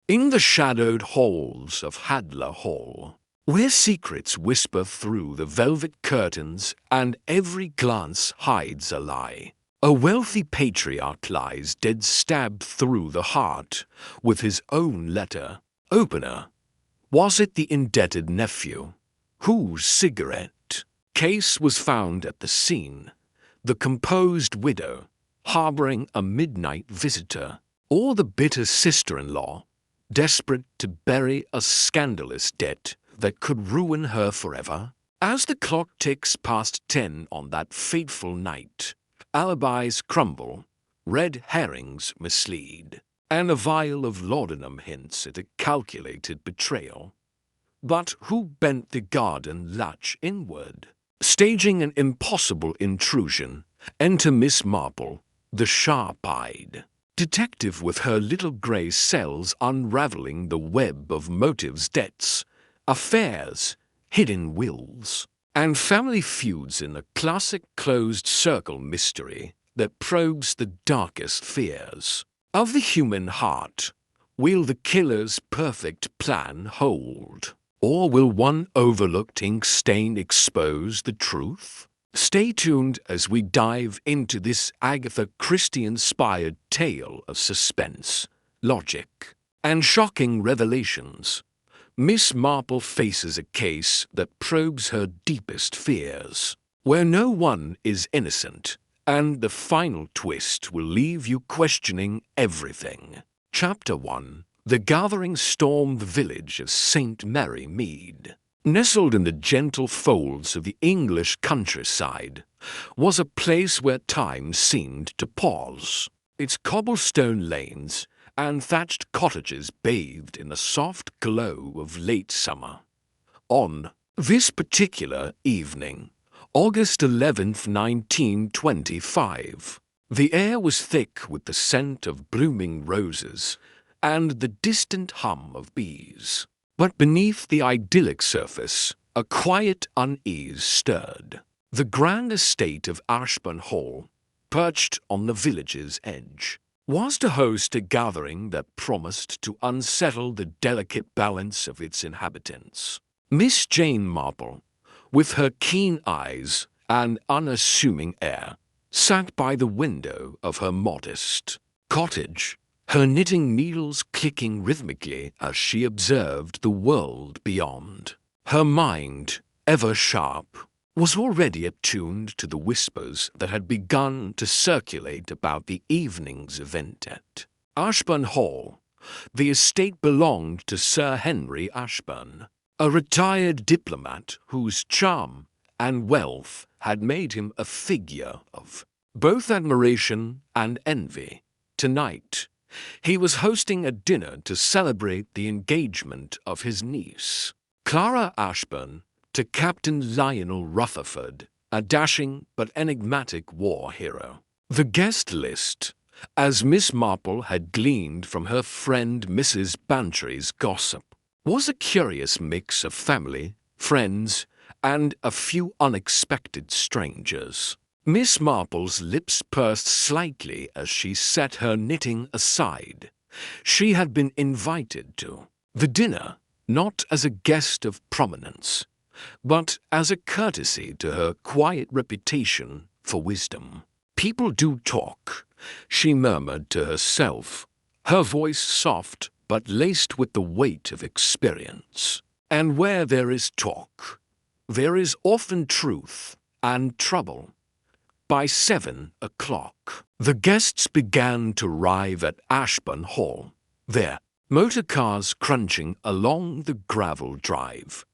In the shadowed halls of Hadler Hall, where secrets whisper through the velvet curtains and every glance hides a lie, a wealthy patriarch lies dead stabbed through the heart with his own letter opener. Was it the indebted nephew, whose cigarette case was found at the scene, the composed widow harboring a midnight visitor, or the bitter sister-in-law, desperate to bury a scandalous debt that could ruin her forever? As the clock ticks past 10 on that fateful night, alibis crumble, red herrings mislead, and a vial of laudanum hints at a calculated betrayal. But who bent the garden latch inward? Staging an impossible intrusion, enter Miss Marple, the sharp-eyed detective with her little grey cells unravelling the web of motives, debts, affairs, hidden wills, and family feuds in a classic closed-circle mystery that probes the darkest fears of the human heart. Will the killer's perfect plan hold? Or will one overlooked ink stain expose the truth? Stay tuned as we dive into this Agatha Christie-inspired tale of suspense, logic, and shocking revelations. Miss Marple faces a case that probes her deepest fears, where no one is innocent, and the final twist will leave you questioning everything. Chapter 1. The gathering stormed the village of St. Mary Mead. Nestled in the gentle folds of the English countryside was a place where time seemed to pause. Its cobblestone lanes and thatched cottages bathed in the soft glow of late summer. On this particular evening, August 11th, 1925, the air was thick with the scent of blooming roses and the distant hum of bees. But beneath the idyllic surface, a quiet unease stirred. The grand estate of Ashburn Hall, perched on the village's edge, was to host a gathering that promised to unsettle the delicate balance of its inhabitants. Miss Jane Marple, with her keen eyes and unassuming air, sat by the window of her modest cottage, her knitting needles clicking rhythmically as she observed the world beyond. Her mind, ever sharp, was already attuned to the whispers that had begun to circulate about the evening's event at Ashburn Hall. The estate belonged to Sir Henry Ashburn, a retired diplomat whose charm and wealth had made him a figure of both admiration and envy. Tonight, he was hosting a dinner to celebrate the engagement of his niece, Clara Ashburn, to Captain Lionel Rutherford, a dashing but enigmatic war hero. The guest list, as Miss Marple had gleaned from her friend Mrs. Bantry's gossip, was a curious mix of family, friends, and a few unexpected strangers. Miss Marple's lips pursed slightly as she set her knitting aside. She had been invited to the dinner, not as a guest of prominence, but as a courtesy to her quiet reputation for wisdom. "People do talk," she murmured to herself, her voice soft but laced with the weight of experience. "And where there is talk, there is often truth and trouble." By 7 o'clock, the guests began to arrive at Ashburn Hall, their motor cars crunching along the gravel drive.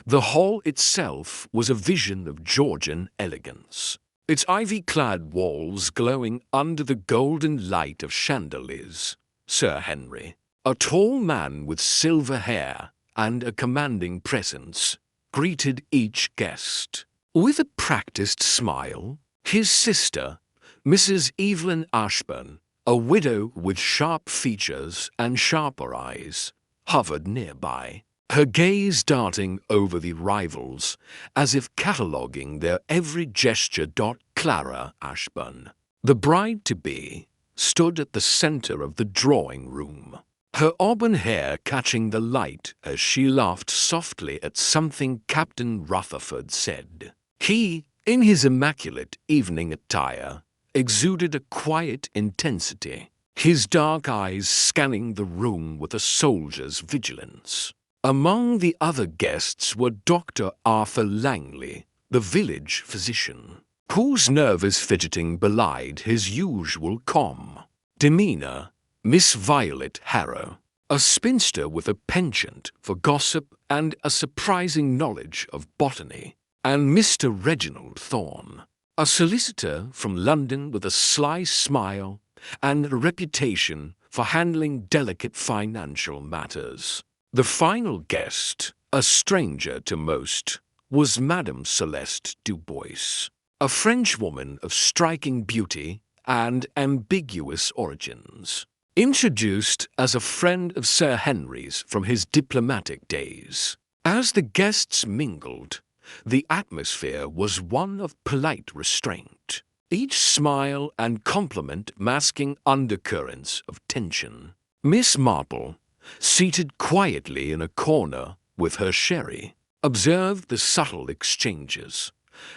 The hall itself was a vision of Georgian elegance, its ivy-clad walls glowing under the golden light of chandeliers. Sir Henry, a tall man with silver hair and a commanding presence, greeted each guest with a practiced smile. His sister, Mrs. Evelyn Ashburn, a widow with sharp features and sharper eyes, hovered nearby, her gaze darting over the rivals as if cataloguing their every gesture. Clara Ashburn, the bride-to-be, stood at the center of the drawing room, her auburn hair catching the light as she laughed softly at something Captain Rutherford said. He, in his immaculate evening attire, exuded a quiet intensity, his dark eyes scanning the room with a soldier's vigilance. Among the other guests were Dr. Arthur Langley, the village physician, whose nervous fidgeting belied his usual calm demeanor, Miss Violet Harrow, a spinster with a penchant for gossip and a surprising knowledge of botany, and Mr. Reginald Thorne, a solicitor from London with a sly smile and a reputation for handling delicate financial matters. The final guest, a stranger to most, was Madame Celeste Dubois, a Frenchwoman of striking beauty and ambiguous origins, introduced as a friend of Sir Henry's from his diplomatic days. As the guests mingled, the atmosphere was one of polite restraint, each smile and compliment masking undercurrents of tension. Miss Marple, seated quietly in a corner with her sherry, observed the subtle exchanges,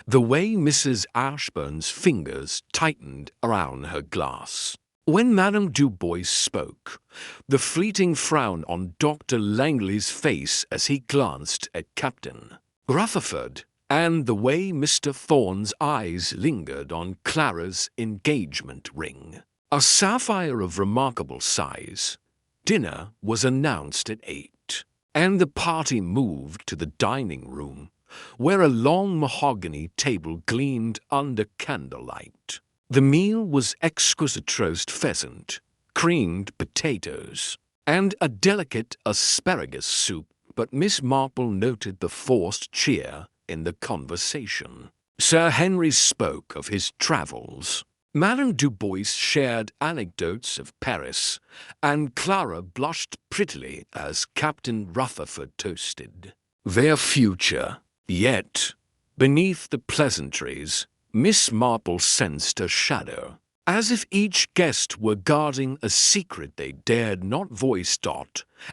the way Mrs. Ashburn's fingers tightened around her glass. When Madame Dubois spoke, the fleeting frown on Dr. Langley's face as he glanced at Captain Rutherford, and the way Mr. Thorne's eyes lingered on Clara's engagement ring, a sapphire of remarkable size. Dinner was announced at 8, and the party moved to the dining room, where a long mahogany table gleamed under candlelight. The meal was exquisite roast pheasant, creamed potatoes, and a delicate asparagus soup, but Miss Marple noted the forced cheer in the conversation. Sir Henry spoke of his travels. Madame Dubois shared anecdotes of Paris, and Clara blushed prettily as Captain Rutherford toasted their future. Yet, beneath the pleasantries, Miss Marple sensed a shadow, as if each guest were guarding a secret they dared not voice.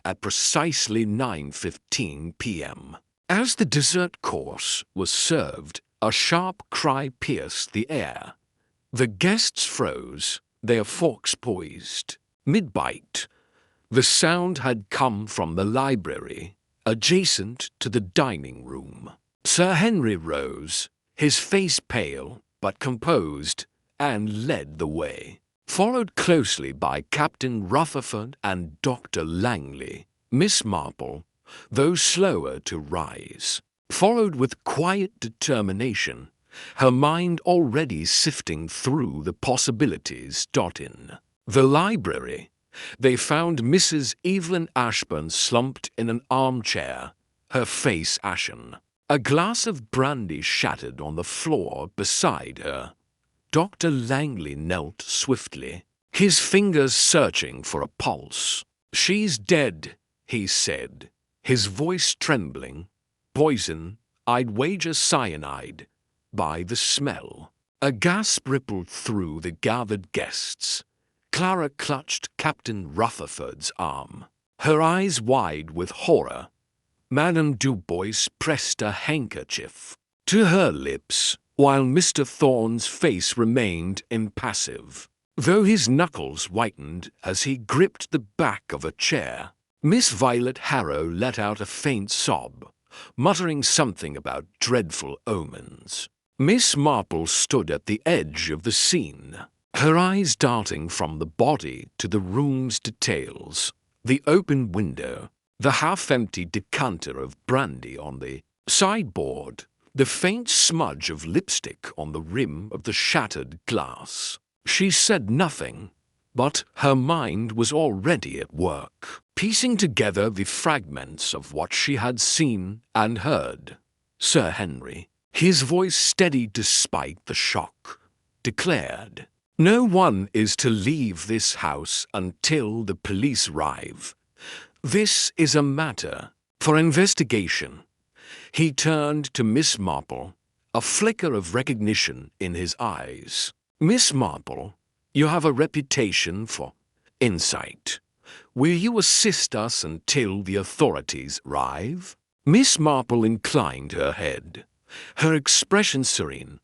At precisely 9:15 p.m. As the dessert course was served, a sharp cry pierced the air. The guests froze, their forks poised. Mid-bite, the sound had come from the library, adjacent to the dining room. Sir Henry rose, his face pale but composed, and led the way, followed closely by Captain Rutherford and Dr. Langley. Miss Marple, though slower to rise, followed with quiet determination, her mind already sifting through the possibilities. In the library, they found Mrs. Evelyn Ashburn slumped in an armchair, her face ashen. A glass of brandy shattered on the floor beside her. Dr. Langley knelt swiftly, his fingers searching for a pulse. "She's dead," he said, his voice trembling. "Poison, I'd wager cyanide, by the smell." A gasp rippled through the gathered guests. Clara clutched Captain Rutherford's arm, her eyes wide with horror. Madame Dubois pressed a handkerchief to her lips, while Mr. Thorne's face remained impassive, though his knuckles whitened as he gripped the back of a chair. Miss Violet Harrow let out a faint sob, muttering something about dreadful omens. Miss Marple stood at the edge of the scene, her eyes darting from the body to the room's details, the open window, the half-empty decanter of brandy on the sideboard, the faint smudge of lipstick on the rim of the shattered glass. She said nothing, but her mind was already at work, piecing together the fragments of what she had seen and heard. Sir Henry, his voice steady despite the shock, declared, "No one is to leave this house until the police arrive. This is a matter for investigation." He turned to Miss Marple, a flicker of recognition in his eyes. "Miss Marple, you have a reputation for insight. Will you assist us until the authorities arrive?" Miss Marple inclined her head, her expression serene,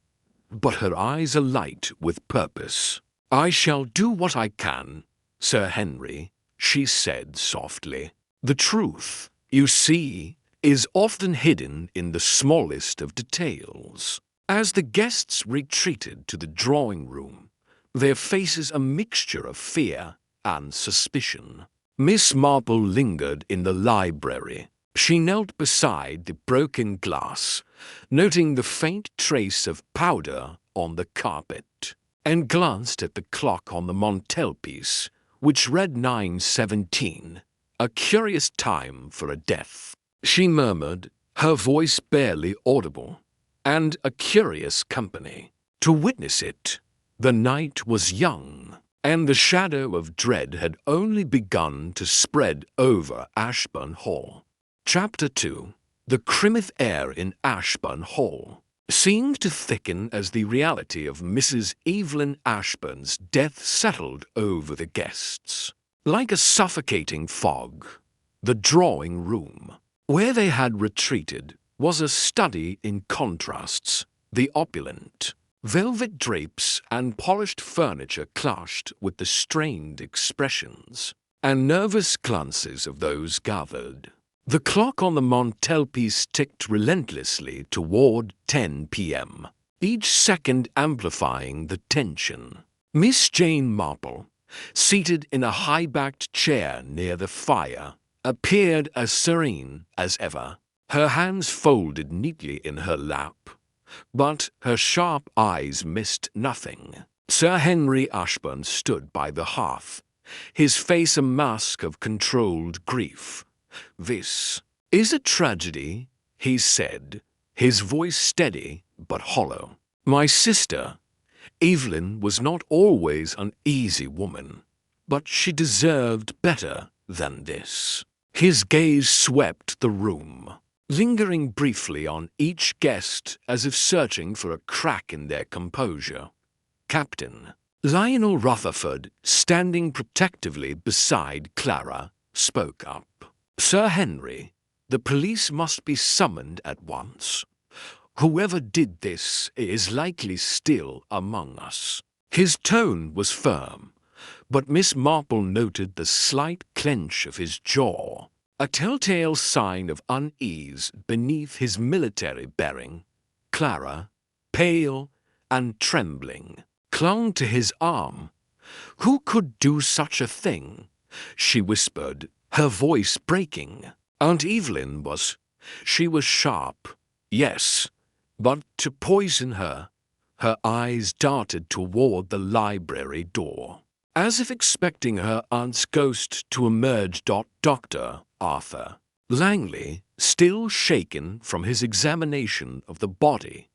but her eyes alight with purpose. "I shall do what I can, Sir Henry," she said softly. "The truth, you see, is often hidden in the smallest of details." As the guests retreated to the drawing room, their faces a mixture of fear and suspicion. Miss Marple lingered in the library. She knelt beside the broken glass, noting the faint trace of powder on the carpet, and glanced at the clock on the mantelpiece, which read 9:17, a curious time for a death. She murmured, her voice barely audible, "And a curious company." To witness it, the night was young, and the shadow of dread had only begun to spread over Ashburn Hall. Chapter 2. The crimith air in Ashburn Hall seemed to thicken as the reality of Mrs. Evelyn Ashburn's death settled over the guests. Like a suffocating fog, the drawing room, where they had retreated, was a study in contrasts. The opulent, velvet drapes and polished furniture clashed with the strained expressions and nervous glances of those gathered. The clock on the mantelpiece ticked relentlessly toward 10 p.m., each second amplifying the tension. Miss Jane Marple, seated in a high-backed chair near the fire, appeared as serene as ever, her hands folded neatly in her lap, but her sharp eyes missed nothing. Sir Henry Ashburn stood by the hearth, his face a mask of controlled grief. "This is a tragedy," he said, his voice steady but hollow. "My sister, Evelyn, was not always an easy woman, but she deserved better than this." His gaze swept the room, lingering briefly on each guest as if searching for a crack in their composure. Captain Lionel Rutherford, standing protectively beside Clara, spoke up. "Sir Henry, the police must be summoned at once. Whoever did this is likely still among us." His tone was firm, but Miss Marple noted the slight clench of his jaw, a telltale sign of unease beneath his military bearing. Clara, pale and trembling, clung to his arm. "Who could do such a thing?" she whispered, her voice breaking. "Aunt Evelyn was. She was sharp, yes, but to poison her—" Her eyes darted toward the library door, as if expecting her aunt's ghost to emerge. Dr. Arthur Langley, still shaken from his examination of the body,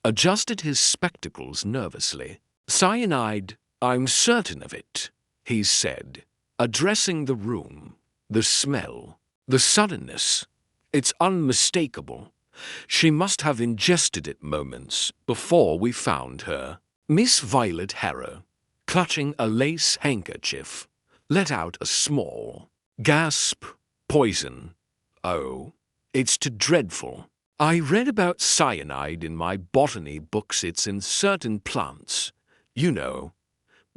adjusted his spectacles nervously. "Cyanide, I'm certain of it," he said, addressing the room. "The smell, the suddenness, it's unmistakable. She must have ingested it moments before we found her." Miss Violet Harrow, clutching a lace handkerchief, let out a small gasp. "Poison. Oh, it's too dreadful. I read about cyanide in my botany books. It's in certain plants. You know,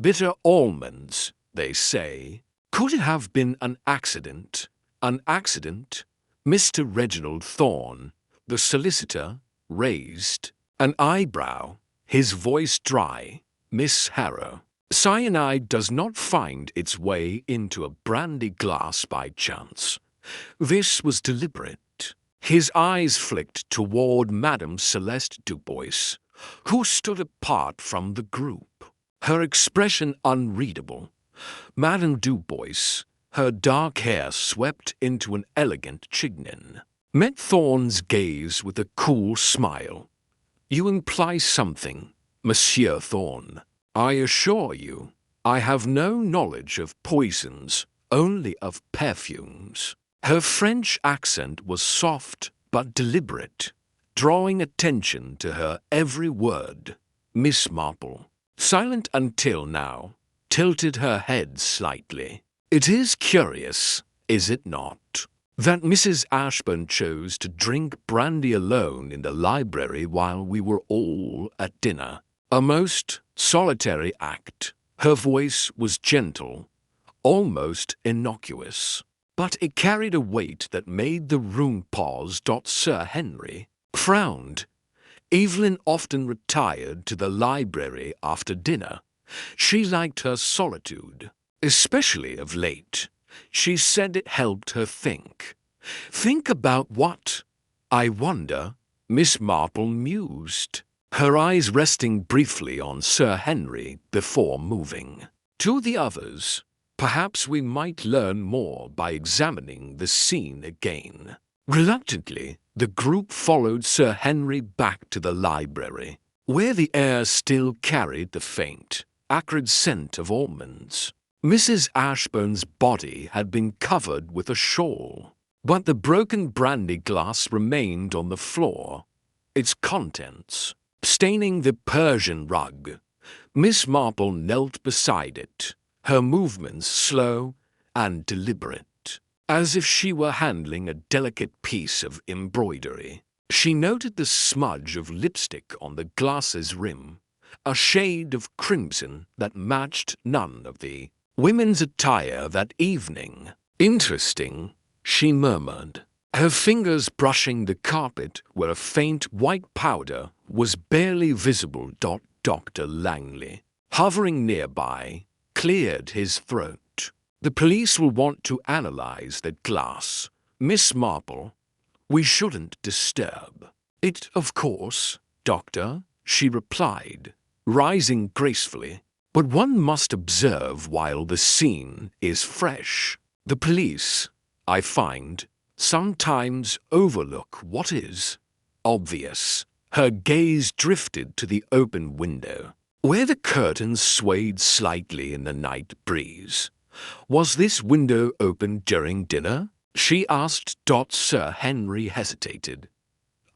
bitter almonds, they say." "Could it have been an accident?" "An accident?" Mr. Reginald Thorne, the solicitor, raised an eyebrow, his voice dry. "Miss Harrow, cyanide does not find its way into a brandy glass by chance. This was deliberate." His eyes flicked toward Madame Celeste Dubois, who stood apart from the group, her expression unreadable. Madame Dubois, her dark hair swept into an elegant chignon, met Thorne's gaze with a cool smile. "You imply something, Monsieur Thorne. I assure you, I have no knowledge of poisons, only of perfumes." Her French accent was soft but deliberate, drawing attention to her every word. Miss Marple, silent until now, tilted her head slightly. It is curious, is it not, that Mrs. Ashburn chose to drink brandy alone in the library while we were all at dinner. A most solitary act. Her voice was gentle, almost innocuous, but it carried a weight that made the room pause. Sir Henry frowned. Evelyn often retired to the library after dinner. She liked her solitude, especially of late. She said it helped her think. Think about what? I wonder, Miss Marple mused, her eyes resting briefly on Sir Henry before moving. To the others, perhaps we might learn more by examining the scene again. Reluctantly, the group followed Sir Henry back to the library, where the air still carried the faint, acrid scent of almonds. Mrs. Ashburn's body had been covered with a shawl, but the broken brandy glass remained on the floor, its contents staining the Persian rug. Miss Marple knelt beside it, her movements slow and deliberate, as if she were handling a delicate piece of embroidery. She noted the smudge of lipstick on the glass's rim, a shade of crimson that matched none of the women's attire that evening. Interesting, she murmured, her fingers brushing the carpet where a faint white powder was barely visible. Dr. Langley, hovering nearby, cleared his throat. The police will want to analyze that glass, Miss Marple. We shouldn't disturb it, of course, Doctor, she replied, rising gracefully. But one must observe while the scene is fresh. The police, I find, sometimes overlook what is obvious. Her gaze drifted to the open window, where the curtains swayed slightly in the night breeze. Was this window open during dinner? She asked. Sir Henry hesitated.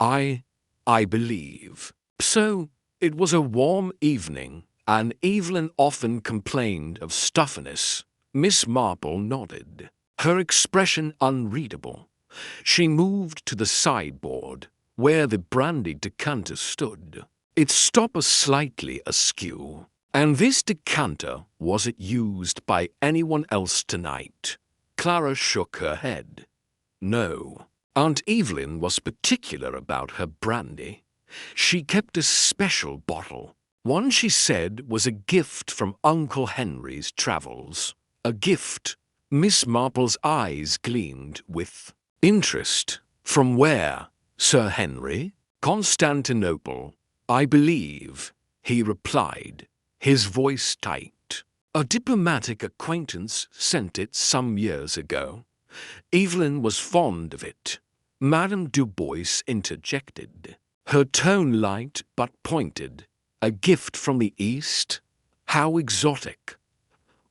I believe so. It was a warm evening, and Evelyn often complained of stuffiness. Miss Marple nodded, her expression unreadable. She moved to the sideboard, where the brandy decanter stood, its stopper slightly askew. And this decanter, was it used by anyone else tonight? Clara shook her head. No. Aunt Evelyn was particular about her brandy. She kept a special bottle. One, she said, was a gift from Uncle Henry's travels. A gift. Miss Marple's eyes gleamed with interest. From where, Sir Henry? Constantinople, I believe, he replied, his voice tight. A diplomatic acquaintance sent it some years ago. Evelyn was fond of it. Madame Du Bois interjected, her tone light but pointed. A gift from the East? How exotic.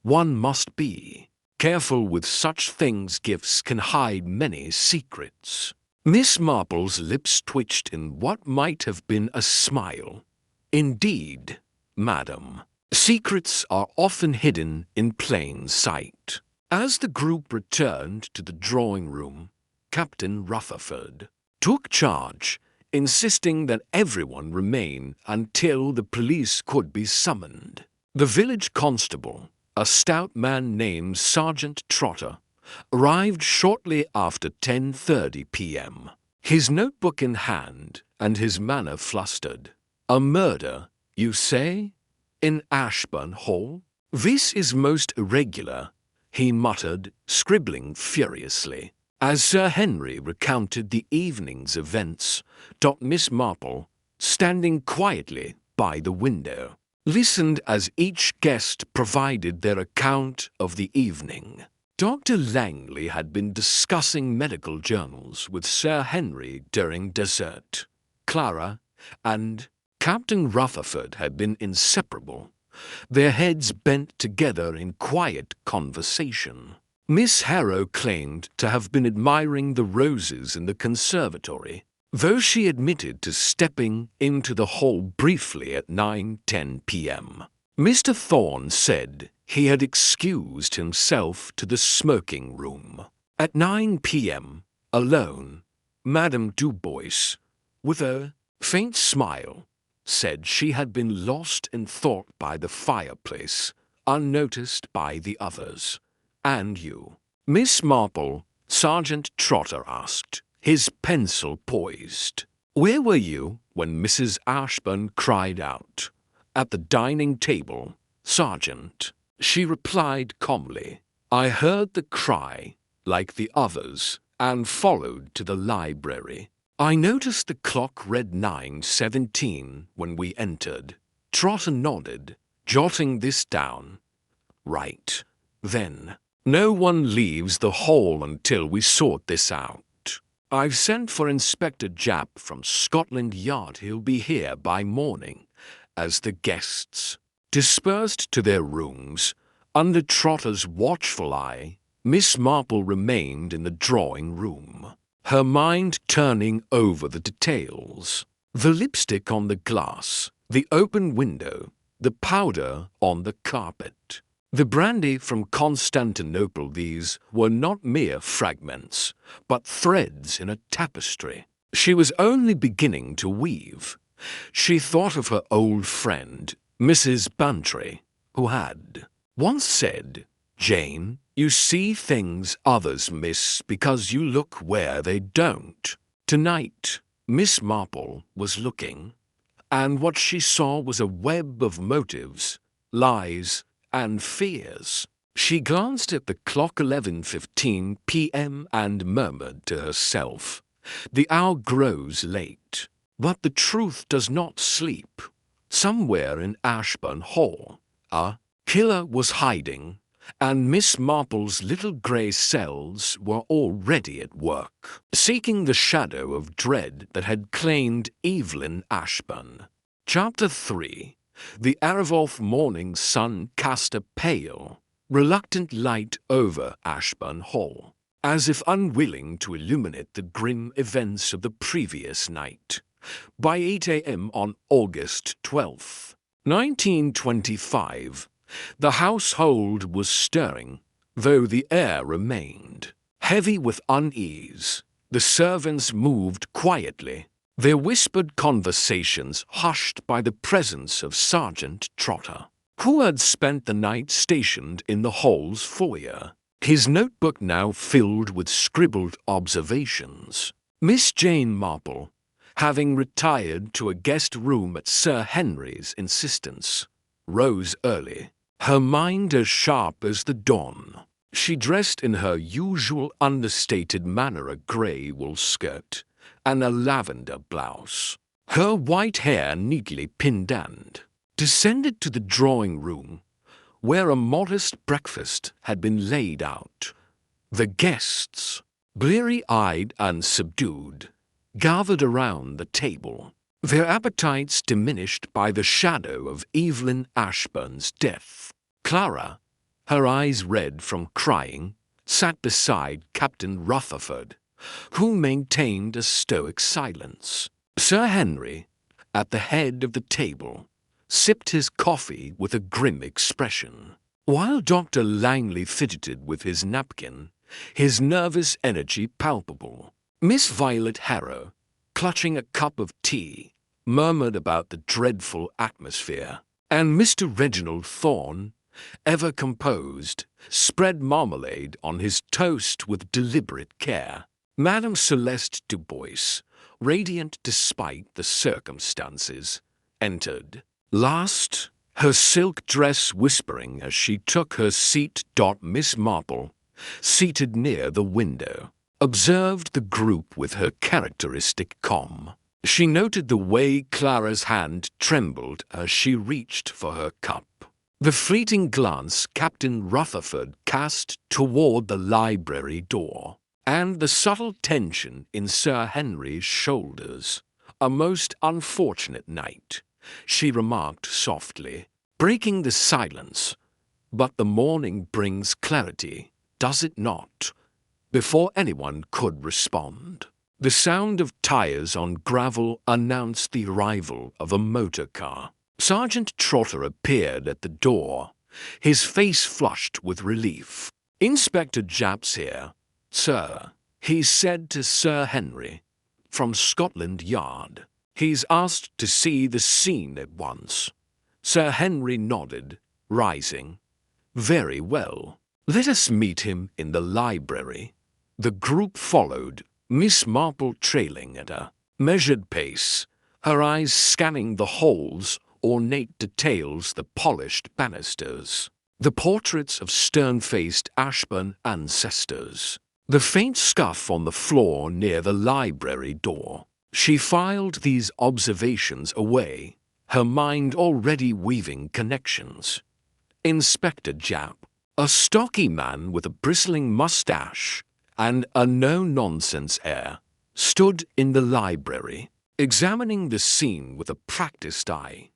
One must be careful with such things. Gifts can hide many secrets. Miss Marple's lips twitched in what might have been a smile. Indeed, madam, secrets are often hidden in plain sight. As the group returned to the drawing room, Captain Rutherford took charge, insisting that everyone remain until the police could be summoned. The village constable, a stout man named Sergeant Trotter, arrived shortly after 10:30 p.m., his notebook in hand and his manner flustered. A murder, you say? In Ashburn Hall? This is most irregular, he muttered, scribbling furiously. As Sir Henry recounted the evening's events, Miss Marple, standing quietly by the window, listened as each guest provided their account of the evening. Dr. Langley had been discussing medical journals with Sir Henry during dessert. Clara and Captain Rutherford had been inseparable, their heads bent together in quiet conversation. Miss Harrow claimed to have been admiring the roses in the conservatory, though she admitted to stepping into the hall briefly at 9:10 p.m. Mr. Thorne said He had excused himself to the smoking room. At 9 p.m., alone, Madame Dubois, with a faint smile, said she had been lost in thought by the fireplace, unnoticed by the others. "And you, Miss Marple?" Sergeant Trotter asked, his pencil poised. "Where were you when Mrs. Ashburn cried out?" "At the dining table, Sergeant," she replied calmly. "I heard the cry, like the others, and followed to the library. I noticed the clock read 9:17 when we entered." Trotter nodded, jotting this down. "Right. Then, no one leaves the hall until we sort this out. I've sent for Inspector Japp from Scotland Yard. He'll be here by morning." As the guests dispersed to their rooms, under Trotter's watchful eye, Miss Marple remained in the drawing room, her mind turning over the details. The lipstick on the glass, the open window, the powder on the carpet, the brandy from Constantinople. These were not mere fragments, but threads in a tapestry. She was only beginning to weave. She thought of her old friend, Mrs. Bantry, who had once said, "Jane, you see things others miss because you look where they don't." Tonight, Miss Marple was looking, and what she saw was a web of motives, lies, and fears. She glanced at the clock, 11:15 p.m., and murmured to herself, "The hour grows late." But the truth does not sleep. Somewhere in Ashburn Hall, a killer was hiding, and Miss Marple's little grey cells were already at work, seeking the shadow of dread that had claimed Evelyn Ashburn. Chapter 3. The Aravolf morning sun cast a pale, reluctant light over Ashburn Hall, as if unwilling to illuminate the grim events of the previous night. By 8 a.m. on August 12th, 1925, the household was stirring, though the air remained heavy with unease. The servants moved quietly, their whispered conversations hushed by the presence of Sergeant Trotter, who had spent the night stationed in the hall's foyer, his notebook now filled with scribbled observations. Miss Jane Marple, having retired to a guest room at Sir Henry's insistence, rose early, her mind as sharp as the dawn. She dressed in her usual understated manner, a grey wool skirt and a lavender blouse, her white hair neatly pinned, and descended to the drawing room, where a modest breakfast had been laid out. The guests, bleary-eyed and subdued, gathered around the table, their appetites diminished by the shadow of Evelyn Ashburn's death. Clara, her eyes red from crying, sat beside Captain Rutherford, who maintained a stoic silence. Sir Henry, at the head of the table, sipped his coffee with a grim expression, while Dr. Langley fidgeted with his napkin, his nervous energy palpable. Miss Violet Harrow, clutching a cup of tea, murmured about the dreadful atmosphere, and Mr. Reginald Thorne, ever composed, spread marmalade on his toast with deliberate care. Madame Celeste Dubois, radiant despite the circumstances, entered last, her silk dress whispering as she took her seat. Miss Marple, seated near the window, observed the group with her characteristic calm. She noted the way Clara's hand trembled as she reached for her cup, the fleeting glance Captain Rutherford cast toward the library door, and the subtle tension in Sir Henry's shoulders. "A most unfortunate night," she remarked softly, breaking the silence. "But the morning brings clarity, does it not?" Before anyone could respond, the sound of tires on gravel announced the arrival of a motor car. Sergeant Trotter appeared at the door, his face flushed with relief. "Inspector Japp's here, sir," he said to Sir Henry, from Scotland Yard. "He's asked to see the scene at once." Sir Henry nodded, rising. "Very well. Let us meet him in the library." The group followed, Miss Marple trailing at a measured pace, her eyes scanning the hall's ornate details, the polished banisters, the portraits of stern-faced Ashburn ancestors, the faint scuff on the floor near the library door. She filed these observations away, her mind already weaving connections. Inspector Japp, a stocky man with a bristling mustache and a no-nonsense air, stood in the library, examining the scene with a practiced eye.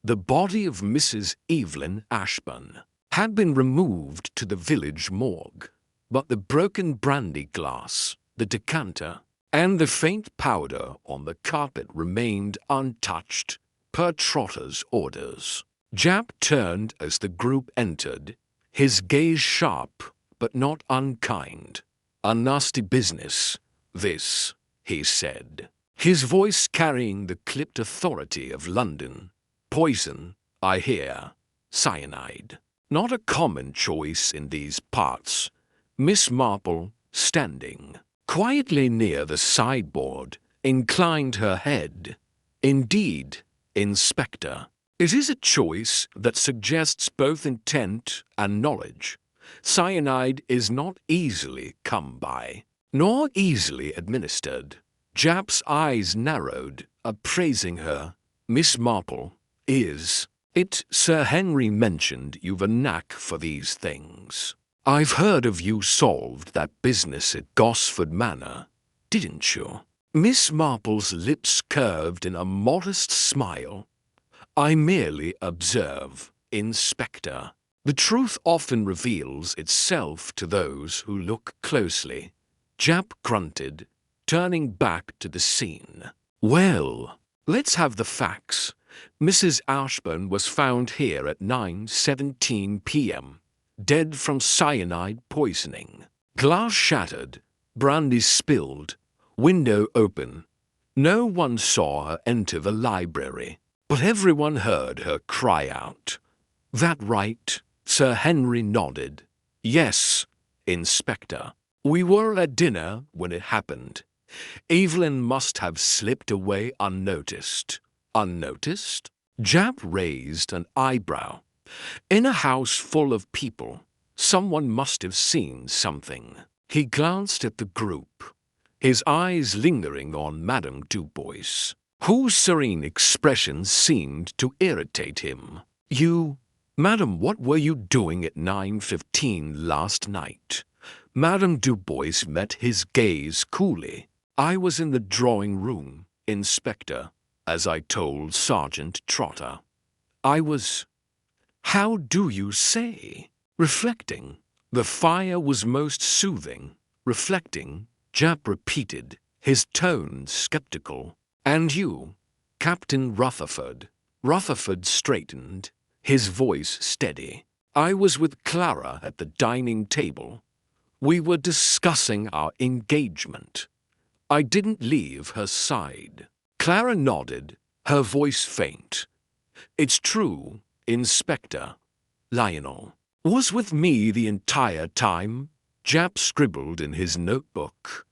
The body of Mrs. Evelyn Ashburn had been removed to the village morgue, but the broken brandy glass, the decanter, and the faint powder on the carpet remained untouched, per Trotter's orders. Japp turned as the group entered, his gaze sharp but not unkind. "A nasty business, this," he said, his voice carrying the clipped authority of London. "Poison, I hear. Cyanide. Not a common choice in these parts." Miss Marple, standing quietly near the sideboard, inclined her head. "Indeed, Inspector, it is a choice that suggests both intent and knowledge. Cyanide is not easily come by, nor easily administered." Japp's eyes narrowed, appraising her. "Miss Marple, is it Sir Henry mentioned you've a knack for these things? I've heard of you solved that business at Gosford Manor, didn't you?" Miss Marple's lips curved in a modest smile. "I merely observe, Inspector. The truth often reveals itself to those who look closely." Japp grunted, turning back to the scene. "Well, let's have the facts. Mrs. Ashburn was found here at 9:17 p.m., dead from cyanide poisoning. Glass shattered, brandy spilled, window open. No one saw her enter the library, but everyone heard her cry out. That right?" Sir Henry nodded. "Yes, Inspector. We were at dinner when it happened. Evelyn must have slipped away unnoticed." "Unnoticed?" Japp raised an eyebrow. "In a house full of people, someone must have seen something." He glanced at the group, his eyes lingering on Madame Dubois, whose serene expression seemed to irritate him. "Madam, what were you doing at 9:15 last night?" Madame Dubois met his gaze coolly. "I was in the drawing-room, Inspector, as I told Sergeant Trotter. I was—" "How do you say?" "Reflecting. The fire was most soothing." "Reflecting," Japp repeated, his tone skeptical. "And you, Captain Rutherford?" Rutherford straightened, his voice steady. "I was with Clara at the dining table. We were discussing our engagement. I didn't leave her side." Clara nodded, her voice faint. "It's true, Inspector. Lionel was with me the entire time." Japp scribbled in his notebook,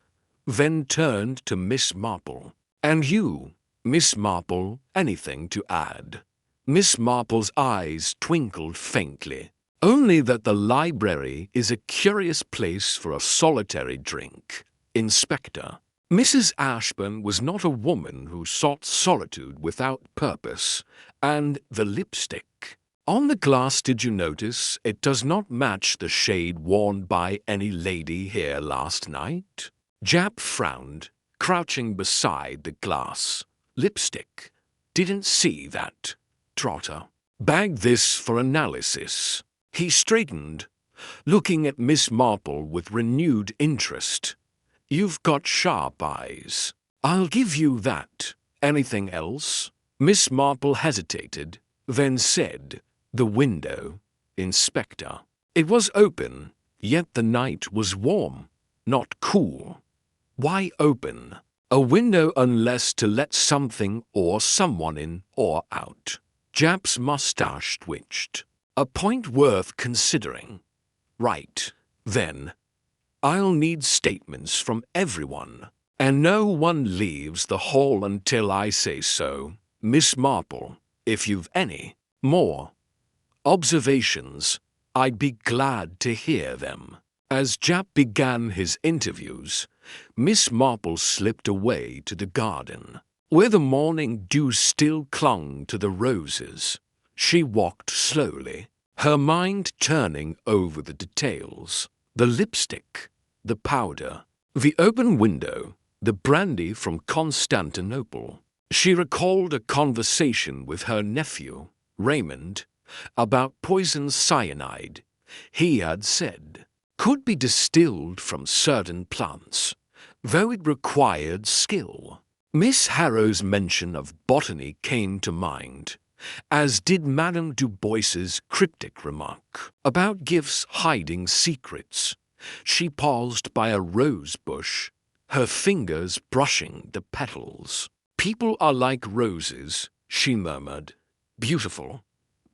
then turned to Miss Marple. "And you, Miss Marple, anything to add?" Miss Marple's eyes twinkled faintly. "Only that the library is a curious place for a solitary drink, Inspector. Mrs. Ashburn was not a woman who sought solitude without purpose. And the lipstick on the glass, did you notice it does not match the shade worn by any lady here last night?" Japp frowned, crouching beside the glass. "Lipstick? Didn't see that. Trotter, bag this for analysis." He straightened, looking at Miss Marple with renewed interest. "You've got sharp eyes. I'll give you that. Anything else?" Miss Marple hesitated, then said, "The window. Inspector. It was open, yet the night was warm, not cool. Why open a window unless to let something or someone in or out? Jap's mustache twitched. A point worth considering. Right, then. I'll need statements from everyone, and no one leaves the hall until I say so. Miss Marple, if you've any more observations, I'd be glad to hear them. As Jap began his interviews, Miss Marple slipped away to the garden, where the morning dew still clung to the roses. She walked slowly, her mind turning over the details: the lipstick, the powder, the open window, the brandy from Constantinople. She recalled a conversation with her nephew, Raymond, about poison cyanide. He had said could be distilled from certain plants, though it required skill. Miss Harrow's mention of botany came to mind, as did Madame Du Bois's cryptic remark about gifts hiding secrets. She paused by a rose bush, her fingers brushing the petals. People are like roses, she murmured, beautiful,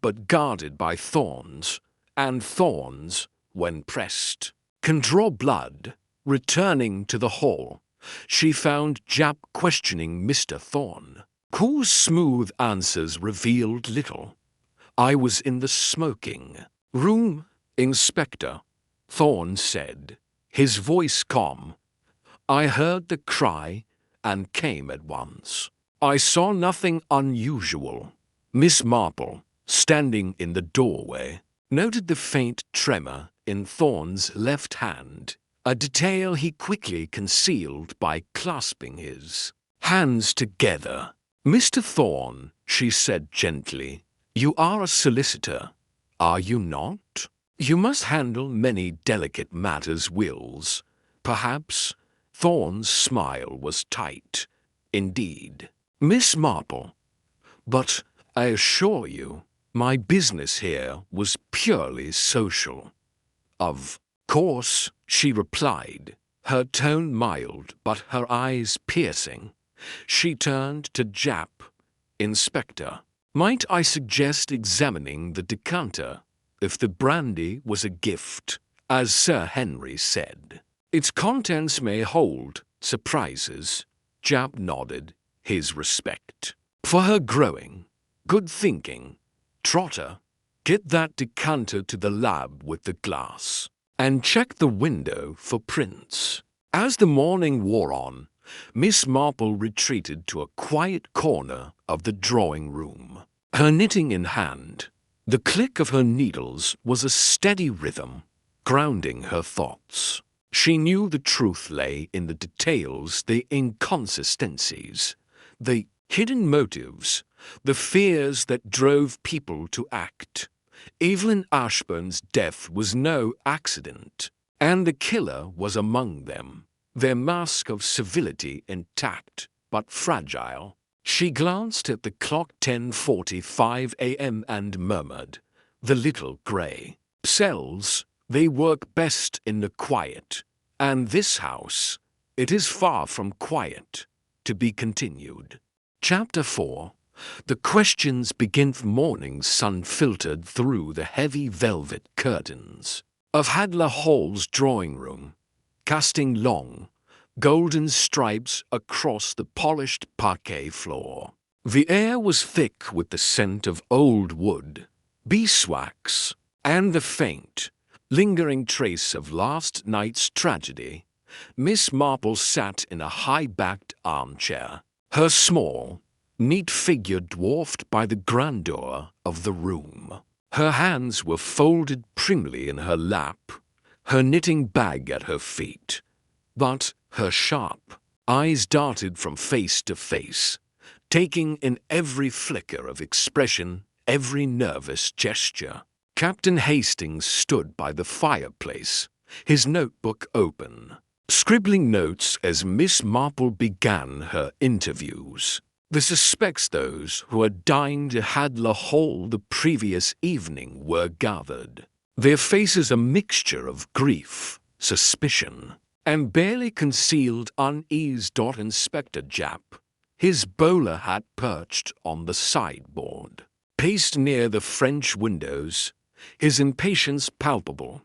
but guarded by thorns, and thorns, when pressed, can draw blood. Returning to the hall, she found Jap questioning Mr. Thorne, whose smooth answers revealed little. I was in the smoking room, Inspector, Thorne said, his voice calm. I heard the cry and came at once. I saw nothing unusual. Miss Marple, standing in the doorway, noted the faint tremor in Thorne's left hand, a detail he quickly concealed by clasping his hands together. Mr. Thorne, she said gently, you are a solicitor, are you not? You must handle many delicate matters, Wills. Perhaps. Thorne's smile was tight. Indeed. Miss Marple. But I assure you, my business here was purely social. Of course, she replied, her tone mild but her eyes piercing. She turned to Jap. Inspector, might I suggest examining the decanter, if the brandy was a gift, as Sir Henry said? Its contents may hold surprises. Jap nodded, his respect for her growing. Good thinking. Trotter, get that decanter to the lab with the glass, and check the window for prints. As the morning wore on, Miss Marple retreated to a quiet corner of the drawing room, her knitting in hand. The click of her needles was a steady rhythm, grounding her thoughts. She knew the truth lay in the details, the inconsistencies, the hidden motives, the fears that drove people to act. Evelyn Ashburn's death was no accident, and the killer was among them, their mask of civility intact but fragile. She glanced at the clock, 10:45 a.m., and murmured, the little grey cells, they work best in the quiet. And this house, it is far from quiet. To be continued. Chapter 4. The questions begin. Morning sun filtered through the heavy velvet curtains of Hadler Hall's drawing room, casting long, golden stripes across the polished parquet floor. The air was thick with the scent of old wood, beeswax, and the faint, lingering trace of last night's tragedy. Miss Marple sat in a high-backed armchair, her small, neat figure dwarfed by the grandeur of the room. Her hands were folded primly in her lap, her knitting bag at her feet. But her sharp eyes darted from face to face, taking in every flicker of expression, every nervous gesture. Captain Hastings stood by the fireplace, his notebook open, scribbling notes as Miss Marple began her interviews. The suspects, those who had dined at Hadler Hall the previous evening, were gathered, their faces a mixture of grief, suspicion, and barely concealed unease. Inspector Japp, his bowler hat perched on the sideboard, paced near the French windows, his impatience palpable.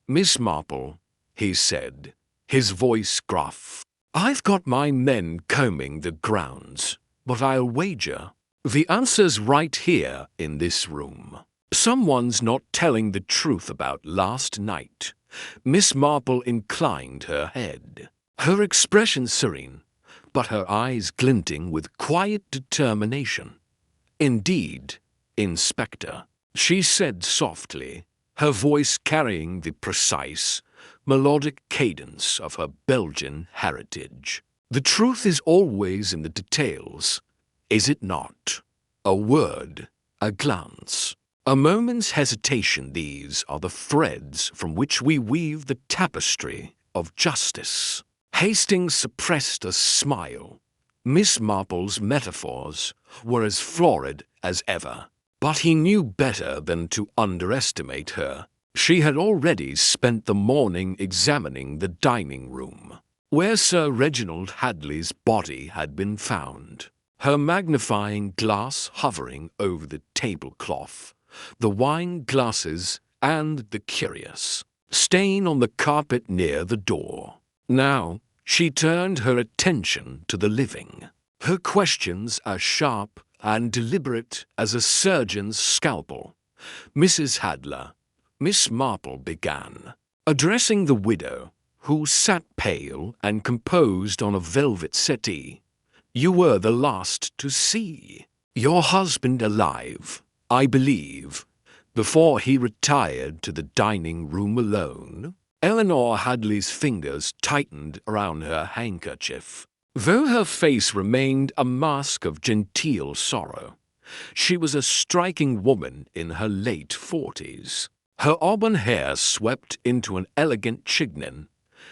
"Miss Marple," he said, his voice gruff, "I've got my men combing the grounds, but I'll wager the answer's right here in this room. Someone's not telling the truth about last night." Miss Marple inclined her head, her expression serene, but her eyes glinting with quiet determination. "Indeed, Inspector," she said softly, her voice carrying the precise, melodic cadence of her Belgian heritage. "The truth is always in the details, is it not? A word, a glance, a moment's hesitation, these are the threads from which we weave the tapestry of justice." Hastings suppressed a smile. Miss Marple's metaphors were as florid as ever, but he knew better than to underestimate her. She had already spent the morning examining the dining room, where Sir Reginald Hadley's body had been found, her magnifying glass hovering over the tablecloth, the wine glasses, and the curious stain on the carpet near the door. Now she turned her attention to the living, her questions as sharp and deliberate as a surgeon's scalpel. "Mrs. Hadler," Miss Marple began, addressing the widow, who sat pale and composed on a velvet settee, "you were the last to see your husband alive, I believe, before he retired to the dining room alone?" Eleanor Hadley's fingers tightened around her handkerchief. Though her face remained a mask of genteel sorrow, she was a striking woman in her late 40s. Her auburn hair swept into an elegant chignon,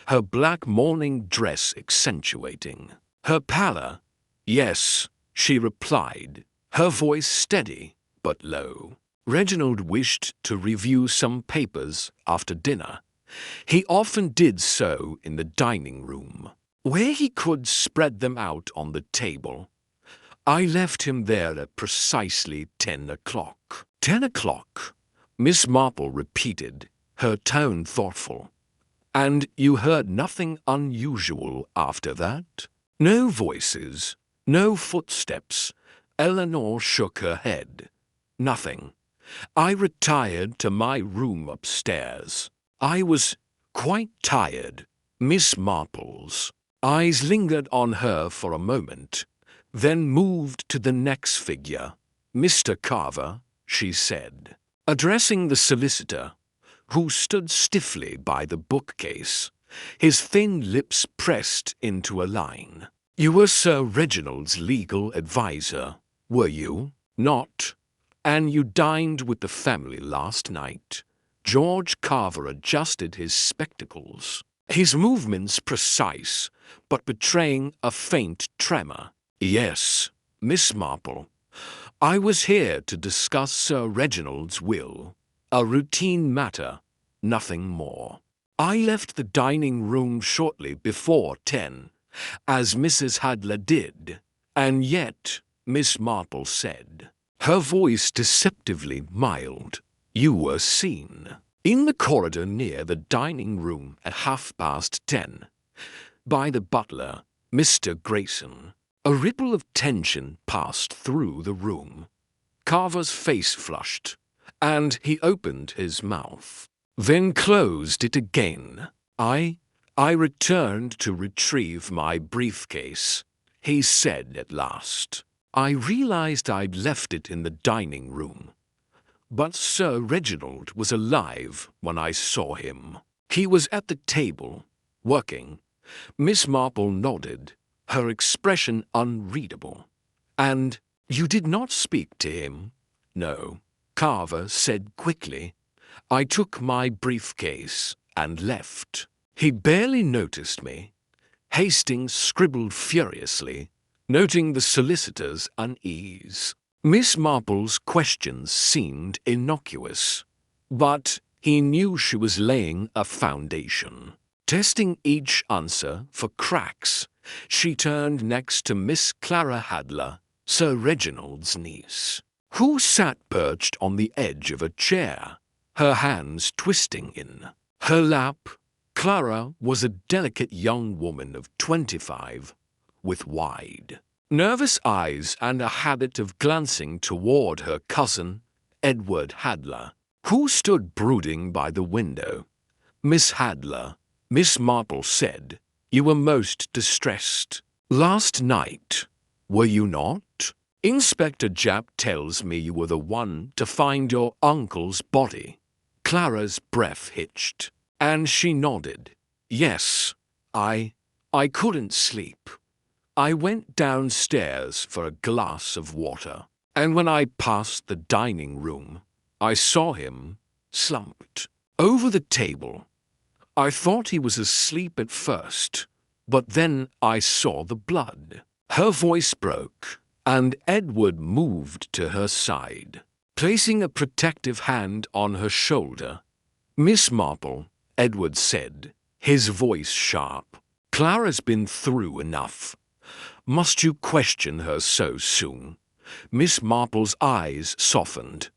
her black morning dress accentuating her pallor. "Yes," she replied, her voice steady but low. "Reginald wished to review some papers after dinner. He often did so in the dining room, where he could spread them out on the table. I left him there at precisely 10 o'clock. 10 o'clock, Miss Marple repeated, her tone thoughtful. "And you heard nothing unusual after that? No voices, no footsteps?" Eleanor shook her head. "Nothing. I retired to my room upstairs. I was quite tired." Miss Marple's eyes lingered on her for a moment, then moved to the next figure. "Mr. Carver," she said, addressing the solicitor, who stood stiffly by the bookcase, his thin lips pressed into a line. "You were Sir Reginald's legal adviser, were you not? And you dined with the family last night?" George Carver adjusted his spectacles, his movements precise, but betraying a faint tremor. "Yes, Miss Marple. I was here to discuss Sir Reginald's will. A routine matter, nothing more. I left the dining room shortly before 10, as Mrs. Hadler did, and yet," Miss Marple said, her voice deceptively mild, "you were seen in the corridor near the dining room at 10:30, by the butler, Mr. Grayson." A ripple of tension passed through the room. Carver's face flushed, and he opened his mouth, then closed it again. I returned to retrieve my briefcase," he said at last. "I realized I'd left it in the dining room, but Sir Reginald was alive when I saw him. He was at the table, working." Miss Marple nodded, her expression unreadable. "And you did not speak to him?" "No," Carver said quickly. "I took my briefcase and left. He barely noticed me." Hastings scribbled furiously, noting the solicitor's unease. Miss Marple's questions seemed innocuous, but he knew she was laying a foundation. Testing each answer for cracks, she turned next to Miss Clara Hadler, Sir Reginald's niece, who sat perched on the edge of a chair, her hands twisting in her lap. Clara was a delicate young woman of 25, with wide, nervous eyes and a habit of glancing toward her cousin, Edward Hadler, who stood brooding by the window. "Miss Hadler," Miss Marple said, "you were most distressed last night, were you not? Inspector Japp tells me you were the one to find your uncle's body." Clara's breath hitched, and she nodded. "Yes, I couldn't sleep. I went downstairs for a glass of water, and when I passed the dining room, I saw him slumped over the table. I thought he was asleep at first, but then I saw the blood." Her voice broke, and Edward moved to her side, placing a protective hand on her shoulder. "Miss Marple," Edward said, his voice sharp, "Clara's been through enough. Must you question her so soon?" Miss Marple's eyes softened,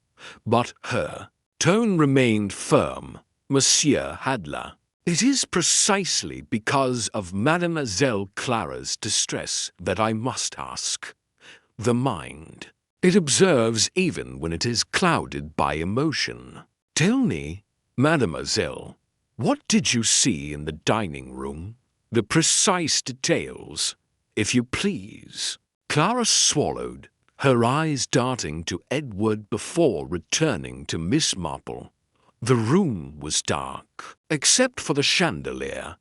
but her tone remained firm. "Monsieur Hadler, it is precisely because of Mademoiselle Clara's distress that I must ask. The mind, it observes even when it is clouded by emotion. Tell me, Mademoiselle, what did you see in the dining room? The precise details, if you please." Clara swallowed, her eyes darting to Edward before returning to Miss Marple. The room was dark, except for the chandelier.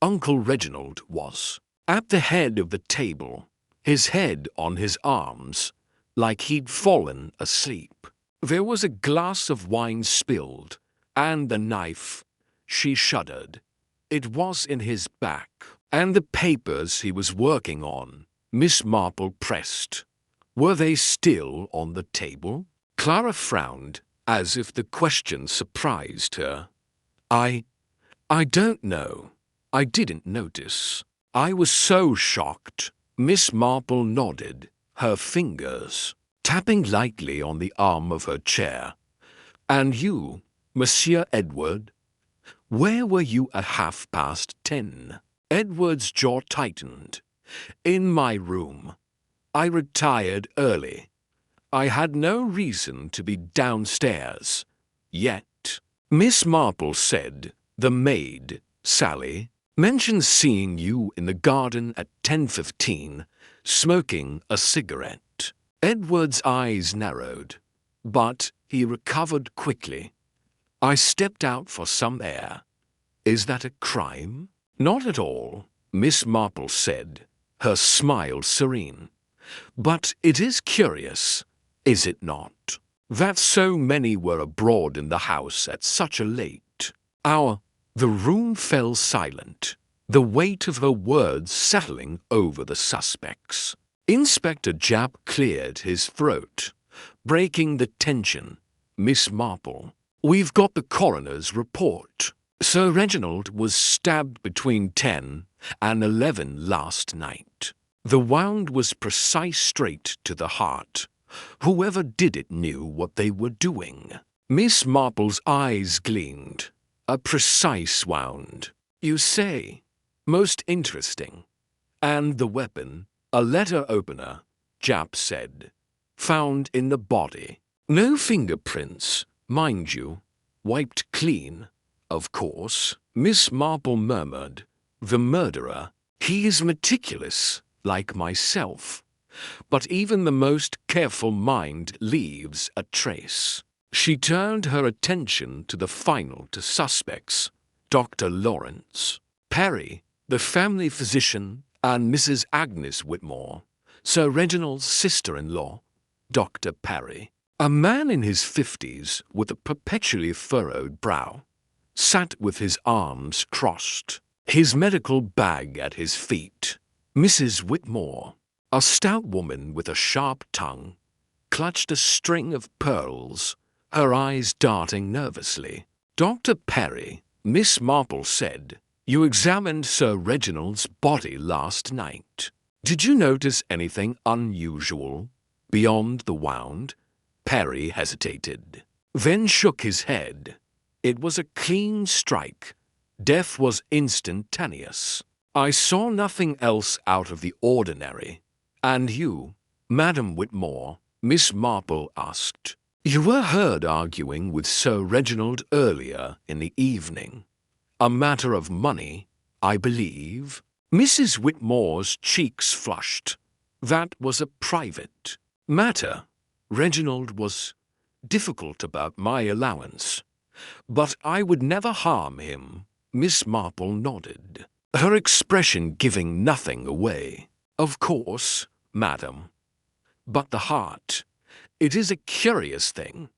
Uncle Reginald was at the head of the table, his head on his arms, like he'd fallen asleep. There was a glass of wine spilled, and the knife. She shuddered. It was in his back. "And the papers he was working on," Miss Marple pressed. "Were they still on the table?" Clara frowned, as if the question surprised her. I don't know. I didn't notice. I was so shocked." Miss Marple nodded, her fingers tapping lightly on the arm of her chair. "And you, Monsieur Edward? Where were you at 10:30? Edward's jaw tightened. "In my room. I retired early. I had no reason to be downstairs yet." Miss Marple said, "The maid, Sally, mentioned seeing you in the garden at 10:15, smoking a cigarette." Edward's eyes narrowed, but he recovered quickly. "I stepped out for some air. Is that a crime?" "Not at all," Miss Marple said, her smile serene. "But it is curious, is it not, that so many were abroad in the house at such a late hour?" The room fell silent, the weight of her words settling over the suspects. Inspector Japp cleared his throat, breaking the tension. "Miss Marple, we've got the coroner's report. Sir Reginald was stabbed between 10 and 11 last night. The wound was precise straight to the heart. Whoever did it knew what they were doing." Miss Marple's eyes gleamed. "A precise wound, you say? Most interesting. And the weapon, a letter opener," Japp said, "found in the body. No fingerprints, mind you. Wiped clean, of course." Miss Marple murmured, "The murderer, he is meticulous, like myself. But even the most careful mind leaves a trace." She turned her attention to the final two suspects, Dr. Lawrence Perry, the family physician, and Mrs. Agnes Whitmore, Sir Reginald's sister-in-law. Dr. Perry, a man in his 50s with a perpetually furrowed brow, sat with his arms crossed, his medical bag at his feet. Mrs. Whitmore, A stout woman with a sharp tongue clutched a string of pearls, her eyes darting nervously. "Dr. Perry," Miss Marple said, "you examined Sir Reginald's body last night. Did you notice anything unusual beyond the wound?" Perry hesitated, then shook his head. It was a clean strike. Death was instantaneous. "I saw nothing else out of the ordinary." "And you, Madam Whitmore?" Miss Marple asked. "You were heard arguing with Sir Reginald earlier in the evening. A matter of money, I believe?" Mrs. Whitmore's cheeks flushed. "That was a private matter. Reginald was difficult about my allowance, but I would never harm him." Miss Marple nodded, her expression giving nothing away. "Of course, madam. But the heart, it is a curious thing.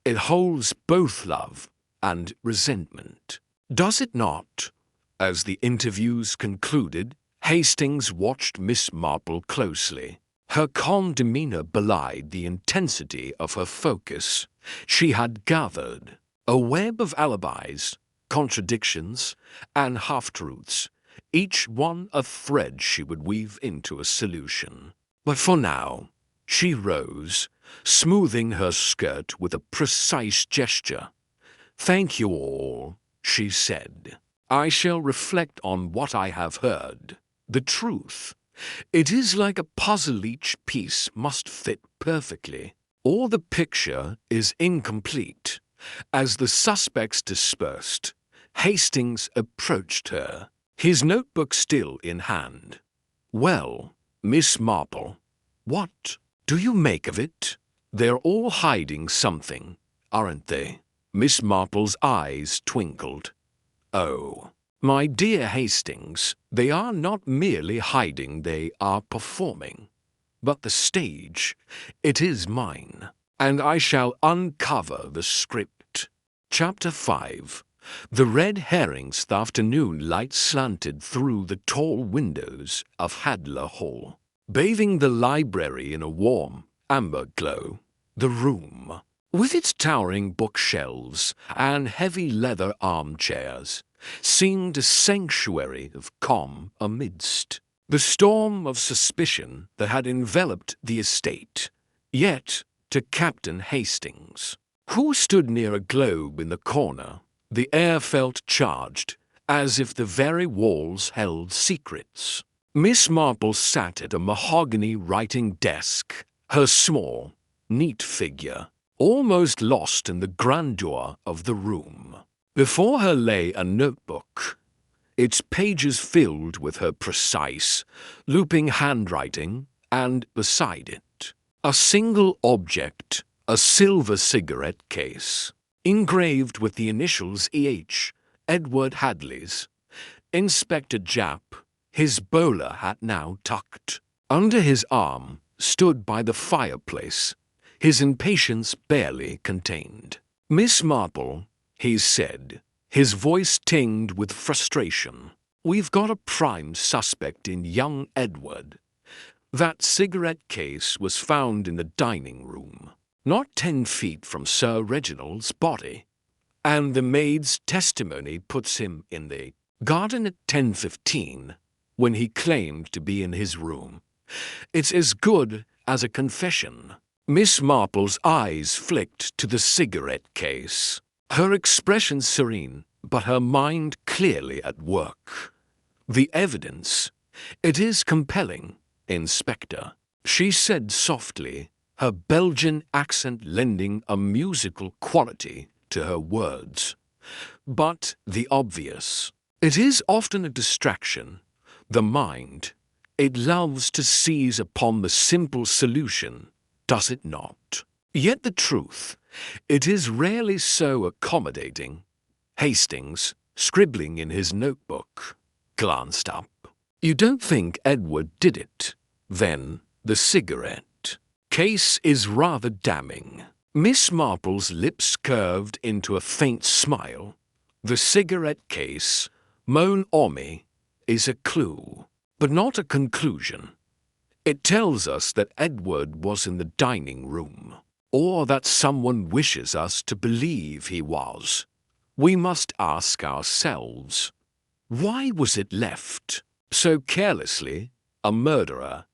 It holds both love and resentment. Does it not?" As the interviews concluded, Hastings watched Miss Marple closely. Her calm demeanor belied the intensity of her focus. She had gathered a web of alibis, contradictions, and half-truths, each one a thread she would weave into a solution. But for now, she rose, smoothing her skirt with a precise gesture. "Thank you all," she said. "I shall reflect on what I have heard. The truth. It is like a puzzle, each piece must fit perfectly, or the picture is incomplete." As the suspects dispersed, Hastings approached her, his notebook still in hand. "Well, Miss Marple, what do you make of it? They're all hiding something, aren't they?" Miss Marple's eyes twinkled. "Oh, my dear Hastings, they are not merely hiding, they are performing. But the stage, it is mine, and I shall uncover the script." Chapter 5. The red herrings. The afternoon light slanted through the tall windows of Hadler Hall, bathing the library in a warm, amber glow. The room, with its towering bookshelves and heavy leather armchairs, seemed a sanctuary of calm amidst the storm of suspicion that had enveloped the estate. Yet, to Captain Hastings, who stood near a globe in the corner, the air felt charged, as if the very walls held secrets. Miss Marple sat at a mahogany writing desk, her small, neat figure almost lost in the grandeur of the room. Before her lay a notebook, its pages filled with her precise, looping handwriting, and beside it, a single object, a silver cigarette case, engraved with the initials E.H., Edward Hadley's. Inspector Japp, his bowler hat now tucked under his arm, stood by the fireplace, his impatience barely contained. "Miss Marple," he said, his voice tinged with frustration, "we've got a prime suspect in young Edward. That cigarette case was found in the dining room, not 10 feet from Sir Reginald's body, and the maid's testimony puts him in the garden at 10:15, when he claimed to be in his room. It's as good as a confession." Miss Marple's eyes flicked to the cigarette case, her expression serene, but her mind clearly at work. "The evidence, it is compelling, Inspector," she said softly, her Belgian accent lending a musical quality to her words. "But the obvious, it is often a distraction. The mind, it loves to seize upon the simple solution, does it not? Yet the truth, it is rarely so accommodating." Hastings, scribbling in his notebook, glanced up. "You don't think Edward did it, then? The cigarette case is rather damning." Miss Marple's lips curved into a faint smile. "The cigarette case, mon ami, is a clue, but not a conclusion. It tells us that Edward was in the dining room, or that someone wishes us to believe he was. We must ask ourselves, why was it left so carelessly? A murderer.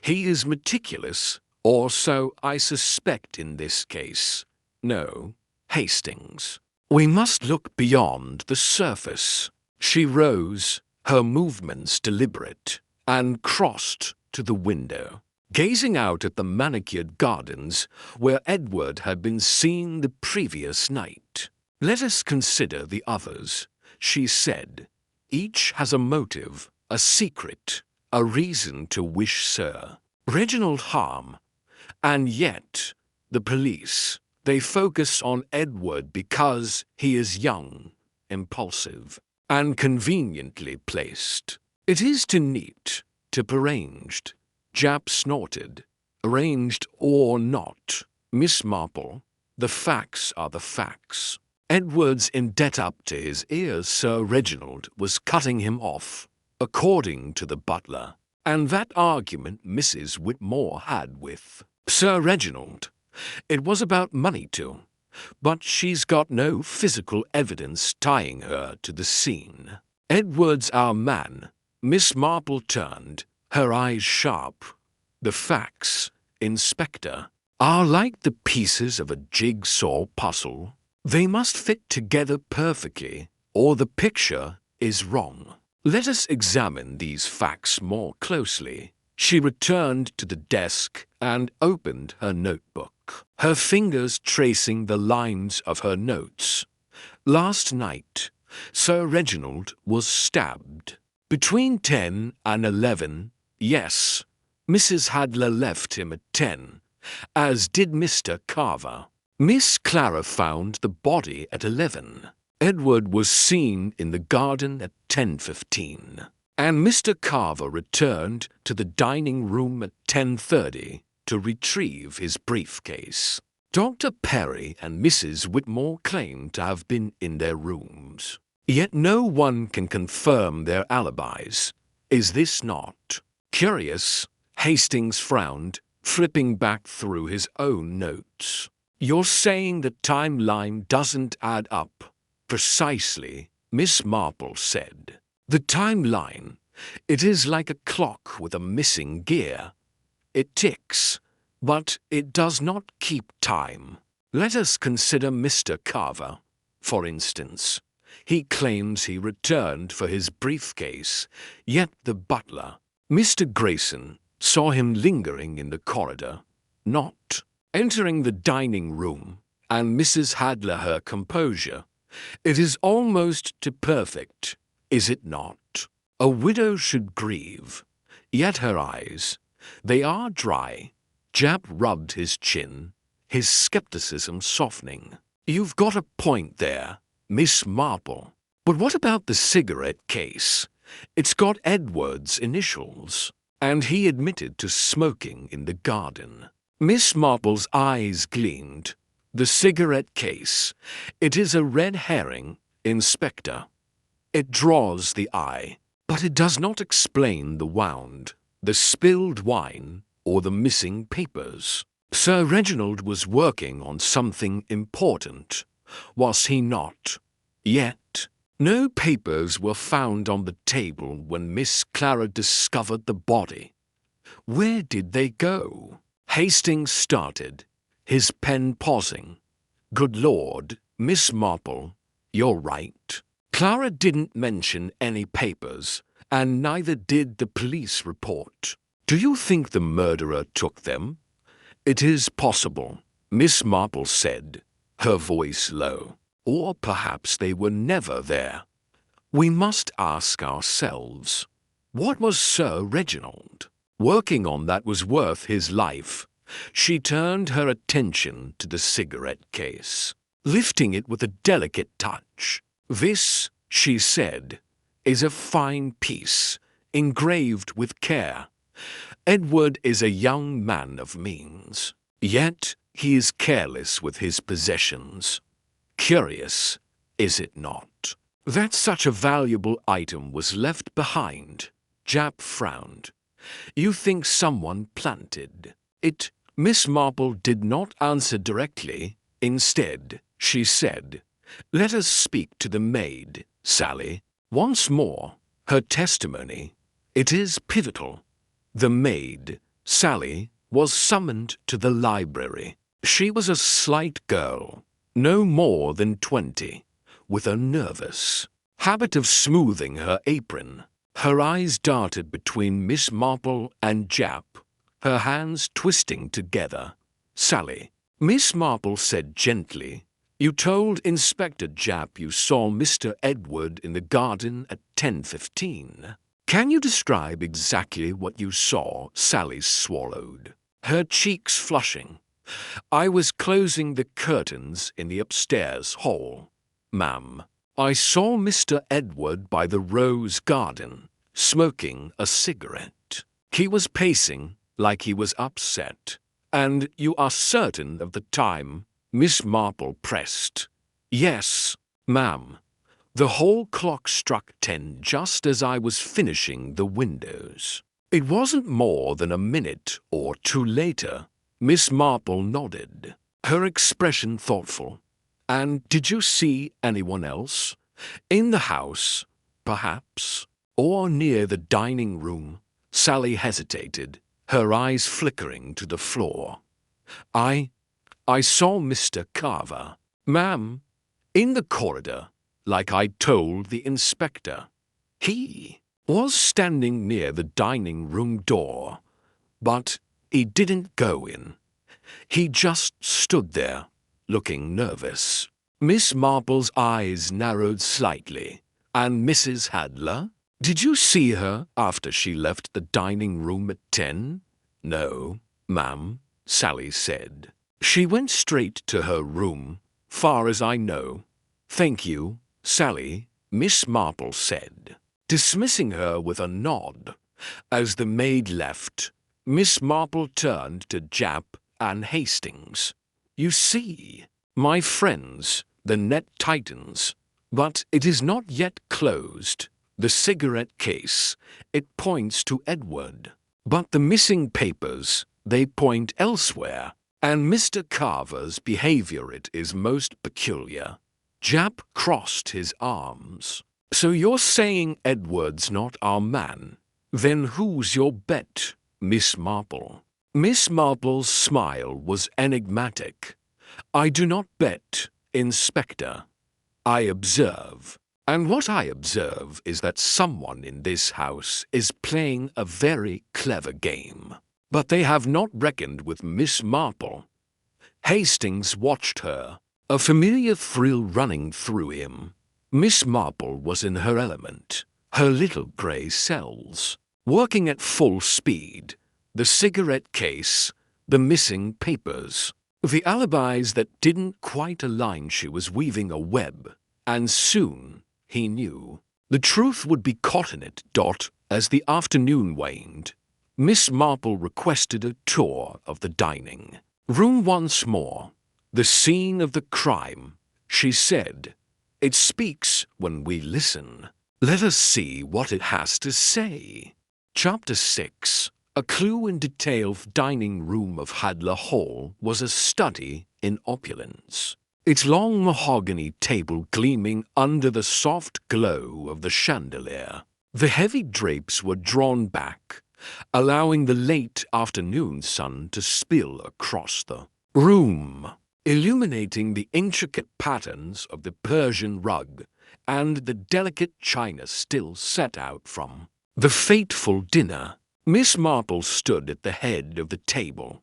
He is meticulous, or so I suspect in this case. No, Hastings. We must look beyond the surface. She rose, her movements deliberate, and crossed to the window, gazing out at the manicured gardens where Edward had been seen the previous night. Let us consider the others, she said. Each has a motive, a secret, a reason to wish Sir Reginald harm. And yet, the police, they focus on Edward because he is young, impulsive, and conveniently placed. It is too neat, too arranged. Jap snorted. Arranged or not, Miss Marple, the facts are the facts. Edward's in debt up to his ears. Sir Reginald was cutting him off, according to the butler, and that argument Mrs. Whitmore had with Sir Reginald. It was about money too, but she's got no physical evidence tying her to the scene. Edward's our man. Miss Marple turned, her eyes sharp. The facts, Inspector, are like the pieces of a jigsaw puzzle. They must fit together perfectly, or the picture is wrong. Let us examine these facts more closely. She returned to the desk and opened her notebook, her fingers tracing the lines of her notes. Last night, Sir Reginald was stabbed. Between 10 and 11, yes. Mrs. Hadler left him at 10, as did Mr. Carver. Miss Clara found the body at 11. Edward was seen in the garden at 10:15, and Mr. Carver returned to the dining room at 10:30 to retrieve his briefcase. Dr. Perry and Mrs. Whitmore claimed to have been in their rooms. Yet no one can confirm their alibis. Is this not curious? Hastings frowned, flipping back through his own notes. You're saying the timeline doesn't add up? Precisely, Miss Marple said. The timeline, it is like a clock with a missing gear. It ticks, but it does not keep time. Let us consider Mr. Carver, for instance. He claims he returned for his briefcase, yet the butler, Mr. Grayson, saw him lingering in the corridor, not entering the dining room, and Mrs. Hadler her composure. It is almost too perfect, is it not? A widow should grieve, yet her eyes, they are dry. Jap rubbed his chin, his skepticism softening. You've got a point there, Miss Marple. But what about the cigarette case? It's got Edward's initials, and he admitted to smoking in the garden. Miss Marple's eyes gleamed. The cigarette case. It is a red herring, Inspector. It draws the eye, but it does not explain the wound, the spilled wine, or the missing papers. Sir Reginald was working on something important, was he not? Yet, no papers were found on the table when Miss Clara discovered the body. Where did they go? Hastings started, his pen pausing. Good Lord, Miss Marple, you're right. Clara didn't mention any papers, and neither did the police report. Do you think the murderer took them? It is possible, Miss Marple said, her voice low. Or perhaps they were never there. We must ask ourselves, what was Sir Reginald working on that was worth his life? She turned her attention to the cigarette case, lifting it with a delicate touch. This, she said, is a fine piece, engraved with care. Edward is a young man of means, yet he is careless with his possessions. Curious, is it not, that such a valuable item was left behind? Jap frowned. You think someone planted it. Miss Marple did not answer directly. Instead, she said, "Let us speak to the maid, Sally." Once more, her testimony. It is pivotal. The maid, Sally, was summoned to the library. She was a slight girl, no more than 20, with a nervous habit of smoothing her apron. Her eyes darted between Miss Marple and Jap, her hands twisting together. "Sally," Miss Marple said gently, "you told Inspector Jap you saw Mr. Edward in the garden at 10:15. Can you describe exactly what you saw?" Sally swallowed, her cheeks flushing. "I was closing the curtains in the upstairs hall, ma'am. I saw Mr. Edward by the rose garden, smoking a cigarette. He was pacing like he was upset." "And you are certain of the time?" Miss Marple pressed. "Yes, ma'am. The hall clock struck 10 just as I was finishing the windows. It wasn't more than a minute or two later." Miss Marple nodded, her expression thoughtful. "And did you see anyone else? In the house, perhaps? Or near the dining room?" Sally hesitated, her eyes flickering to the floor. I saw Mr. Carver, ma'am, in the corridor, like I told the inspector. He was standing near the dining room door, but he didn't go in. He just stood there, looking nervous." Miss Marple's eyes narrowed slightly. "And Mrs. Hadler? Did you see her after she left the dining room at 10? "No, ma'am," Sally said. "She went straight to her room, far as I know." "Thank you, Sally," Miss Marple said, dismissing her with a nod. As the maid left, Miss Marple turned to Jap and Hastings. "You see, my friends, the net tightens, but it is not yet closed. The cigarette case, it points to Edward. But the missing papers, they point elsewhere. And Mr. Carver's behavior, it is most peculiar." Jap crossed his arms. "So you're saying Edward's not our man? Then who's your bet, Miss Marple?" Miss Marple's smile was enigmatic. "I do not bet, Inspector. I observe. And what I observe is that someone in this house is playing a very clever game. But they have not reckoned with Miss Marple." Hastings watched her, a familiar thrill running through him. Miss Marple was in her element, her little grey cells, working at full speed. The cigarette case, the missing papers, the alibis that didn't quite align. She was weaving a web, and soon, he knew, the truth would be caught in it. As the afternoon waned, Miss Marple requested a tour of the dining room once more. "The scene of the crime," she said. "It speaks when we listen. Let us see what it has to say." Chapter 6. A clue in detail. Dining room of Hadler Hall was a study in opulence, its long mahogany table gleaming under the soft glow of the chandelier. The heavy drapes were drawn back, allowing the late afternoon sun to spill across the room, illuminating the intricate patterns of the Persian rug and the delicate china still set out from the fateful dinner. Miss Marple stood at the head of the table,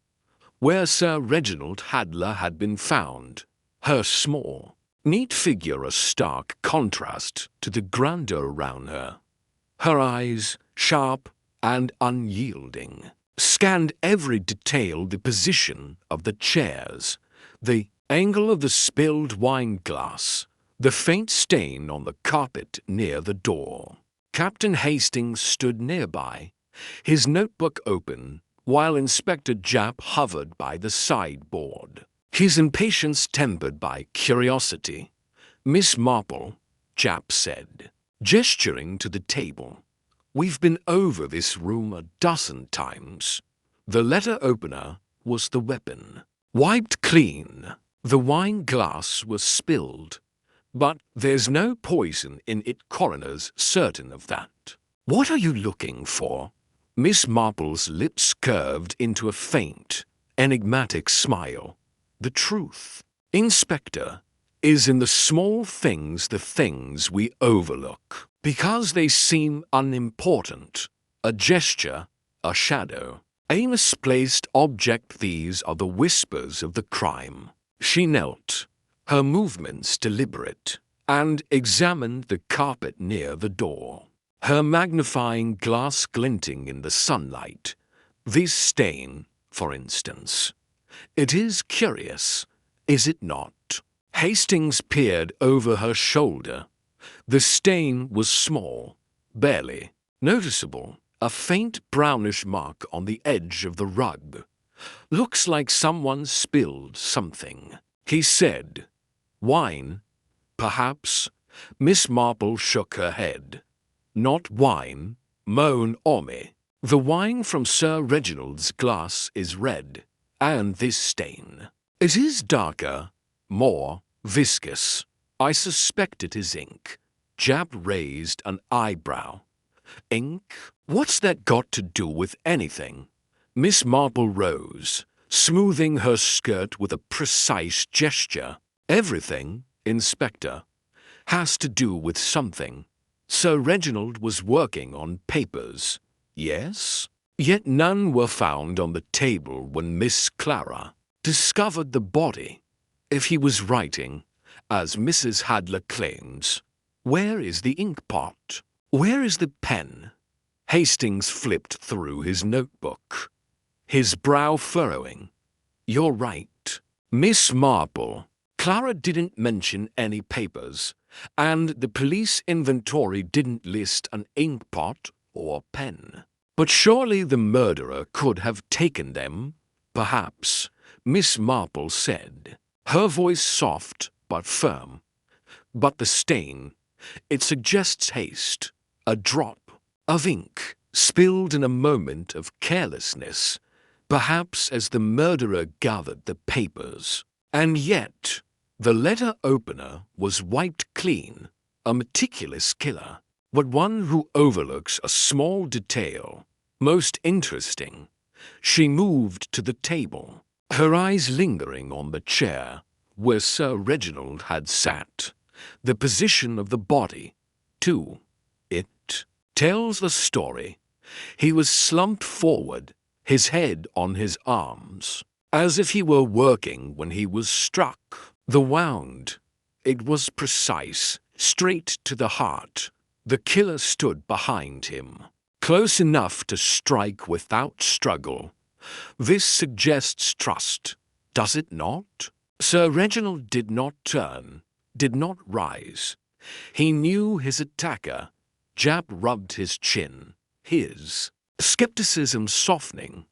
where Sir Reginald Hadler had been found, her small, neat figure a stark contrast to the grandeur around her. Her eyes, sharp and unyielding, scanned every detail: the position of the chairs, the angle of the spilled wine glass, the faint stain on the carpet near the door. Captain Hastings stood nearby, his notebook open, while Inspector Jap hovered by the sideboard, his impatience tempered by curiosity. "Miss Marple," Jap said, gesturing to the table, We've been over this room a dozen times. The letter opener was the weapon. Wiped clean. The wine glass was spilled. But there's no poison in it, coroner's certain of that. What are you looking for? Miss Marple's lips curved into a faint, enigmatic smile. The truth, Inspector, is in the small things, the things we overlook. Because they seem unimportant. A gesture, a shadow, a misplaced object, these are the whispers of the crime. She knelt, her movements deliberate, and examined the carpet near the door, her magnifying glass glinting in the sunlight. This stain, for instance. It is curious, is it not? Hastings peered over her shoulder. The stain was small, barely noticeable, a faint brownish mark on the edge of the rug. Looks like someone spilled something, he said. Wine, perhaps? Miss Marple shook her head. Not wine, mon ami. The wine from Sir Reginald's glass is red, and this stain. It is darker, more viscous. I suspect it is ink. Jab raised an eyebrow. Ink? What's that got to do with anything? Miss Marple rose, smoothing her skirt with a precise gesture. Everything, Inspector, has to do with something. Sir Reginald was working on papers. Yes? Yet none were found on the table when Miss Clara discovered the body. If he was writing, as Mrs. Hadler claims, where is the ink pot? Where is the pen? Hastings flipped through his notebook, his brow furrowing. You're right, Miss Marple. Clara didn't mention any papers, and the police inventory didn't list an ink pot or pen. But surely the murderer could have taken them, perhaps, Miss Marple said, her voice soft but firm. But the stain, it suggests haste, a drop of ink spilled in a moment of carelessness, perhaps as the murderer gathered the papers. And yet, the letter opener was wiped clean, a meticulous killer, but one who overlooks a small detail. Most interesting. She moved to the table, her eyes lingering on the chair where Sir Reginald had sat. The position of the body, too. It tells the story. He was slumped forward, his head on his arms, as if he were working when he was struck. The wound, it was precise, straight to the heart. The killer stood behind him, close enough to strike without struggle. This suggests trust, does it not? Sir Reginald did not turn, did not rise. He knew his attacker. Jab rubbed his chin, his skepticism softening.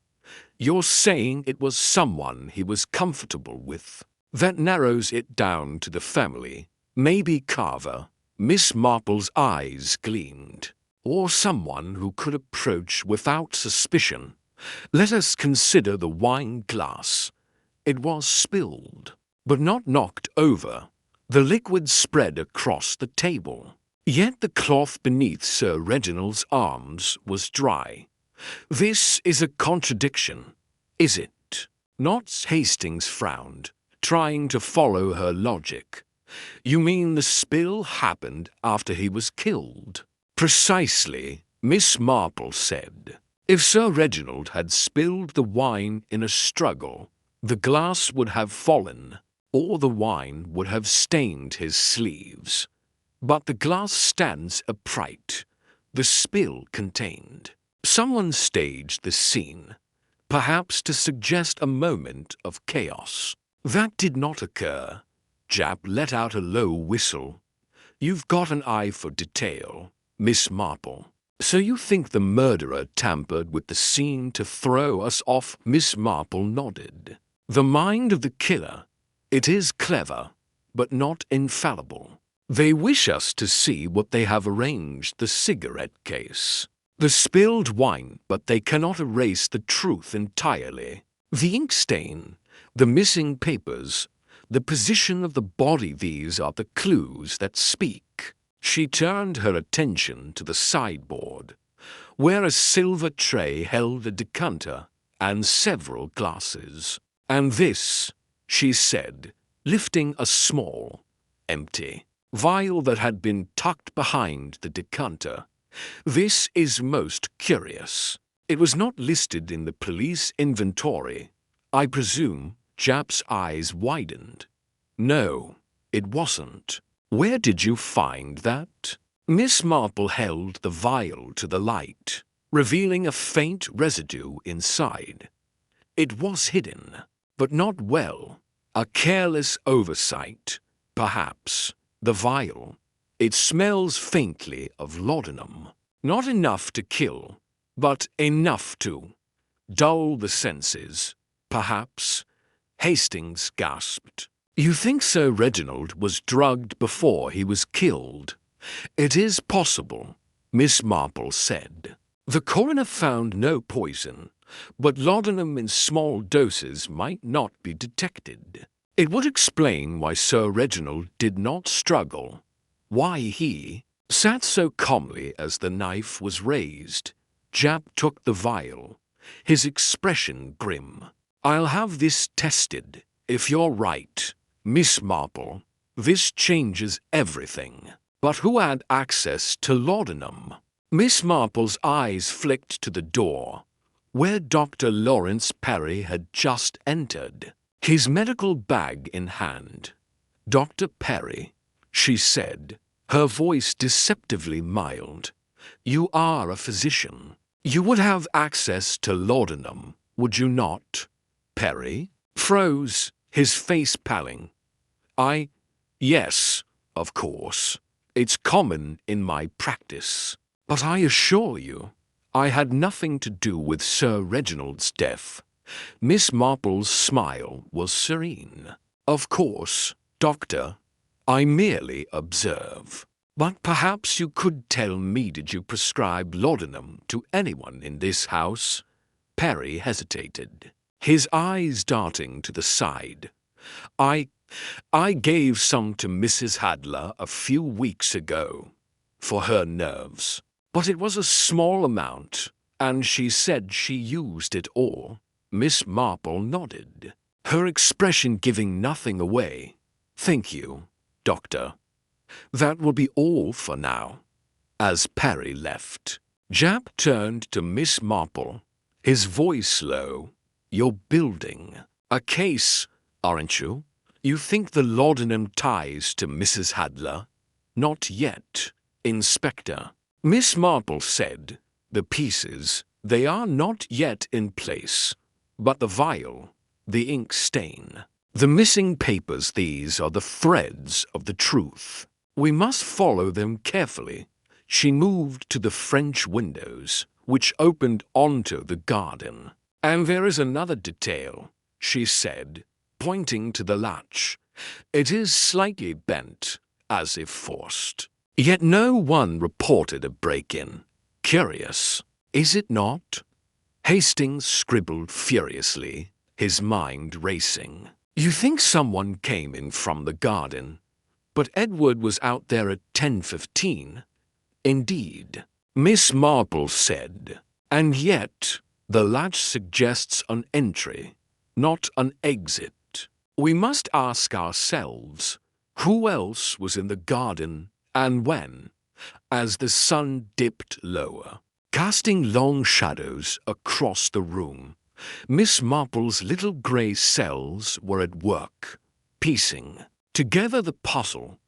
You're saying it was someone he was comfortable with. That narrows it down to the family. Maybe Carver. Miss Marple's eyes gleamed. Or someone who could approach without suspicion. Let us consider the wine glass. It was spilled, but not knocked over. The liquid spread across the table. Yet the cloth beneath Sir Reginald's arms was dry. This is a contradiction, is it? Not. Hastings frowned, trying to follow her logic. You mean the spill happened after he was killed? Precisely, Miss Marple said. If Sir Reginald had spilled the wine in a struggle, the glass would have fallen, or the wine would have stained his sleeves. But the glass stands upright, the spill contained. Someone staged the scene, perhaps to suggest a moment of chaos. That did not occur. Jab let out a low whistle. You've got an eye for detail, Miss Marple. So you think the murderer tampered with the scene to throw us off? Miss Marple nodded. The mind of the killer, it is clever, but not infallible. They wish us to see what they have arranged. The cigarette case. The spilled wine, but they cannot erase the truth entirely. The ink stain, the missing papers, the position of the body, these are the clues that speak. She turned her attention to the sideboard, where a silver tray held a decanter and several glasses. "And this," she said, lifting a small, empty vial that had been tucked behind the decanter. "This is most curious. It was not listed in the police inventory, I presume." Jap's eyes widened. "No, it wasn't. Where did you find that?" Miss Marple held the vial to the light, revealing a faint residue inside. It was hidden, but not well. A careless oversight, perhaps. The vial. It smells faintly of laudanum. Not enough to kill, but enough to dull the senses, perhaps. Hastings gasped. "You think Sir Reginald was drugged before he was killed?" "It is possible," Miss Marple said. "The coroner found no poison, but laudanum in small doses might not be detected. It would explain why Sir Reginald did not struggle, why he sat so calmly as the knife was raised." Jap took the vial, his expression grim. "I'll have this tested. If you're right, Miss Marple, this changes everything. But who had access to laudanum?" Miss Marple's eyes flicked to the door, where Dr. Lawrence Perry had just entered, his medical bag in hand. "Dr. Perry," she said, her voice deceptively mild, "you are a physician. You would have access to laudanum, would you not?" Perry froze, his face paling. Yes, of course. It's common in my practice. But I assure you, I had nothing to do with Sir Reginald's death." Miss Marple's smile was serene. "Of course, Doctor, I merely observe. But perhaps you could tell me, did you prescribe laudanum to anyone in this house?" Perry hesitated, his eyes darting to the side. I gave some to Mrs. Hadler a few weeks ago, for her nerves. But it was a small amount, and she said she used it all." Miss Marple nodded, her expression giving nothing away. "Thank you, Doctor. That will be all for now." As Perry left, Jap turned to Miss Marple, his voice low. "You're building a case, aren't you? You think the laudanum ties to Mrs. Hadler?" "Not yet, Inspector," Miss Marple said. "The pieces, they are not yet in place. But the vial, the ink stain, the missing papers, these are the threads of the truth. We must follow them carefully." She moved to the French windows, which opened onto the garden. "And there is another detail," she said, pointing to the latch. "It is slightly bent, as if forced. Yet no one reported a break-in. Curious, is it not?" Hastings scribbled furiously, his mind racing. "You think someone came in from the garden, but Edward was out there at 10:15. "Indeed," Miss Marple said. "And yet, the latch suggests an entry, not an exit. We must ask ourselves, who else was in the garden and when?" As the sun dipped lower, casting long shadows across the room, Miss Marple's little grey cells were at work, piecing together the puzzle.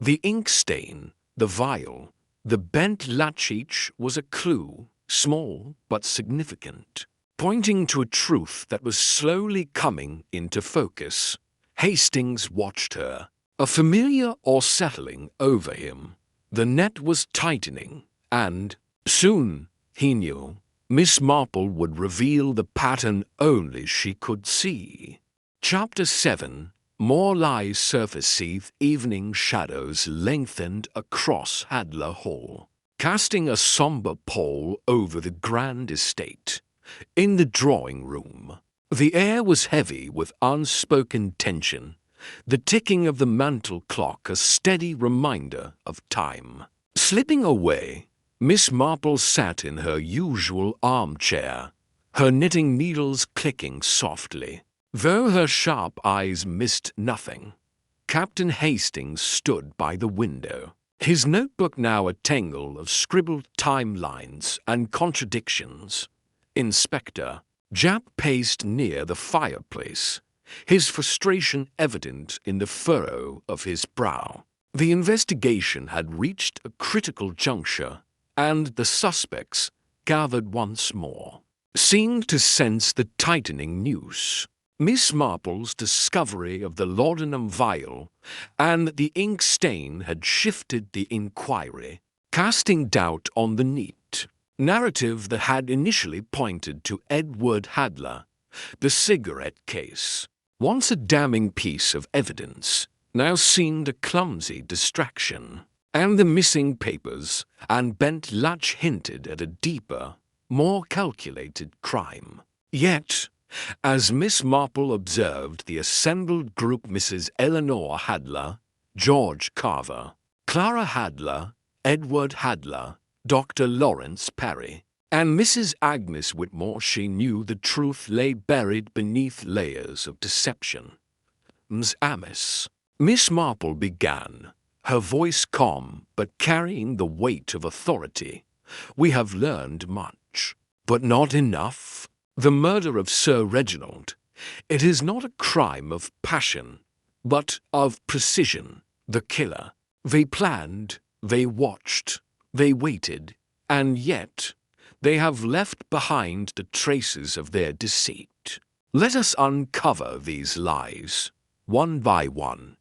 The ink stain, the vial, the bent latch, each was a clue, small but significant, pointing to a truth that was slowly coming into focus. Hastings watched her, a familiar awe settling over him. The net was tightening, and soon, he knew, Miss Marple would reveal the pattern only she could see. Chapter 7. More lies surfaced. Evening shadows lengthened across Hadler Hall. casting a sombre pall over the grand estate. In the drawing room, the air was heavy with unspoken tension, the ticking of the mantel clock a steady reminder of time. Slipping away, Miss Marple sat in her usual armchair, her knitting needles clicking softly. Though her sharp eyes missed nothing, Captain Hastings stood by the window, his notebook now a tangle of scribbled timelines and contradictions. Inspector Japp paced near the fireplace, his frustration evident in the furrow of his brow. The investigation had reached a critical juncture, and the suspects, gathered once more, seemed to sense the tightening noose. Miss Marple's discovery of the laudanum vial and the ink stain had shifted the inquiry, casting doubt on the neat narrative that had initially pointed to Edward Hadler. The cigarette case, once a damning piece of evidence, now seemed a clumsy distraction, and the missing papers and bent latch hinted at a deeper, more calculated crime. Yet, as Miss Marple observed the assembled group, Mrs. Eleanor Hadler, George Carver, Clara Hadler, Edward Hadler, Dr. Lawrence Parry, and Mrs. Agnes Whitmore, she knew the truth lay buried beneath layers of deception. Ms. Amiss. Miss Marple began, her voice calm but carrying the weight of authority. We have learned much, but not enough. The murder of Sir Reginald, it is not a crime of passion, but of precision. The killer, they planned, they watched, they waited, and yet they have left behind the traces of their deceit. Let us uncover these lies, one by one.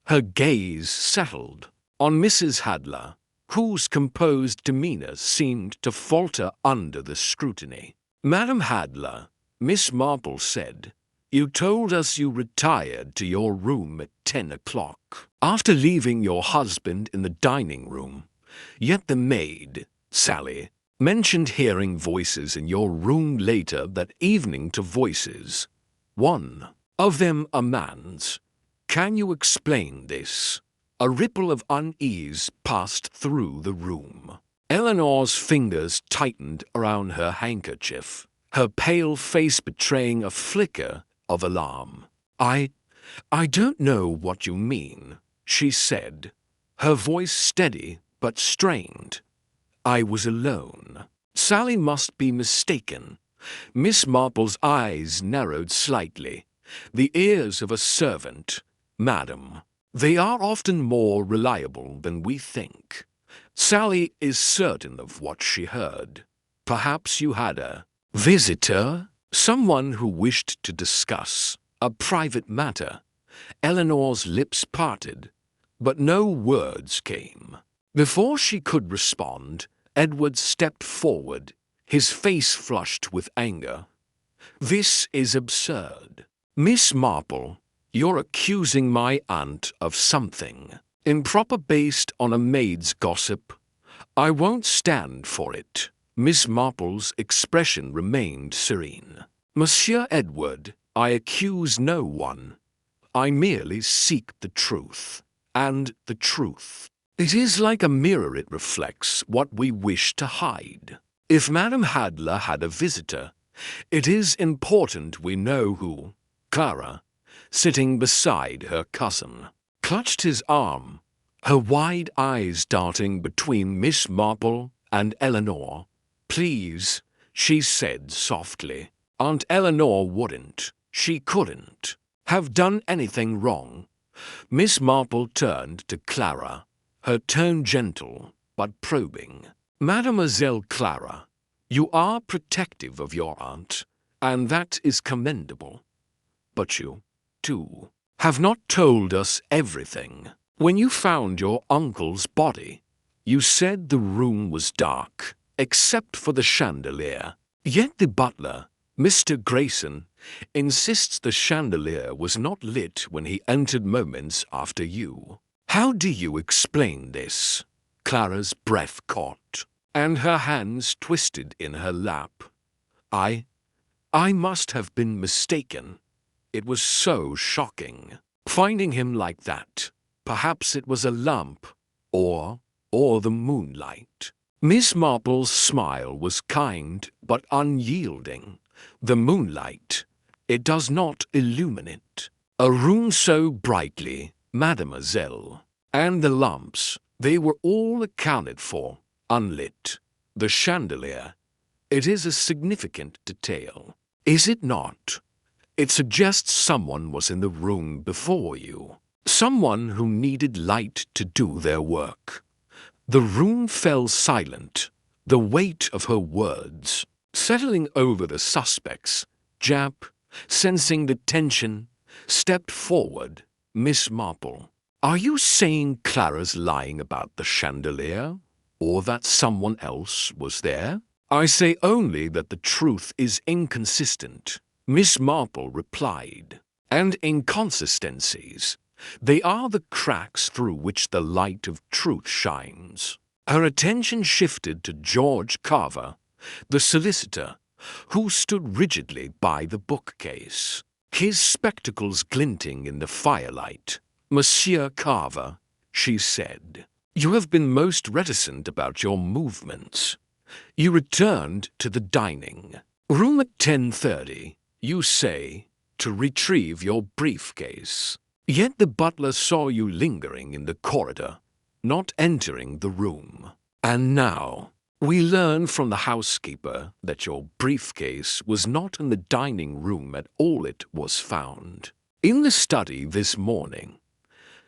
Her gaze settled on Mrs. Hadler, whose composed demeanor seemed to falter under the scrutiny. Madam Hadler, Miss Marple said, you told us you retired to your room at 10 o'clock, after leaving your husband in the dining room. Yet the maid, Sally, mentioned hearing voices in your room later that evening to voices. One of them a man's. Can you explain this? A ripple of unease passed through the room. Eleanor's fingers tightened around her handkerchief, her pale face betraying a flicker of alarm. I don't know what you mean, she said, her voice steady but strained. I was alone. Sally must be mistaken. Miss Marple's eyes narrowed slightly. The ears of a servant, madam. They are often more reliable than we think. Sally is certain of what she heard. Perhaps you had a visitor? Someone who wished to discuss a private matter. Eleanor's lips parted, but no words came. Before she could respond, Edward stepped forward, his face flushed with anger. This is absurd. Miss Marple, you're accusing my aunt of something improper based on a maid's gossip. I won't stand for it. Miss Marple's expression remained serene. Monsieur Edward, I accuse no one. I merely seek the truth, and the truth. It is like a mirror, it reflects what we wish to hide. If Madame Hadler had a visitor, it is important we know who. Clara, sitting beside her cousin, clutched his arm, her wide eyes darting between Miss Marple and Eleanor. Please, she said softly. Aunt Eleanor wouldn't, she couldn't, have done anything wrong. Miss Marple turned to Clara, her tone gentle but probing. Mademoiselle Clara, you are protective of your aunt, and that is commendable. But you, too, have not told us everything. When you found your uncle's body, you said the room was dark, except for the chandelier. Yet the butler, Mr. Grayson, insists the chandelier was not lit when he entered moments after you. How do you explain this? Clara's breath caught, and her hands twisted in her lap. I must have been mistaken. It was so shocking. Finding him like that. Perhaps it was a lump, or the moonlight. Miss Marple's smile was kind but unyielding. The moonlight, it does not illuminate a room so brightly, mademoiselle. And the lumps, they were all accounted for, unlit. The chandelier, it is a significant detail, is it not? It suggests someone was in the room before you, someone who needed light to do their work. The room fell silent, the weight of her words settling over the suspects. Jap, sensing the tension, stepped forward. Miss Marple, are you saying Clara's lying about the chandelier, or that someone else was there? I say only that the truth is inconsistent, Miss Marple replied, and inconsistencies, they are the cracks through which the light of truth shines. Her attention shifted to George Carver, the solicitor, who stood rigidly by the bookcase, his spectacles glinting in the firelight. Monsieur Carver, she said, you have been most reticent about your movements. You returned to the dining room at 10:30, you say, to retrieve your briefcase. Yet the butler saw you lingering in the corridor, not entering the room. And now, we learn from the housekeeper that your briefcase was not in the dining room at all. It was found in the study this morning.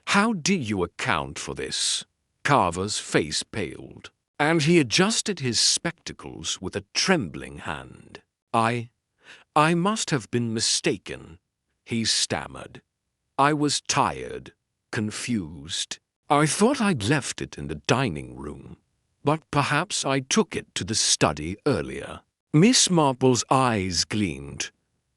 How did you account for this? Carver's face paled, and he adjusted his spectacles with a trembling hand. I must have been mistaken, he stammered. I was tired, confused. I thought I'd left it in the dining room, but perhaps I took it to the study earlier. Miss Marple's eyes gleamed.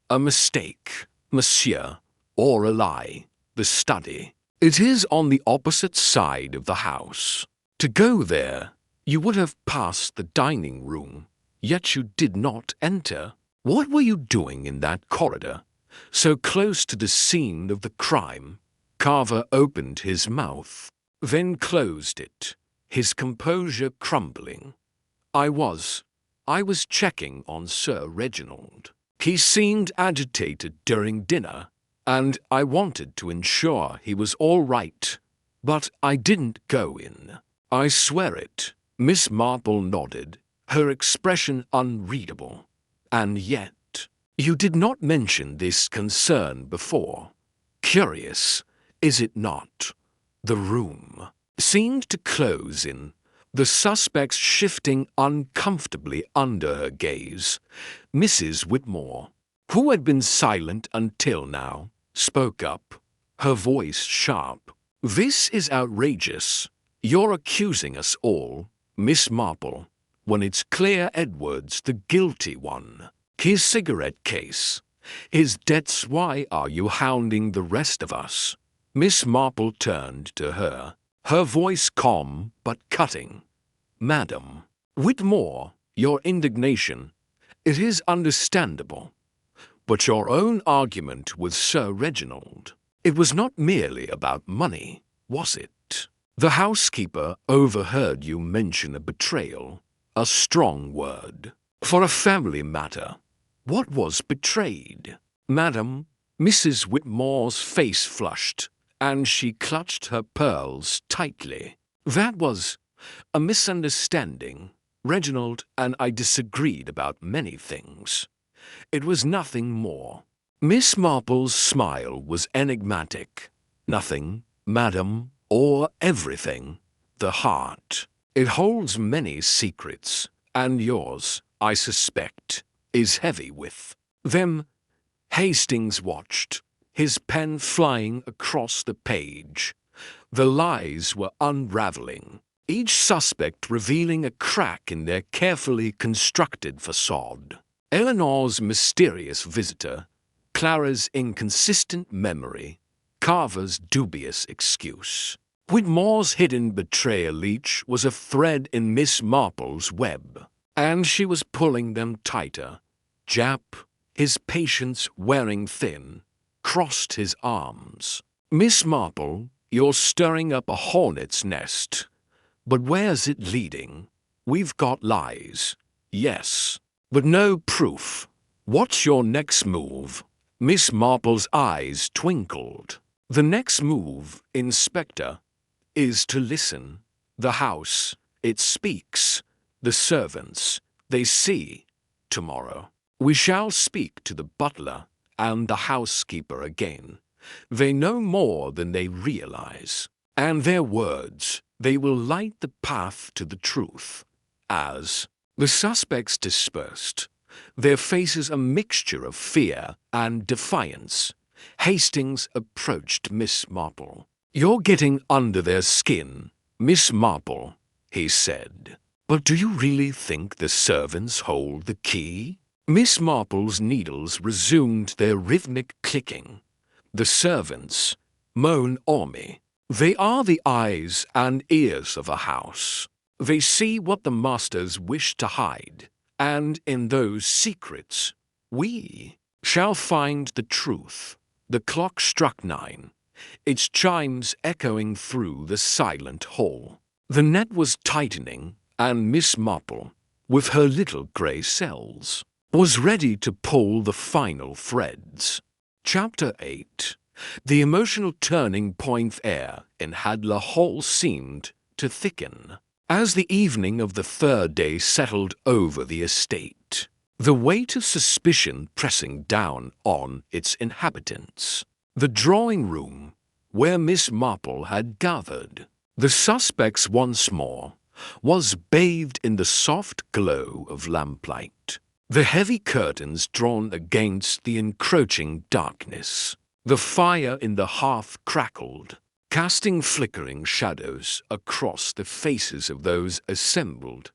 A mistake, monsieur, or a lie. The study. It is on the opposite side of the house. To go there, you would have passed the dining room, yet you did not enter. What were you doing in that corridor, so close to the scene of the crime? Carver opened his mouth, then closed it, his composure crumbling. I was checking on Sir Reginald. He seemed agitated during dinner, and I wanted to ensure he was all right, but I didn't go in. I swear it. Miss Marple nodded, her expression unreadable. And yet, you did not mention this concern before. Curious, is it not? The room seemed to close in, the suspects shifting uncomfortably under her gaze. Mrs. Whitmore, who had been silent until now, spoke up, her voice sharp. This is outrageous. You're accusing us all, Miss Marple, when it's clear Edward's the guilty one. His cigarette case, his debts. Why are you hounding the rest of us? Miss Marple turned to her, her voice calm but cutting. Madam Whitmore, your indignation, it is understandable. But your own argument with Sir Reginald, it was not merely about money, was it? The housekeeper overheard you mention a betrayal, a strong word. For a family matter, what was betrayed? Madam, Mrs. Whitmore's face flushed, and she clutched her pearls tightly. That was a misunderstanding. Reginald and I disagreed about many things. It was nothing more. Miss Marple's smile was enigmatic. Nothing, madam, or everything. The heart. It holds many secrets, and yours, I suspect, is heavy with them. Hastings watched, his pen flying across the page. The lies were unraveling, each suspect revealing a crack in their carefully constructed facade. Eleanor's mysterious visitor, Clara's inconsistent memory, Carver's dubious excuse. Whitmore's hidden betrayal leech was a thread in Miss Marple's web, and she was pulling them tighter. Jap, his patience wearing thin, crossed his arms. Miss Marple, you're stirring up a hornet's nest. But where's it leading? We've got lies, yes, but no proof. What's your next move? Miss Marple's eyes twinkled. The next move, Inspector, is to listen. The house, it speaks. The servants, they see. Tomorrow, we shall speak to the butler and the housekeeper again. They know more than they realize, and their words, they will light the path to the truth. As the suspects dispersed, their faces a mixture of fear and defiance, Hastings approached Miss Marple. "You're getting under their skin, Miss Marple," he said. "But do you really think the servants hold the key?" Miss Marple's needles resumed their rhythmic clicking. "The servants, mon ami, they are the eyes and ears of a house. They see what the masters wish to hide, and in those secrets, we shall find the truth." The clock struck 9, its chimes echoing through the silent hall. The net was tightening, and Miss Marple, with her little grey cells, was ready to pull the final threads. Chapter 8. The emotional turning point air in Hadler Hall seemed to thicken as the evening of the third day settled over the estate, the weight of suspicion pressing down on its inhabitants. The drawing room, where Miss Marple had gathered, the suspects once more, was bathed in the soft glow of lamplight. The heavy curtains drawn against the encroaching darkness. The fire in the hearth crackled, casting flickering shadows across the faces of those assembled.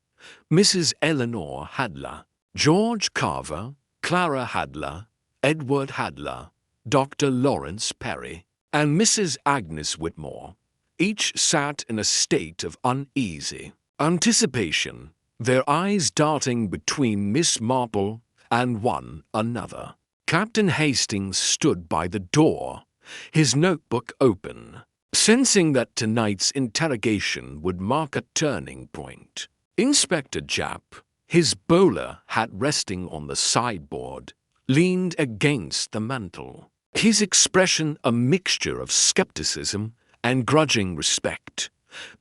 Mrs. Eleanor Hadler, George Carver, Clara Hadler, Edward Hadler, Dr. Lawrence Perry, and Mrs. Agnes Whitmore, each sat in a state of uneasy anticipation, their eyes darting between Miss Marple and one another. Captain Hastings stood by the door, his notebook open, sensing that tonight's interrogation would mark a turning point. Inspector Japp, his bowler hat resting on the sideboard, leaned against the mantel, his expression a mixture of skepticism and grudging respect.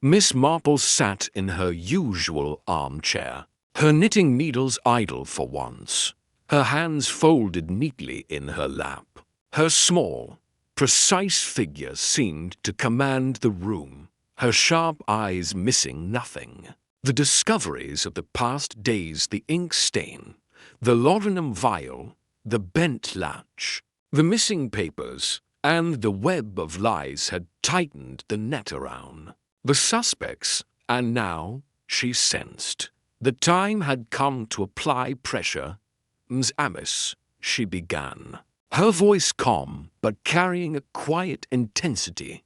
Miss Marple sat in her usual armchair, her knitting needles idle for once, her hands folded neatly in her lap. Her small, precise figure seemed to command the room, her sharp eyes missing nothing. The discoveries of the past days, the ink stain, the laudanum vial, the bent latch, the missing papers, and the web of lies had tightened the net around the suspects, and now, she sensed, the time had come to apply pressure. "Ms. Amos," she began, her voice calm but carrying a quiet intensity,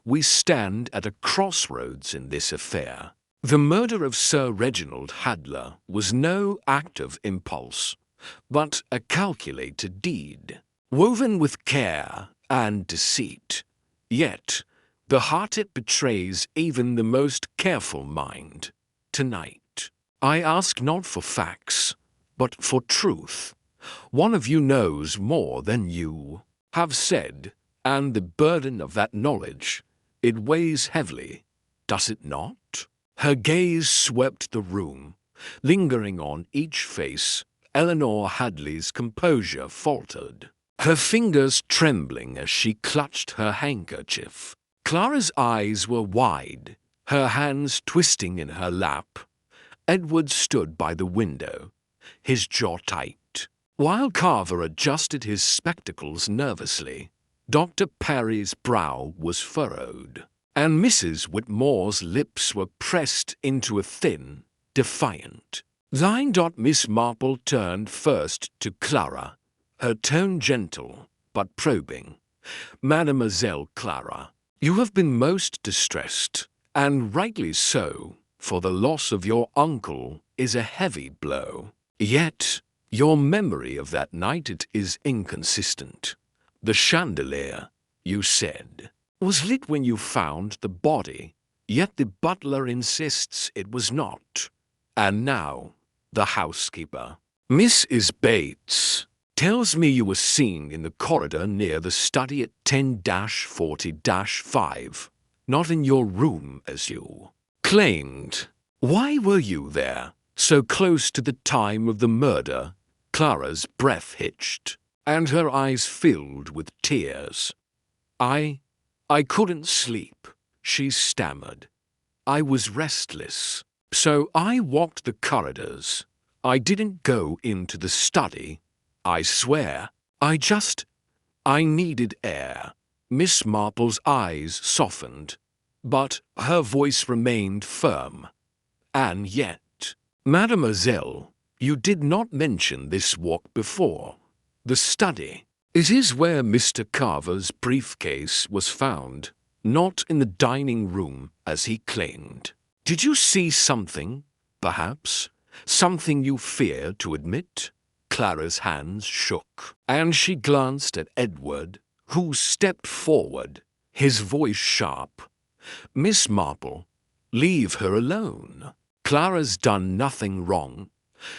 "we stand at a crossroads in this affair. The murder of Sir Reginald Hadler was no act of impulse, but a calculated deed, woven with care and deceit. Yet, the heart it betrays even the most careful mind. Tonight, I ask not for facts, but for truth. One of you knows more than you have said, and the burden of that knowledge, it weighs heavily, does it not?" Her gaze swept the room, lingering on each face. Eleanor Hadley's composure faltered, her fingers trembling as she clutched her handkerchief. Clara's eyes were wide, her hands twisting in her lap. Edward stood by the window, his jaw tight, while Carver adjusted his spectacles nervously. Dr. Perry's brow was furrowed, and Mrs. Whitmore's lips were pressed into a thin, defiant line. Miss Marple turned first to Clara, her tone gentle but probing. "Mademoiselle Clara, You have been most distressed, and rightly so, for the loss of your uncle is a heavy blow. Yet, your memory of that night it is inconsistent. The chandelier, you said, was lit when you found the body, yet the butler insists it was not. And now, the housekeeper, Mrs. Bates, tells me you were seen in the corridor near the study at 10-40-5, not in your room as you claimed. Why were you there, so close to the time of the murder? Clara's breath hitched, and her eyes filled with tears. I couldn't sleep, she stammered. I was restless, so I walked the corridors. I didn't go into the study. I swear, I needed air. Miss Marple's eyes softened, but her voice remained firm. And yet, Mademoiselle, you did not mention this walk before. The study. It is where Mr. Carver's briefcase was found, not in the dining room as he claimed. Did you see something, perhaps? Something you fear to admit? Clara's hands shook, and she glanced at Edward, who stepped forward, his voice sharp. Miss Marple, leave her alone. Clara's done nothing wrong.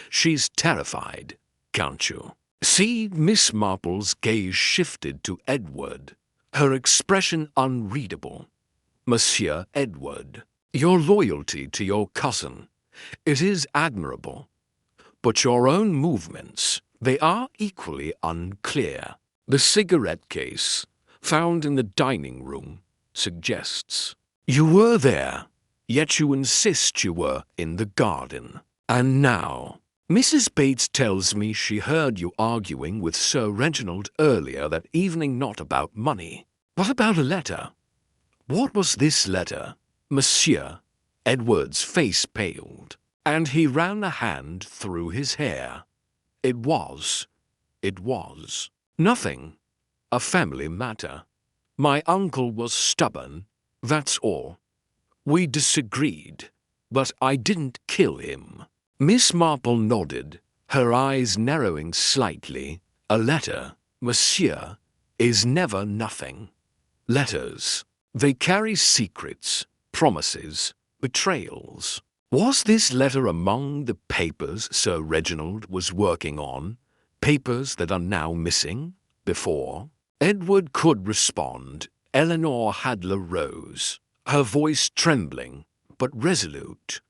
She's terrified, can't you? See, Miss Marple's gaze shifted to Edward, her expression unreadable. Monsieur Edward, your loyalty to your cousin, it is admirable. But your own movements, they are equally unclear. The cigarette case, found in the dining room, suggests you were there, yet you insist you were in the garden. And now, Mrs. Bates tells me she heard you arguing with Sir Reginald earlier that evening, not about money. What about a letter? What was this letter, Monsieur? Edward's face paled, and he ran a hand through his hair. It was nothing. A family matter. My uncle was stubborn, that's all. We disagreed, but I didn't kill him. Miss Marple nodded, her eyes narrowing slightly. A letter, monsieur, is never nothing. Letters, they carry secrets, promises, betrayals. Was this letter among the papers Sir Reginald was working on? Papers that are now missing? Before Edward could respond, Eleanor Hadler rose, her voice trembling, but resolute.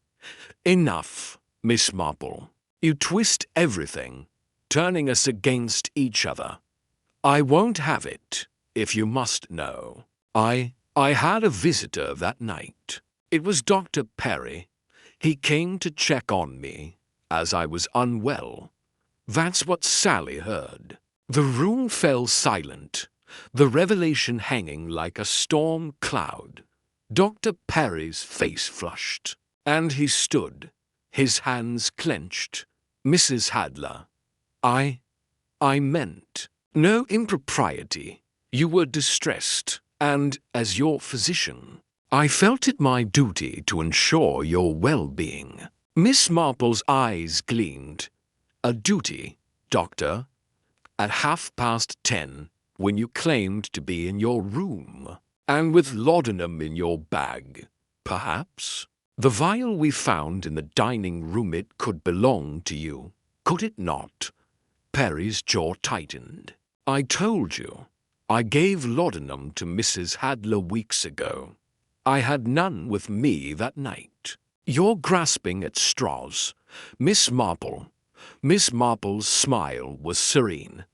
Enough, Miss Marple. You twist everything, turning us against each other. I won't have it, if you must know. I had a visitor that night. It was Dr. Perry. He came to check on me, as I was unwell. That's what Sally heard. The room fell silent, the revelation hanging like a storm cloud. Dr. Perry's face flushed, and he stood, his hands clenched. Mrs. Hadler, I meant no impropriety. You were distressed, and as your physician, I felt it my duty to ensure your well-being. Miss Marple's eyes gleamed. A duty, doctor? At 10:30, when you claimed to be in your room, and with laudanum in your bag, perhaps? The vial we found in the dining room, it could belong to you, could it not? Perry's jaw tightened. I told you. I gave laudanum to Mrs. Hadler weeks ago. I had none with me that night. You're grasping at straws. Miss Marple. Miss Marple's smile was serene.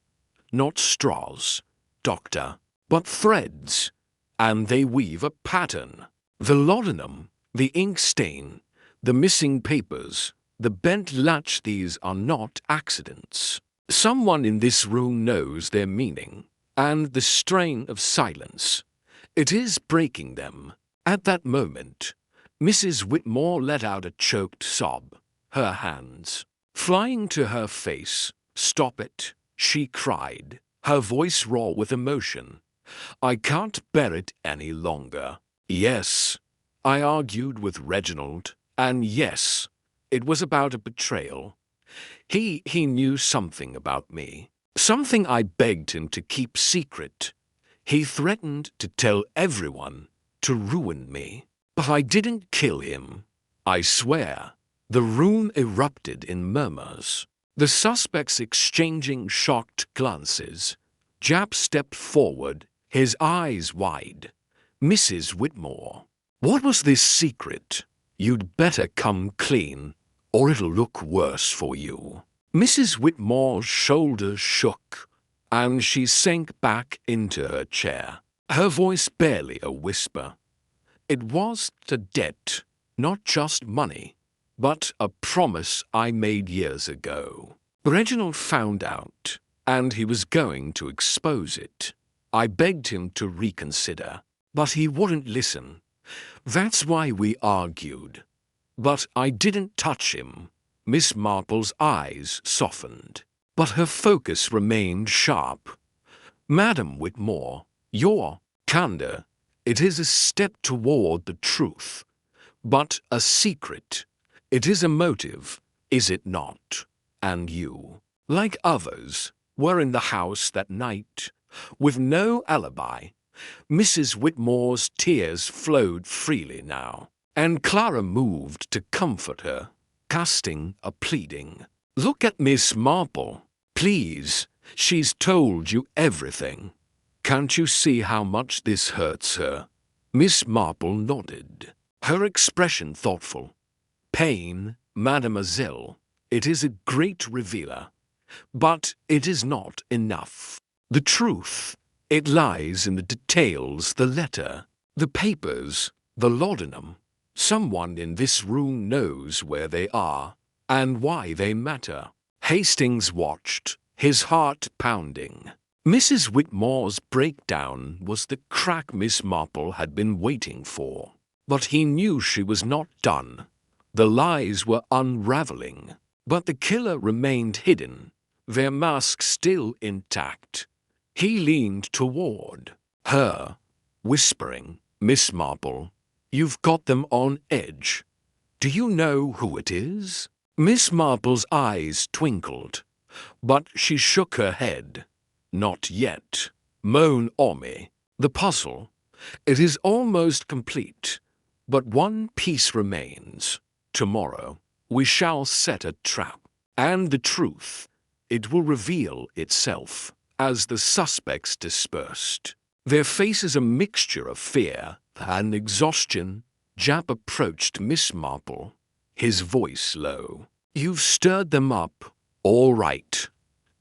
Not straws, doctor, but threads. And they weave a pattern. The laudanum, the ink stain, the missing papers, the bent latch, these are not accidents. Someone in this room knows their meaning, and the strain of silence. It is breaking them. At that moment, Mrs. Whitmore let out a choked sob, her hands flying to her face. Stop it, she cried, her voice raw with emotion. I can't bear it any longer. Yes, I argued with Reginald, and yes, it was about a betrayal. He knew something about me, something I begged him to keep secret. He threatened to tell everyone, to ruin me. But I didn't kill him. I swear. The room erupted in murmurs, the suspects exchanging shocked glances. Japp stepped forward, his eyes wide. Mrs. Whitmore, what was this secret? You'd better come clean, or it'll look worse for you. Mrs. Whitmore's shoulders shook, and she sank back into her chair, her voice barely a whisper. It was a debt, not just money, but a promise I made years ago. Reginald found out, and he was going to expose it. I begged him to reconsider, but he wouldn't listen. That's why we argued. But I didn't touch him. Miss Marple's eyes softened, but her focus remained sharp. Madam Whitmore, your candor, it is a step toward the truth, but a secret. It is a motive, is it not? And you, like others, were in the house that night, with no alibi. Mrs. Whitmore's tears flowed freely now, and Clara moved to comfort her, casting a pleading. Look at Miss Marple, please. She's told you everything. Can't you see how much this hurts her? Miss Marple nodded, her expression thoughtful. Pain, mademoiselle, it is a great revealer, but it is not enough. The truth, it lies in the details, the letter, the papers, the laudanum. Someone in this room knows where they are and why they matter. Hastings watched, his heart pounding. Mrs. Whitmore's breakdown was the crack Miss Marple had been waiting for. But he knew she was not done. The lies were unraveling, but the killer remained hidden, their mask still intact. He leaned toward her, whispering, Miss Marple, you've got them on edge. Do you know who it is? Miss Marple's eyes twinkled, but she shook her head. Not yet. Mon ami, the puzzle. It is almost complete, but one piece remains. Tomorrow, we shall set a trap, and the truth, it will reveal itself as the suspects dispersed. Their faces a mixture of fear and exhaustion. Japp approached Miss Marple, his voice low. You've stirred them up, all right.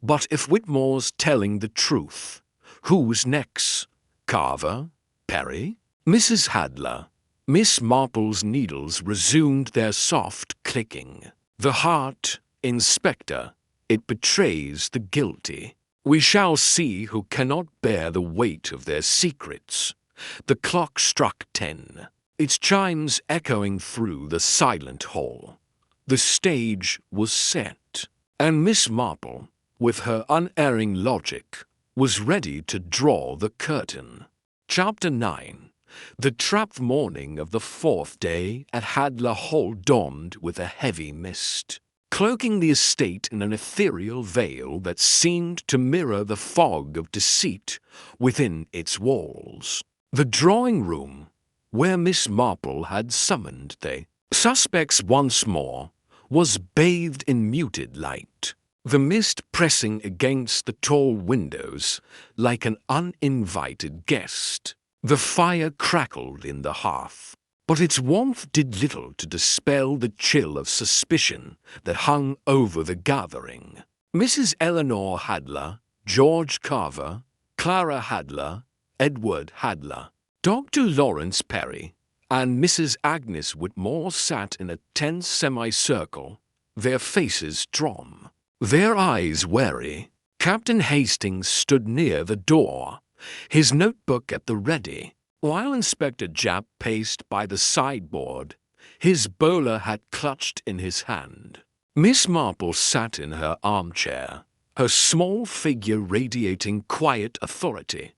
But if Whitmore's telling the truth, who's next? Carver? Perry? Mrs. Hadler? Miss Marple's needles resumed their soft clicking. The heart, Inspector, it betrays the guilty. We shall see who cannot bear the weight of their secrets. The clock struck 10, its chimes echoing through the silent hall. The stage was set, and Miss Marple, with her unerring logic, was ready to draw the curtain. Chapter 9. The trapped morning of the fourth day at Hadler Hall dawned with a heavy mist, cloaking the estate in an ethereal veil that seemed to mirror the fog of deceit within its walls. The drawing room, where Miss Marple had summoned the suspects once more, was bathed in muted light, the mist pressing against the tall windows like an uninvited guest. The fire crackled in the hearth, but its warmth did little to dispel the chill of suspicion that hung over the gathering. Mrs. Eleanor Hadler, George Carver, Clara Hadler, Edward Hadler, Dr. Lawrence Perry, and Mrs. Agnes Whitmore sat in a tense semicircle, their faces drawn, their eyes wary. Captain Hastings stood near the door, his notebook at the ready, while Inspector Japp paced by the sideboard, his bowler hat clutched in his hand. Miss Marple sat in her armchair, her small figure radiating quiet authority.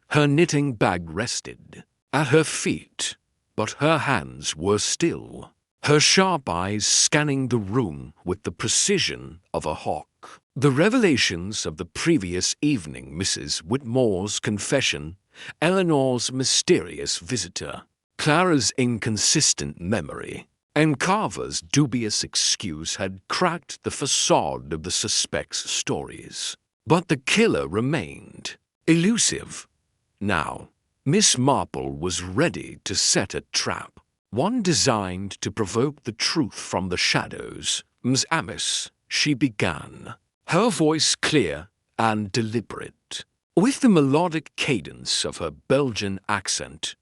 Her knitting bag rested at her feet, but her hands were still, her sharp eyes scanning the room with the precision of a hawk. The revelations of the previous evening, Mrs. Whitmore's confession, Eleanor's mysterious visitor, Clara's inconsistent memory, and Carver's dubious excuse had cracked the facade of the suspect's stories. But the killer remained elusive. Now, Miss Marple was ready to set a trap, one designed to provoke the truth from the shadows. Ms. Amiss, she began, her voice clear and deliberate. With the melodic cadence of her Belgian accent,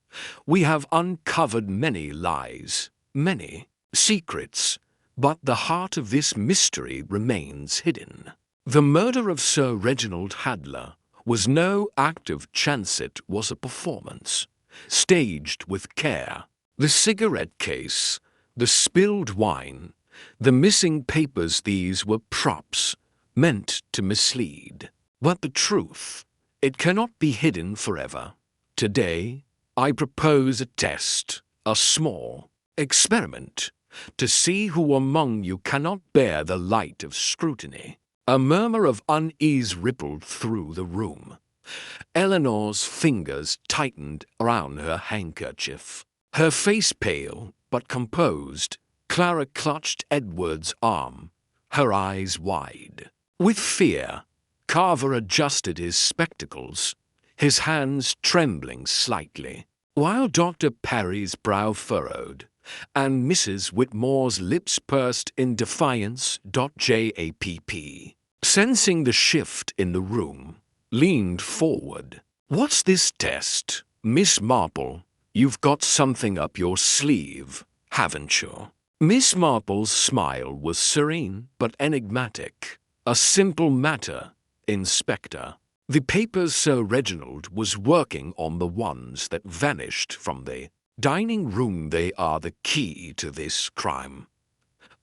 we have uncovered many lies, many secrets, but the heart of this mystery remains hidden. The murder of Sir Reginald Hadler was no act of chance, it was a performance, staged with care. The cigarette case, the spilled wine, the missing papers, these were props meant to mislead. But the truth, it cannot be hidden forever. Today, I propose a test, a small experiment, to see who among you cannot bear the light of scrutiny. A murmur of unease rippled through the room. Eleanor's fingers tightened around her handkerchief. Her face pale but composed, Clara clutched Edward's arm, her eyes wide. With fear, Carver adjusted his spectacles, his hands trembling slightly, while Dr. Parry's brow furrowed and Mrs. Whitmore's lips pursed in defiance. JAPP, sensing the shift in the room, leaned forward. "What's this test? Miss Marple, you've got something up your sleeve, haven't you?" Miss Marple's smile was serene but enigmatic. "A simple matter, Inspector. The papers Sir Reginald was working on, the ones that vanished from the dining room, they are the key to this crime.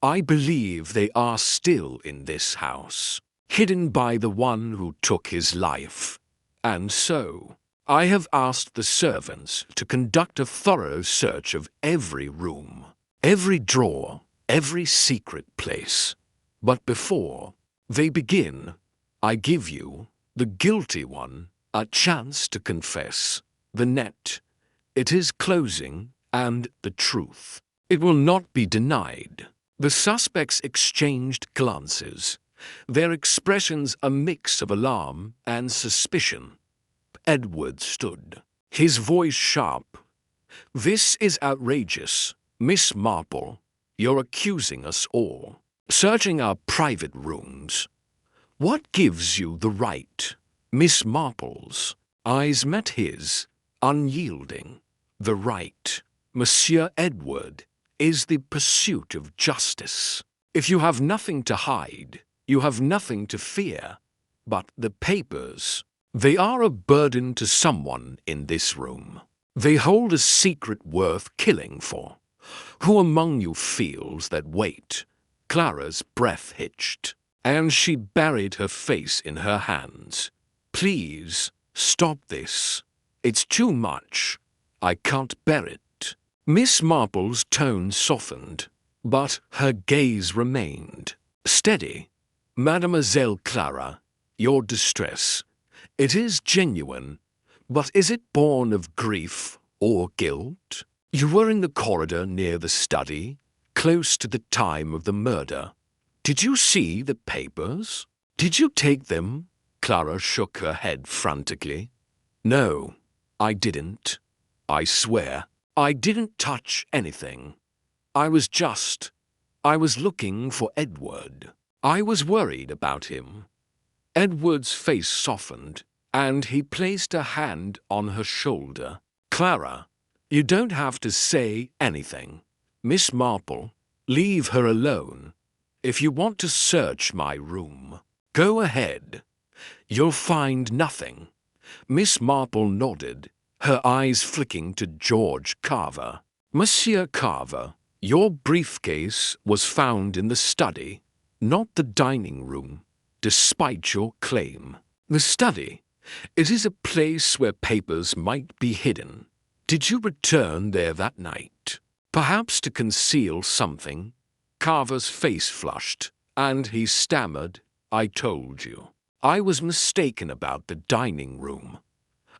I believe they are still in this house, hidden by the one who took his life. And so, I have asked the servants to conduct a thorough search of every room, every drawer, every secret place. But before they begin, I give you, the guilty one, a chance to confess. The net, it is closing, and the truth, it will not be denied." The suspects exchanged glances, their expressions a mix of alarm and suspicion. Edward stood, his voice sharp. "This is outrageous, Miss Marple. You're accusing us all, searching our private rooms. What gives you the right?" Miss Marple's eyes met his, unyielding. "The right, Monsieur Edward, is the pursuit of justice. If you have nothing to hide, you have nothing to fear. But the papers, they are a burden to someone in this room. They hold a secret worth killing for. Who among you feels that weight?" Clara's breath hitched, and she buried her face in her hands. "Please, stop this. It's too much. I can't bear it." Miss Marple's tone softened, but her gaze remained steady. "Mademoiselle Clara, your distress, it is genuine, but is it born of grief or guilt? You were in the corridor near the study, close to the time of the murder. Did you see the papers? Did you take them?" Clara shook her head frantically. "No, I didn't. I swear, I didn't touch anything. I was looking for Edward. I was worried about him." Edward's face softened, and he placed a hand on her shoulder. "Clara, you don't have to say anything. Miss Marple, leave her alone. If you want to search my room, go ahead. You'll find nothing." Miss Marple nodded, her eyes flicking to George Carver. "Monsieur Carver, your briefcase was found in the study, not the dining room, despite your claim. The study, It is a place where papers might be hidden. Did you return there that night? Perhaps to conceal something? Carver's face flushed, and he stammered, "I told you. I was mistaken about the dining room.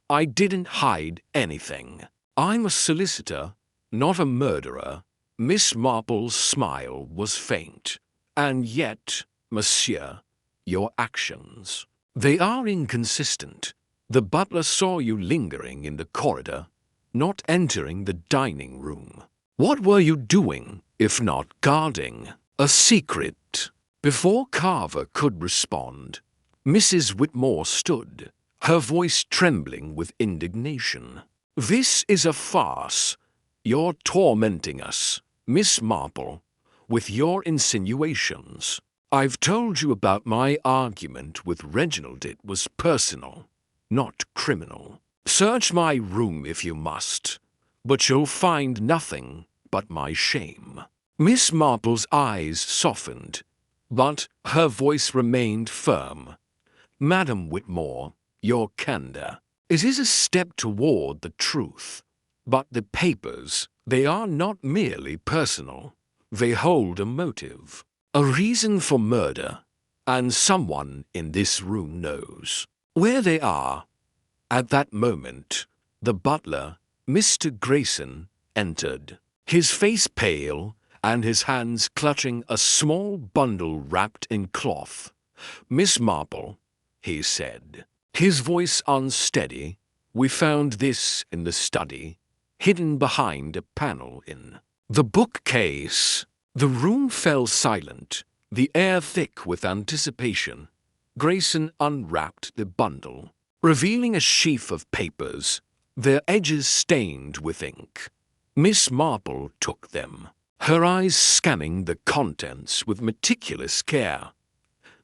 I didn't hide anything. I'm a solicitor, not a murderer." Miss Marple's smile was faint. "And yet, monsieur, your actions, they are inconsistent. The butler saw you lingering in the corridor, not entering the dining room. What were you doing, if not guarding a secret?" Before Carver could respond, Mrs. Whitmore stood, her voice trembling with indignation. "This is a farce. You're tormenting us, Miss Marple, with your insinuations. I've told you about my argument with Reginald. It was personal, not criminal. Search my room if you must, but you'll find nothing but my shame." Miss Marple's eyes softened, but her voice remained firm. "Madam Whitmore, your candor, it is a step toward the truth. But the papers, they are not merely personal. They hold a motive, a reason for murder, and someone in this room knows where they are." At that moment, the butler, Mr. Grayson, entered, his face pale and his hands clutching a small bundle wrapped in cloth. "Miss Marple," he said, his voice unsteady, "we found this in the study, hidden behind a panel in the bookcase." The room fell silent, the air thick with anticipation. Grayson unwrapped the bundle, revealing a sheaf of papers, their edges stained with ink. Miss Marple took them, her eyes scanning the contents with meticulous care.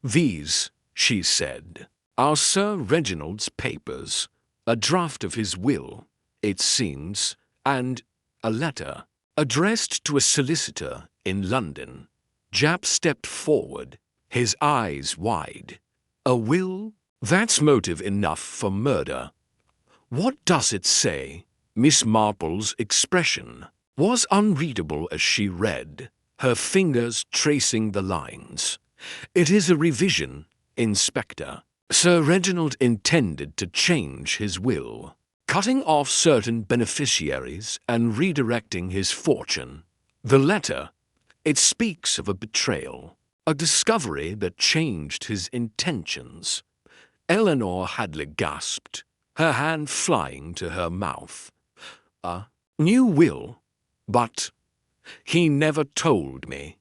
"These," she said, "are Sir Reginald's papers, a draft of his will, it seems, and a letter addressed to a solicitor in London." Japp stepped forward, his eyes wide. "A will? That's motive enough for murder. What does it say?" Miss Marple's expression was unreadable as she read, her fingers tracing the lines. "It is a revision, Inspector. Sir Reginald intended to change his will, cutting off certain beneficiaries and redirecting his fortune. The letter, it speaks of a betrayal, a discovery that changed his intentions." Eleanor Hadley gasped, her hand flying to her mouth. "A new will? But he never told me."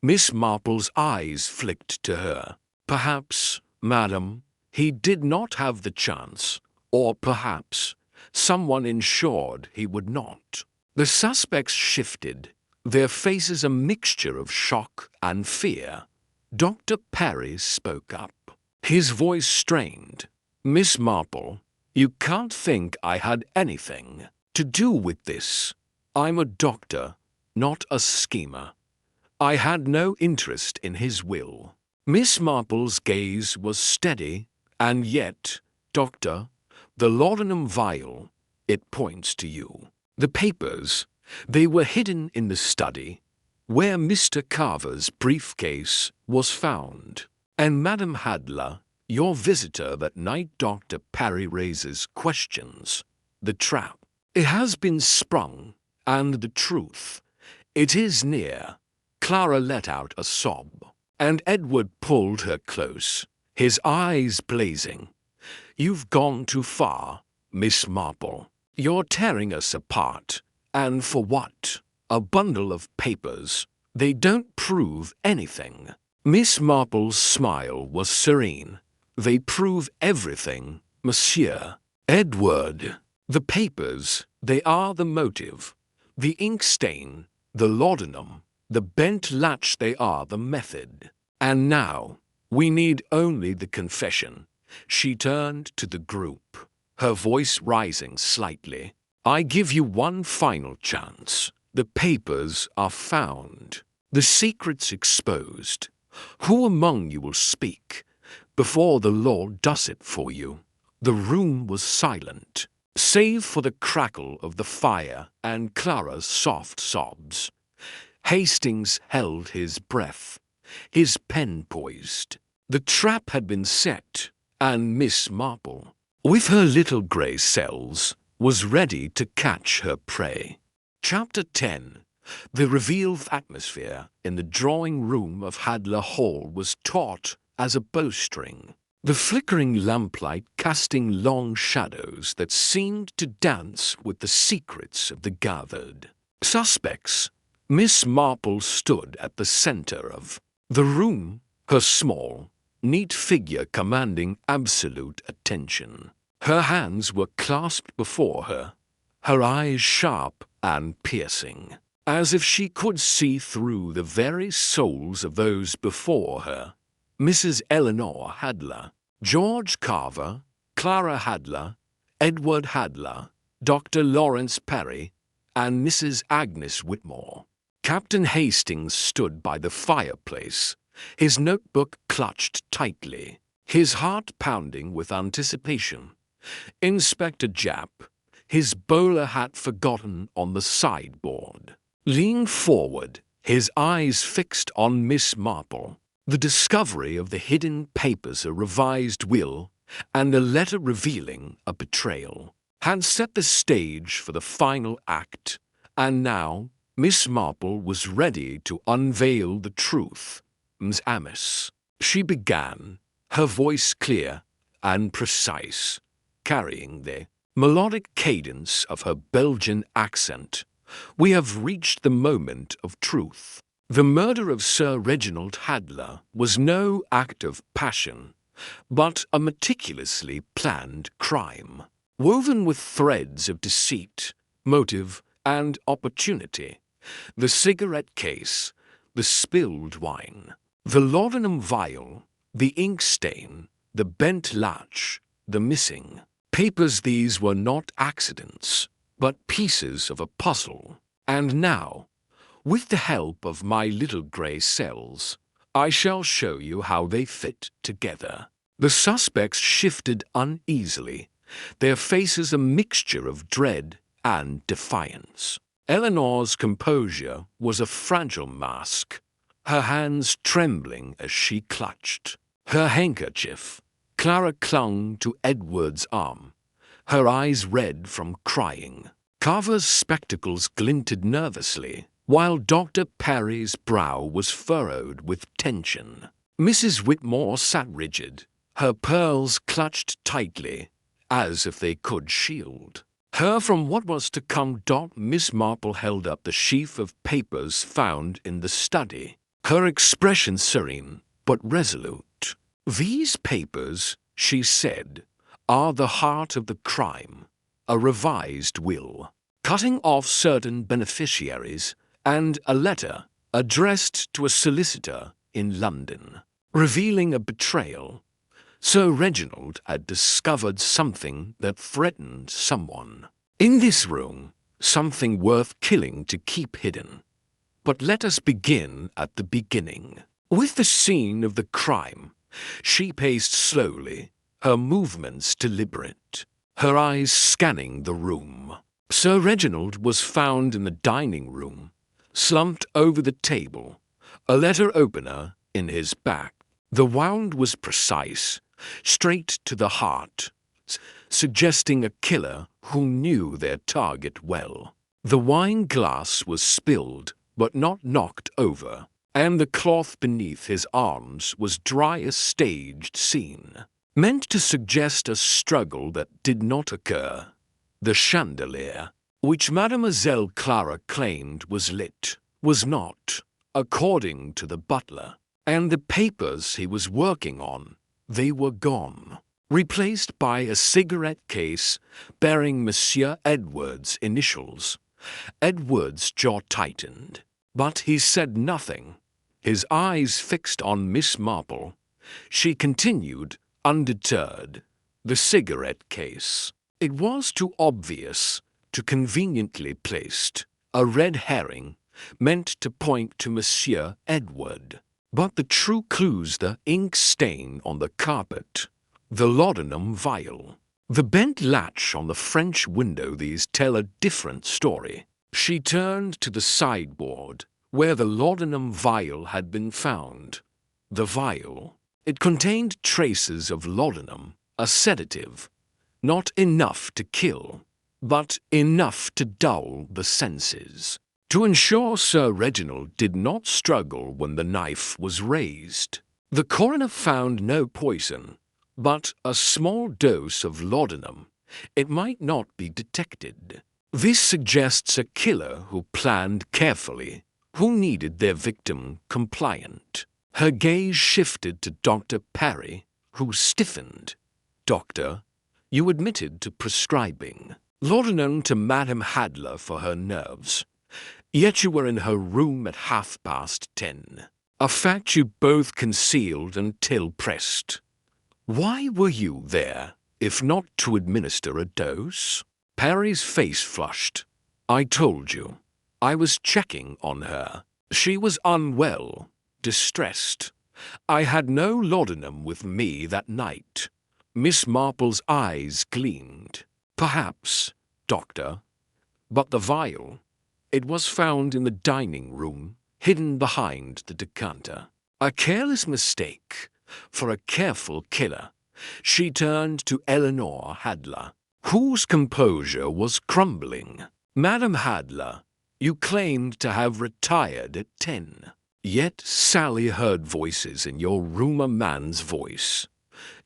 Miss Marple's eyes flicked to her. "Perhaps, madam, he did not have the chance, or perhaps someone ensured he would not." The suspects shifted, their faces a mixture of shock and fear. Dr. Parry spoke up, his voice strained. "Miss Marple, you can't think I had anything to do with this. I'm a doctor, not a schemer. I had no interest in his will." Miss Marple's gaze was steady. "And yet, doctor, the laudanum vial, it points to you. The papers, they were hidden in the study, where Mr. Carver's briefcase was found. And Madam Hadler, your visitor that night." Dr. Parry raises questions. "The trap, it has been sprung, and the truth, it is near." Clara let out a sob, and Edward pulled her close, his eyes blazing. "You've gone too far, Miss Marple. You're tearing us apart. And for what? A bundle of papers. They don't prove anything." Miss Marple's smile was serene. "They prove everything, monsieur." "Edward, the papers, they are the motive. The ink stain, the laudanum, the bent latch, they are the method. And now, we need only the confession." She turned to the group, her voice rising slightly. "I give you one final chance. The papers are found, the secrets exposed. Who among you will speak before the law does it for you?" The room was silent, save for the crackle of the fire and Clara's soft sobs. Hastings held his breath, his pen poised. The trap had been set, and Miss Marple, with her little grey cells, was ready to catch her prey. Chapter 10. The revealed atmosphere in the drawing-room of Hadler Hall was taut as a bowstring, the flickering lamplight casting long shadows that seemed to dance with the secrets of the gathered suspects. Miss Marple stood at the centre of the room, her small, neat figure commanding absolute attention. Her hands were clasped before her, her eyes sharp and piercing, as if she could see through the very souls of those before her. Mrs. Eleanor Hadler, George Carver, Clara Hadler, Edward Hadler, Dr. Lawrence Perry, and Mrs. Agnes Whitmore. Captain Hastings stood by the fireplace, his notebook clutched tightly, his heart pounding with anticipation. Inspector Japp, his bowler hat forgotten on the sideboard, leaned forward, his eyes fixed on Miss Marple. The discovery of the hidden papers, a revised will, and a letter revealing a betrayal had set the stage for the final act, and now Miss Marple was ready to unveil the truth. Ms. Amiss, she began, her voice clear and precise, carrying the melodic cadence of her Belgian accent. We have reached the moment of truth. The murder of Sir Reginald Hadler was no act of passion, but a meticulously planned crime, woven with threads of deceit, motive, and opportunity. The cigarette case, the spilled wine, the laudanum vial, the ink stain, the bent latch, the missing papers, these were not accidents, but pieces of a puzzle. And now, with the help of my little grey cells, I shall show you how they fit together. The suspects shifted uneasily, their faces a mixture of dread and defiance. Eleanor's composure was a fragile mask, her hands trembling as she clutched her handkerchief. Clara clung to Edward's arm, her eyes red from crying. Carver's spectacles glinted nervously, while Dr. Perry's brow was furrowed with tension. Mrs. Whitmore sat rigid, her pearls clutched tightly, as if they could shield her from what was to come. Miss Marple held up the sheaf of papers found in the study, her expression serene but resolute. "These papers," she said, "are the heart of the crime, a revised will, cutting off certain beneficiaries, and a letter addressed to a solicitor in London, revealing a betrayal. Sir Reginald had discovered something that threatened someone in this room, something worth killing to keep hidden. But let us begin at the beginning, with the scene of the crime." She paced slowly, her movements deliberate, her eyes scanning the room. Sir Reginald was found in the dining room, slumped over the table, a letter opener in his back. The wound was precise, straight to the heart, suggesting a killer who knew their target well. The wine glass was spilled, but not knocked over, and the cloth beneath his arms was dry, a staged scene, meant to suggest a struggle that did not occur. The chandelier, which Mademoiselle Clara claimed was lit, was not, according to the butler, and the papers he was working on, they were gone, replaced by a cigarette case bearing Monsieur Edward's initials. Edward's jaw tightened, but he said nothing, his eyes fixed on Miss Marple. She continued, undeterred. The cigarette case. It was too obvious, too conveniently placed, a red herring, meant to point to Monsieur Edward. But the true clues: the ink stain on the carpet, the laudanum vial, The bent latch on the French window, these tell a different story. She turned to the sideboard, where the laudanum vial had been found. The vial. It contained traces of laudanum, a sedative. Not enough to kill, but enough to dull the senses. To ensure Sir Reginald did not struggle when the knife was raised. The coroner found no poison, but a small dose of laudanum. It might not be detected. This suggests a killer who planned carefully, who needed their victim compliant. Her gaze shifted to Dr. Parry, who stiffened. Doctor, you admitted to prescribing laudanum to Madame Hadler for her nerves, yet you were in her room at 10:30, a fact you both concealed until pressed. Why were you there, if not to administer a dose? Parry's face flushed. I told you. I was checking on her. She was unwell, distressed. I had no laudanum with me that night. Miss Marple's eyes gleamed. Perhaps, Doctor. But the vial, it was found in the dining room, hidden behind the decanter. A careless mistake for a careful killer. She turned to Eleanor Hadler, whose composure was crumbling. Madame Hadler, you claimed to have retired at 10. Yet Sally heard voices in your room, a man's voice.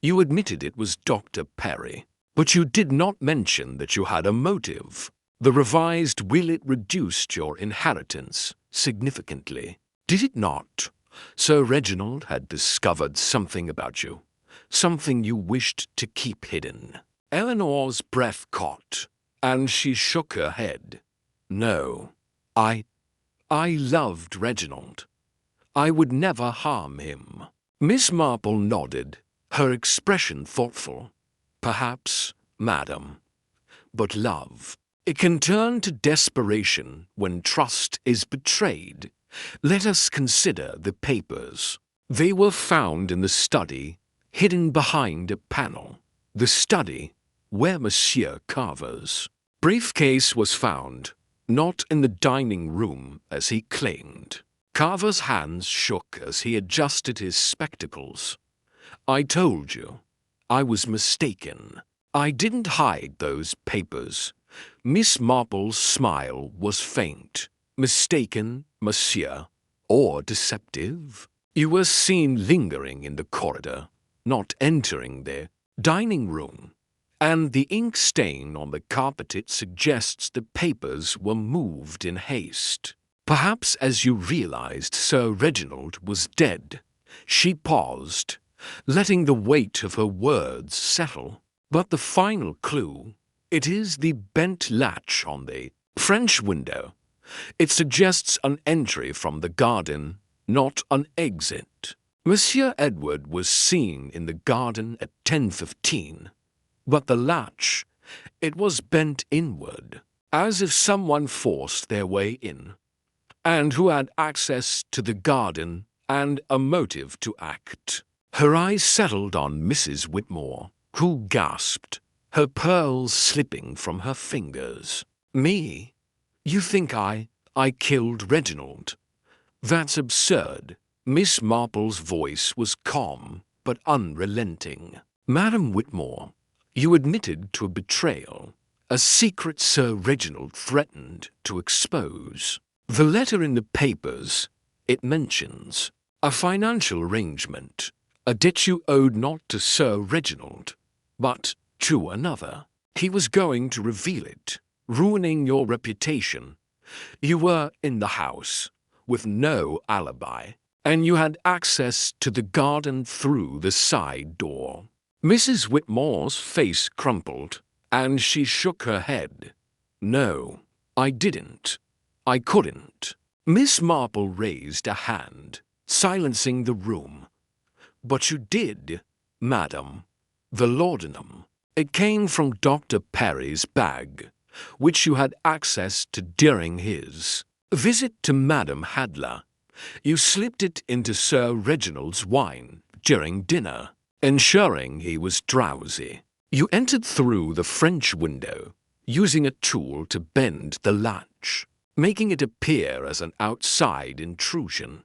You admitted it was Dr. Parry, but you did not mention that you had a motive. The revised will, it reduced your inheritance significantly. Did it not? Sir Reginald had discovered something about you, something you wished to keep hidden. Eleanor's breath caught, and she shook her head. No, I loved Reginald. I would never harm him. Miss Marple nodded, her expression thoughtful. Perhaps, madam. But love, it can turn to desperation when trust is betrayed. Let us consider the papers. They were found in the study, hidden behind a panel. The study, where Monsieur Carver's briefcase was found, not in the dining room as he claimed. Carver's hands shook as he adjusted his spectacles. I told you, I was mistaken. I didn't hide those papers. Miss Marple's smile was faint. Mistaken, monsieur, or deceptive? You were seen lingering in the corridor, not entering the dining room, and the ink stain on the carpet suggests the papers were moved in haste. Perhaps as you realized Sir Reginald was dead. She paused, letting the weight of her words settle. But the final clue, it is the bent latch on the French window. It suggests an entry from the garden, not an exit. Monsieur Edward was seen in the garden at 10:15, but the latch, it was bent inward, as if someone forced their way in, and who had access to the garden and a motive to act. Her eyes settled on Mrs. Whitmore, who gasped, her pearls slipping from her fingers. Me? You think I killed Reginald? That's absurd. Miss Marple's voice was calm, but unrelenting. Madam Whitmore, you admitted to a betrayal, a secret Sir Reginald threatened to expose. The letter in the papers, it mentions a financial arrangement, a debt you owed not to Sir Reginald, but to another. He was going to reveal it, ruining your reputation. You were in the house, with no alibi, and you had access to the garden through the side door. Mrs. Whitmore's face crumpled, and she shook her head. No, I didn't. I couldn't. Miss Marple raised a hand, silencing the room. But you did, madam. The laudanum. It came from Dr. Parry's bag, which you had access to during his visit to Madame Hadler. You slipped it into Sir Reginald's wine during dinner, ensuring he was drowsy. You entered through the French window, using a tool to bend the latch, making it appear as an outside intrusion.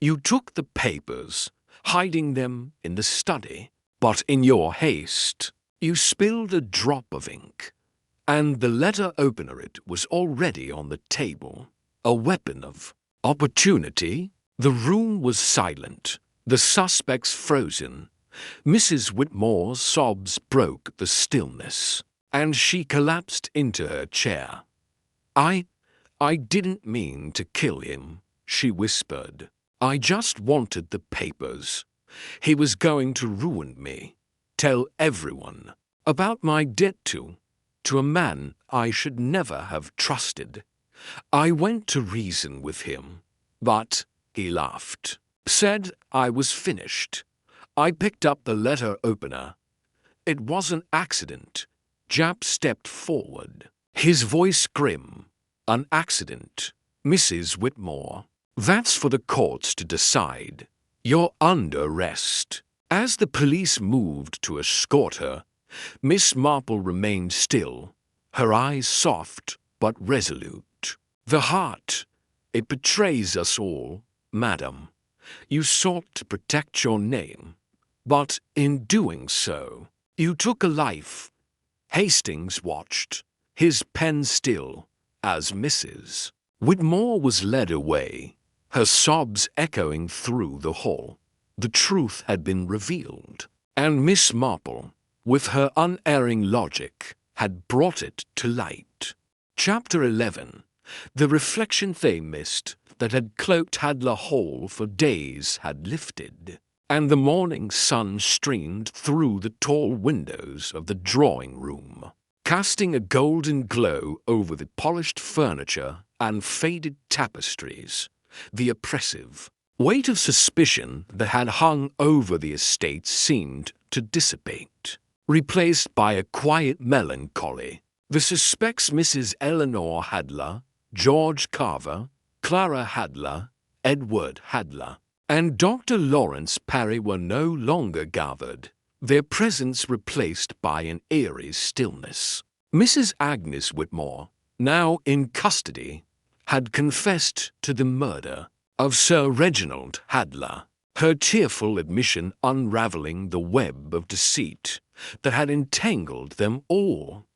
You took the papers, hiding them in the study, but in your haste, you spilled a drop of ink, and the letter opener it was already on the table, a weapon of opportunity. The room was silent, the suspects frozen. Mrs. Whitmore's sobs broke the stillness, and she collapsed into her chair. I didn't mean to kill him," she whispered. "I just wanted the papers. He was going to ruin me, tell everyone about my debt to a man I should never have trusted. I went to reason with him, but he laughed, said I was finished. I picked up the letter opener. It was an accident." Jap stepped forward, his voice grim. "An accident, Mrs. Whitmore. That's for the courts to decide. You're under arrest." As the police moved to escort her, Miss Marple remained still, her eyes soft but resolute. "The heart, it betrays us all, madam. You sought to protect your name, but in doing so, you took a life." Hastings watched, his pen still, as Mrs. Whitmore was led away, her sobs echoing through the hall. The truth had been revealed, and Miss Marple, with her unerring logic, had brought it to light. Chapter 11. The reflection they missed that had cloaked Hadler Hall for days had lifted, and the morning sun streamed through the tall windows of the drawing-room, casting a golden glow over the polished furniture and faded tapestries. The oppressive weight of suspicion that had hung over the estate seemed to dissipate, replaced by a quiet melancholy. The suspects Mrs. Eleanor Hadler, George Carver, Clara Hadler, Edward Hadler, and Dr. Lawrence Parry were no longer gathered, their presence replaced by an eerie stillness. Mrs. Agnes Whitmore, now in custody, had confessed to the murder of Sir Reginald Hadler, her tearful admission unraveling the web of deceit that had entangled them all.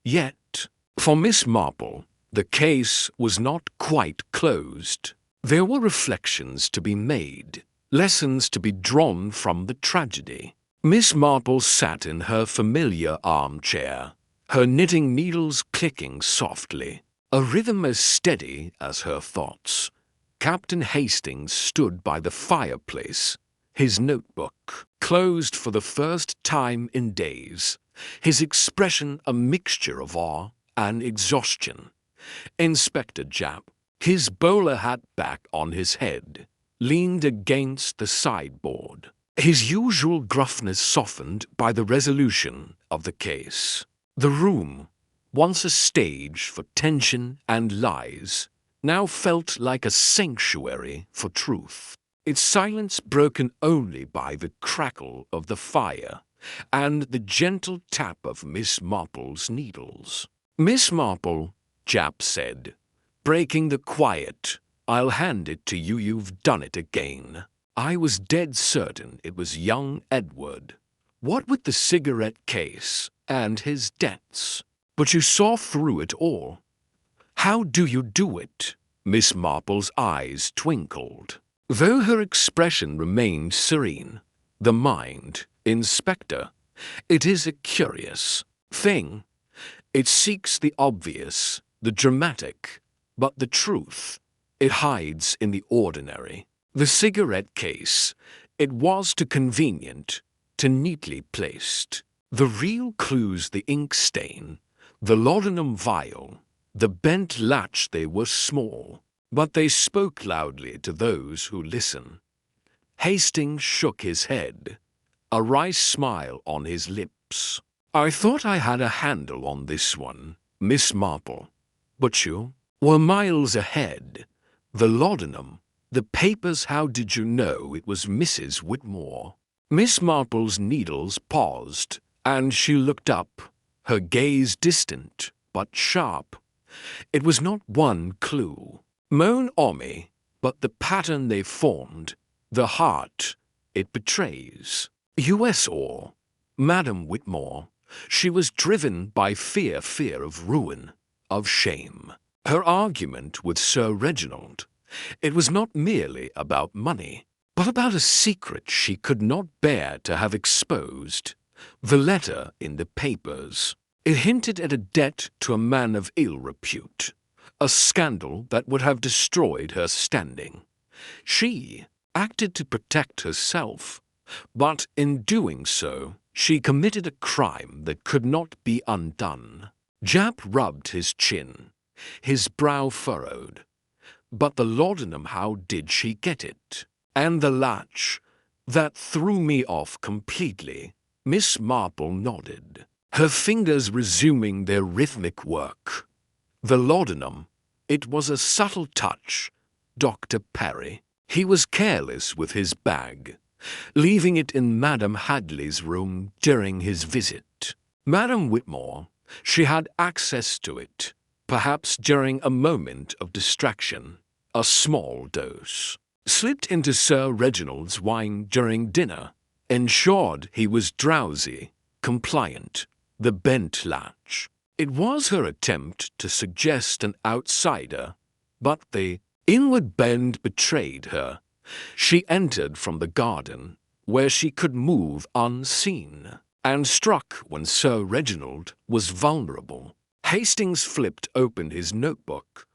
Yet, for Miss Marple, the case was not quite closed. There were reflections to be made, lessons to be drawn from the tragedy. Miss Marple sat in her familiar armchair, her knitting needles clicking softly, a rhythm as steady as her thoughts. Captain Hastings stood by the fireplace, his notebook closed for the first time in days, his expression a mixture of awe and exhaustion. Inspector Japp, his bowler hat back on his head, leaned against the sideboard, his usual gruffness softened by the resolution of the case. The room, once a stage for tension and lies, now felt like a sanctuary for truth, its silence broken only by the crackle of the fire and the gentle tap of Miss Marple's needles. "Miss Marple," Japp said, breaking the quiet, "I'll hand it to you, you've done it again. I was dead certain it was young Edward. What with the cigarette case and his debts? But you saw through it all. How do you do it?" Miss Marple's eyes twinkled, though her expression remained serene. "The mind, Inspector, it is a curious thing. It seeks the obvious, the dramatic, but the truth, it hides in the ordinary. The cigarette case, it was too convenient, too neatly placed. The real clues, the ink stain, the laudanum vial, the bent latch, they were small, but they spoke loudly to those who listen." Hastings shook his head, a wry smile on his lips. "I thought I had a handle on this one, Miss Marple, but you were miles ahead. The laudanum, the papers, how did you know it was Mrs. Whitmore?" Miss Marple's needles paused and she looked up, her gaze distant but sharp. It was not one clue, mon ami, but the pattern they formed, the heart it betrays. U.S. or Madam Whitmore, she was driven by fear of ruin, of shame. Her argument with Sir Reginald, it was not merely about money, but about a secret she could not bear to have exposed. The letter in the papers. It hinted at a debt to a man of ill repute, a scandal that would have destroyed her standing. She acted to protect herself, but in doing so, she committed a crime that could not be undone. Jap rubbed his chin, his brow furrowed. But the laudanum, how did she get it? And the latch, that threw me off completely. Miss Marple nodded, her fingers resuming their rhythmic work. The laudanum, it was a subtle touch. Dr. Parry, he was careless with his bag, leaving it in Madame Hadley's room during his visit. Madame Whitmore, she had access to it, perhaps during a moment of distraction, a small dose. Slipped into Sir Reginald's wine during dinner, ensured he was drowsy, compliant, the bent latch. It was her attempt to suggest an outsider, but the inward bend betrayed her. She entered from the garden, where she could move unseen, and struck when Sir Reginald was vulnerable. Hastings flipped open his notebook,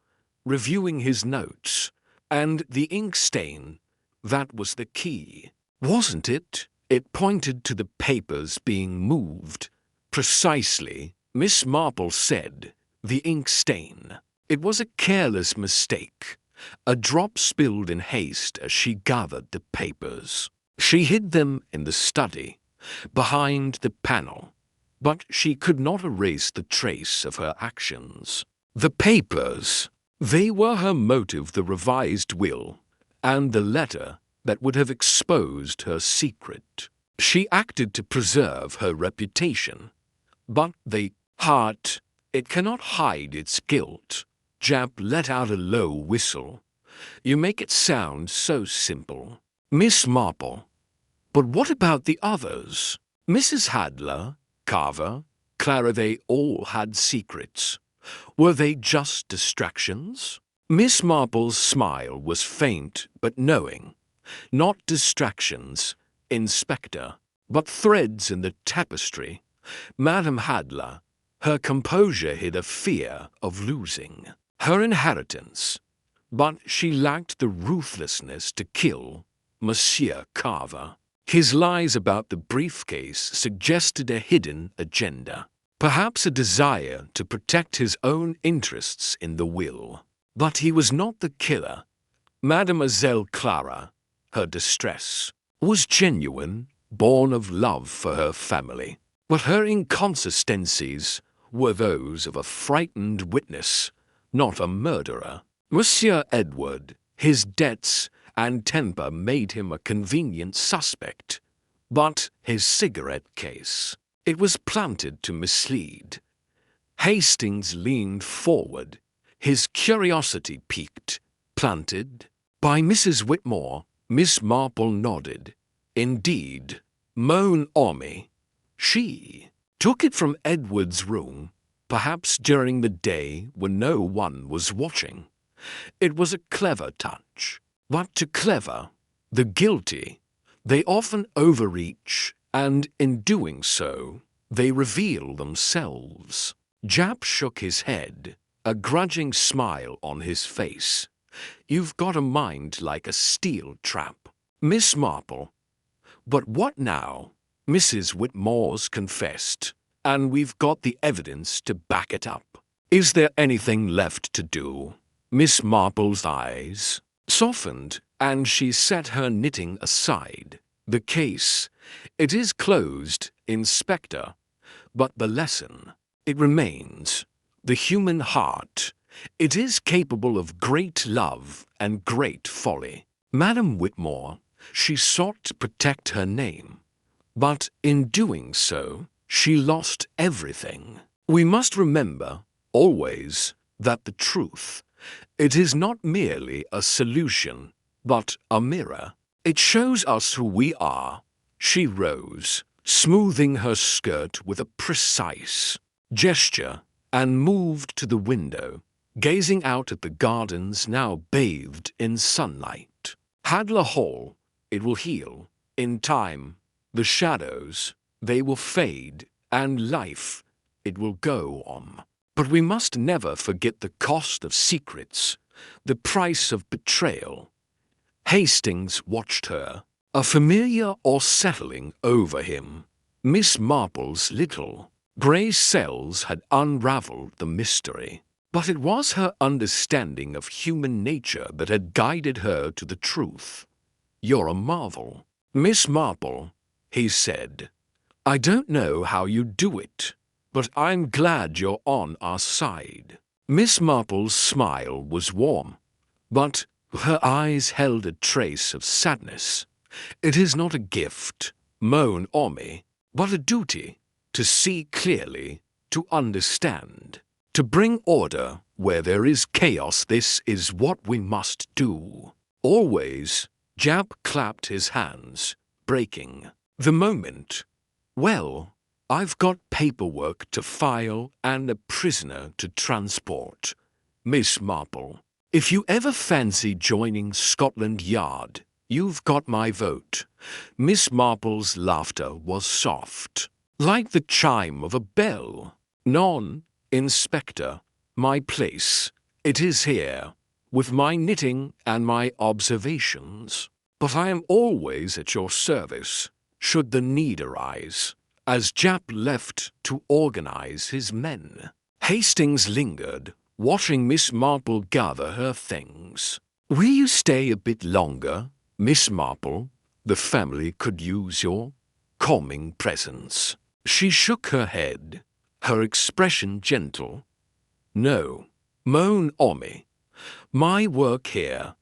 reviewing his notes, and the ink stain, that was the key. Wasn't it? It pointed to the papers being moved. Precisely, Miss Marple said, the ink stain. It was a careless mistake, a drop spilled in haste as she gathered the papers. She hid them in the study, behind the panel, but she could not erase the trace of her actions. The papers, they were her motive, the revised will, and the letter that would have exposed her secret. She acted to preserve her reputation, but the heart, it cannot hide its guilt. Jap let out a low whistle. You make it sound so simple. Miss Marple. But what about the others? Mrs. Hadler, Carver, Clara, they all had secrets. Were they just distractions? Miss Marple's smile was faint but knowing. Not distractions, Inspector, but threads in the tapestry. Madame Hadler, her composure hid a fear of losing her inheritance, but she lacked the ruthlessness to kill Monsieur Carver. His lies about the briefcase suggested a hidden agenda, perhaps a desire to protect his own interests in the will. But he was not the killer. Mademoiselle Clara, her distress, was genuine, born of love for her family. But her inconsistencies were those of a frightened witness, not a murderer. Monsieur Edward, his debts and temper made him a convenient suspect. But his cigarette case, it was planted to mislead. Hastings leaned forward, his curiosity piqued. Planted? By Mrs. Whitmore. Miss Marple nodded. Indeed, mon ami. She took it from Edward's room, perhaps during the day when no one was watching. It was a clever touch. But to clever, the guilty, they often overreach, and in doing so, they reveal themselves. Jap shook his head, a grudging smile on his face. You've got a mind like a steel trap, Miss Marple. But what now? Mrs. Whitmore's confessed, and we've got the evidence to back it up. Is there anything left to do? Miss Marple's eyes softened, and she set her knitting aside. The case, it is closed, Inspector, but the lesson, it remains. The human heart, it is capable of great love and great folly. Madame Whitmore, she sought to protect her name, but in doing so, she lost everything. We must remember, always, that the truth, it is not merely a solution, but a mirror. It shows us who we are. She rose, smoothing her skirt with a precise gesture, and moved to the window, gazing out at the gardens now bathed in sunlight. Hadler Hall, it will heal. In time, the shadows, they will fade, and life, it will go on. But we must never forget the cost of secrets, the price of betrayal. Hastings watched her, a familiar or settling over him. Miss Marple's little grey cells had unravelled the mystery, but it was her understanding of human nature that had guided her to the truth. "You're a marvel, Miss Marple," he said. "I don't know how you do it, but I'm glad you're on our side." Miss Marple's smile was warm, but her eyes held a trace of sadness. "It is not a gift, mon ami, but a duty, to see clearly, to understand, to bring order where there is chaos. This is what we must do. Always." Jap clapped his hands, breaking the moment. "Well, I've got paperwork to file and a prisoner to transport. Miss Marple, if you ever fancy joining Scotland Yard, you've got my vote." Miss Marple's laughter was soft, like the chime of a bell. "Non, Inspector, my place, it is here, with my knitting and my observations. But I am always at your service, should the need arise." As Jap left to organize his men, Hastings lingered, watching Miss Marple gather her things. "Will you stay a bit longer, Miss Marple? The family could use your calming presence." She shook her head, her expression gentle. "No, mon ami. My work here,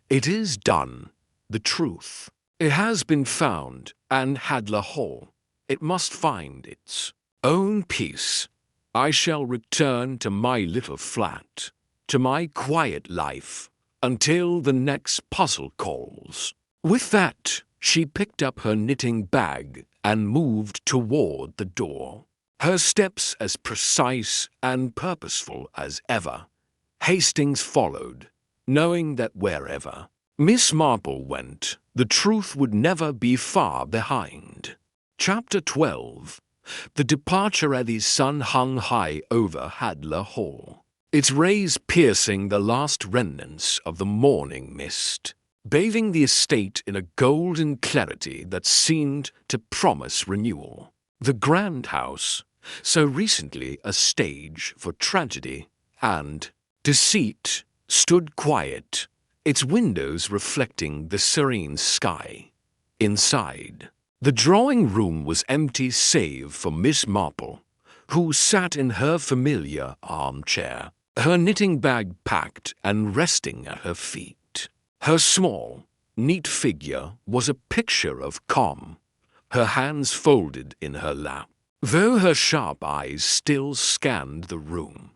it is done. The truth, it has been found, and Hadler Hall, it must find its own peace. I shall return to my little flat, to my quiet life, until the next puzzle calls." With that, she picked up her knitting bag and moved toward the door, her steps as precise and purposeful as ever. Hastings followed, knowing that wherever Miss Marple went, the truth would never be far behind. Chapter 12. The departure. As the sun hung high over Hadler Hall, its rays piercing the last remnants of the morning mist, bathing the estate in a golden clarity that seemed to promise renewal. The grand house, so recently a stage for tragedy and deceit, stood quiet, its windows reflecting the serene sky. Inside, the drawing-room was empty save for Miss Marple, who sat in her familiar armchair, her knitting bag packed and resting at her feet. Her small, neat figure was a picture of calm, her hands folded in her lap, though her sharp eyes still scanned the room,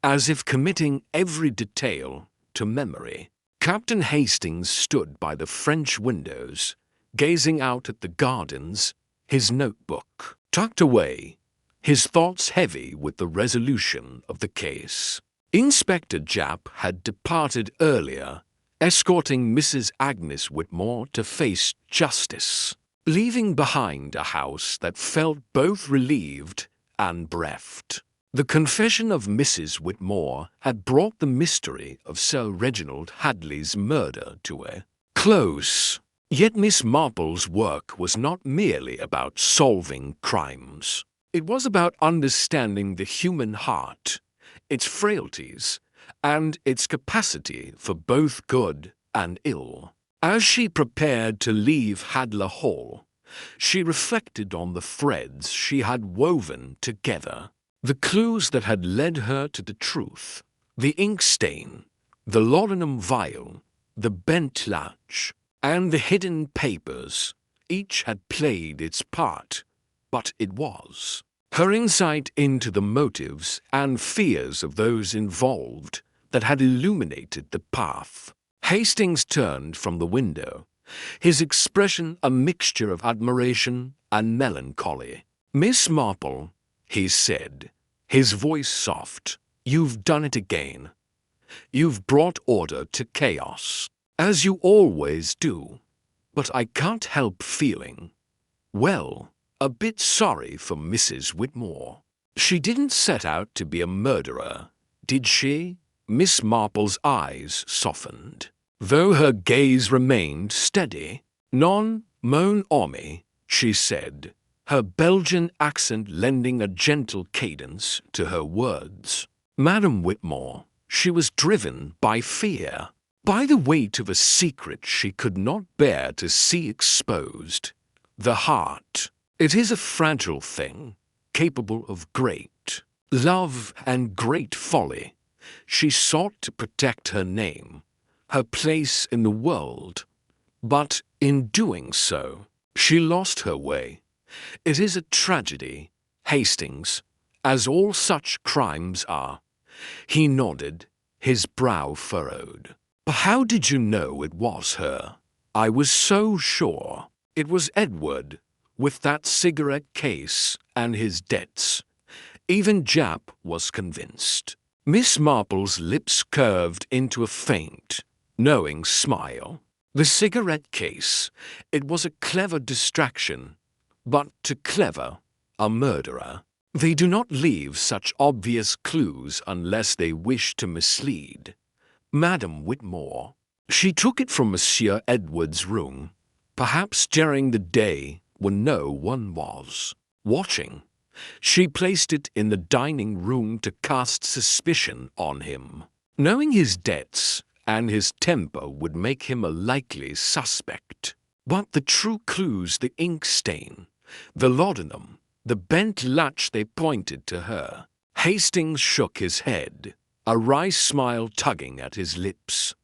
as if committing every detail to memory. Captain Hastings stood by the French windows, gazing out at the gardens, his notebook tucked away, his thoughts heavy with the resolution of the case. Inspector Japp had departed earlier, escorting Mrs. Agnes Whitmore to face justice, leaving behind a house that felt both relieved and bereft. The confession of Mrs. Whitmore had brought the mystery of Sir Reginald Hadley's murder to a close. Yet Miss Marple's work was not merely about solving crimes. It was about understanding the human heart, its frailties, and its capacity for both good and ill. As she prepared to leave Hadler Hall, she reflected on the threads she had woven together, the clues that had led her to the truth, the ink stain, the laudanum vial, the bent latch, and the hidden papers. Each had played its part, but it was. Her insight into the motives and fears of those involved that had illuminated the path. Hastings turned from the window, his expression a mixture of admiration and melancholy. "Miss Marple," he said, his voice soft, "you've done it again. You've brought order to chaos, as you always do. But I can't help feeling, well, a bit sorry for Mrs. Whitmore. She didn't set out to be a murderer, did she?" Miss Marple's eyes softened, though her gaze remained steady. "Non mon ami," she said, her Belgian accent lending a gentle cadence to her words. Madame Whitmore, she was driven by fear, by the weight of a secret she could not bear to see exposed. The heart, it is a fragile thing, capable of great love and great folly. She sought to protect her name, her place in the world, but in doing so, she lost her way. It is a tragedy, Hastings, as all such crimes are. He nodded, his brow furrowed. "But how did you know it was her?" "I was so sure. It was Edward, with that cigarette case and his debts. Even Jap was convinced." Miss Marple's lips curved into a faint, knowing smile. The cigarette case, it was a clever distraction, but to clever, a murderer. They do not leave such obvious clues unless they wish to mislead. Madame Whitmore, she took it from Monsieur Edward's room, perhaps during the day when no one was watching. She placed it in the dining room to cast suspicion on him. Knowing his debts and his temper would make him a likely suspect. But the true clues, the ink stain, the laudanum, the bent latch, they pointed to her. Hastings shook his head, a wry smile tugging at his lips.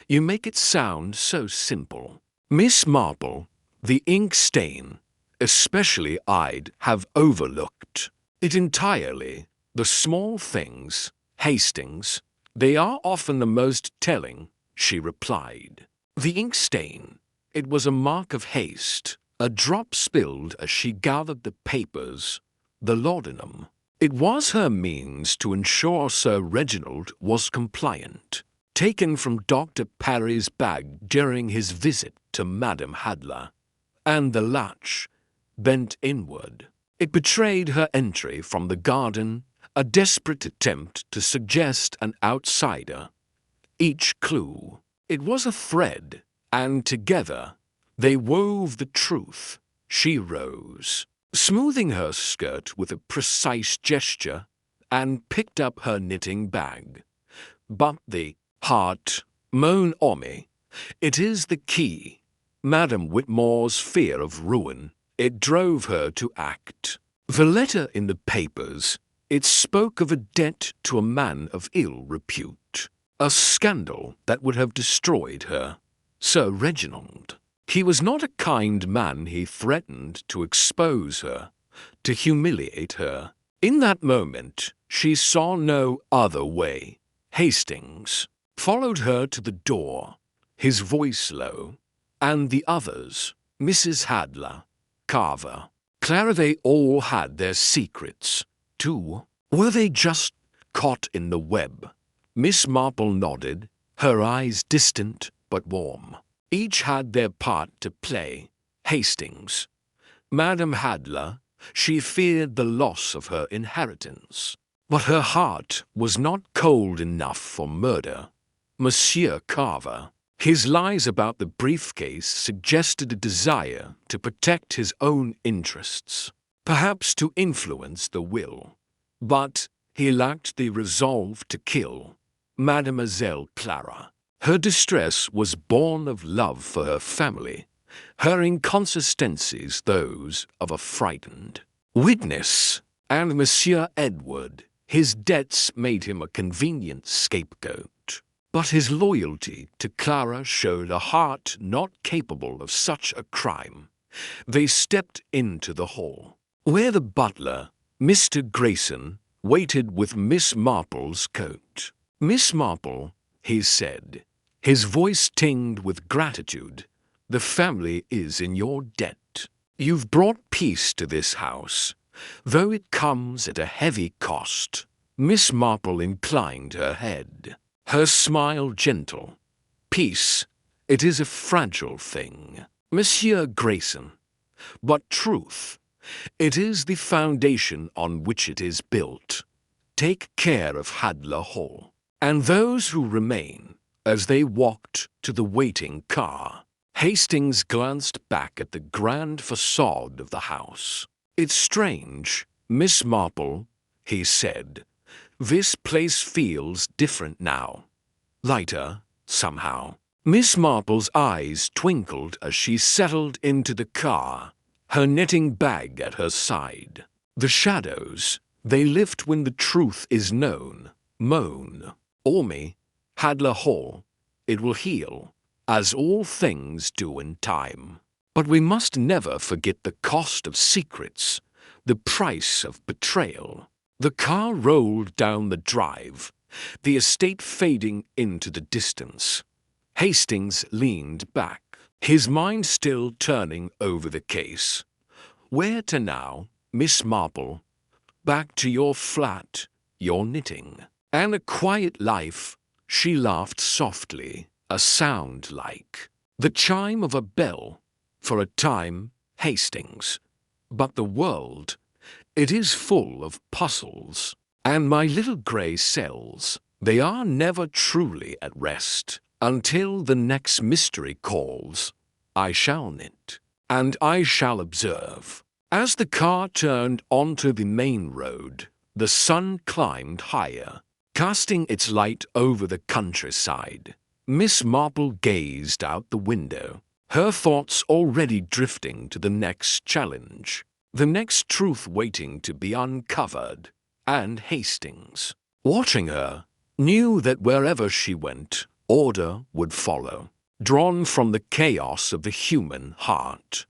"You make it sound so simple. Miss Marple, the ink stain, especially I'd have overlooked it entirely. The small things, Hastings, they are often the most telling," she replied. "The ink stain, it was a mark of haste, a drop spilled as she gathered the papers. The laudanum, it was her means to ensure Sir Reginald was compliant, taken from Dr. Parry's bag during his visit to Madame Hadler. And the latch, bent inward, it betrayed her entry from the garden, a desperate attempt to suggest an outsider. Each clue, it was a thread, and together they wove the truth." She rose, smoothing her skirt with a precise gesture, and picked up her knitting bag. "But the heart, mon ami, it is the key. Madame Whitmore's fear of ruin, it drove her to act. The letter in the papers, it spoke of a debt to a man of ill repute, a scandal that would have destroyed her. Sir Reginald, he was not a kind man. He threatened to expose her, to humiliate her. In that moment, she saw no other way. Hastings followed her to the door, his voice low, and the others, Mrs. Hadler, Carver, Clara, they all had their secrets, too. Were they just caught in the web? Miss Marple nodded, her eyes distant but warm. Each had their part to play. Hastings, Madame Hadler, she feared the loss of her inheritance, but her heart was not cold enough for murder. Monsieur Carver, his lies about the briefcase suggested a desire to protect his own interests, perhaps to influence the will, but he lacked the resolve to kill. Mademoiselle Clara, her distress was born of love for her family, her inconsistencies those of a frightened witness, and Monsieur Edward, his debts made him a convenient scapegoat. But his loyalty to Clara showed a heart not capable of such a crime. They stepped into the hall. where the butler, Mr. Grayson, waited with Miss Marple's coat. "Miss Marple," he said, his voice tinged with gratitude, "the family is in your debt. You've brought peace to this house, though it comes at a heavy cost." Miss Marple inclined her head, her smile gentle. "Peace, it is a fragile thing, Monsieur Grayson, but truth, it is the foundation on which it is built. Take care of Hadler Hall." And those who remain, as they walked to the waiting car, Hastings glanced back at the grand facade of the house. "It's strange, Miss Marple," he said. "This place feels different now. Lighter, somehow." Miss Marple's eyes twinkled as she settled into the car, her knitting bag at her side. "The shadows, they lift when the truth is known. Moan. Orme, Hadler Hall, it will heal, as all things do in time. But we must never forget the cost of secrets, the price of betrayal." The car rolled down the drive, the estate fading into the distance. Hastings leaned back, his mind still turning over the case. "Where to now, Miss Marple? Back to your flat, your knitting, and a quiet life." She laughed softly, a sound like the chime of a bell. "For a time, Hastings. But the world, it is full of puzzles. And my little grey cells, they are never truly at rest. Until the next mystery calls, I shall knit, and I shall observe." As the car turned onto the main road, the sun climbed higher, casting its light over the countryside. Miss Marple gazed out the window, her thoughts already drifting to the next challenge, the next truth waiting to be uncovered, and Hastings, watching her, knew that wherever she went, order would follow, drawn from the chaos of the human heart.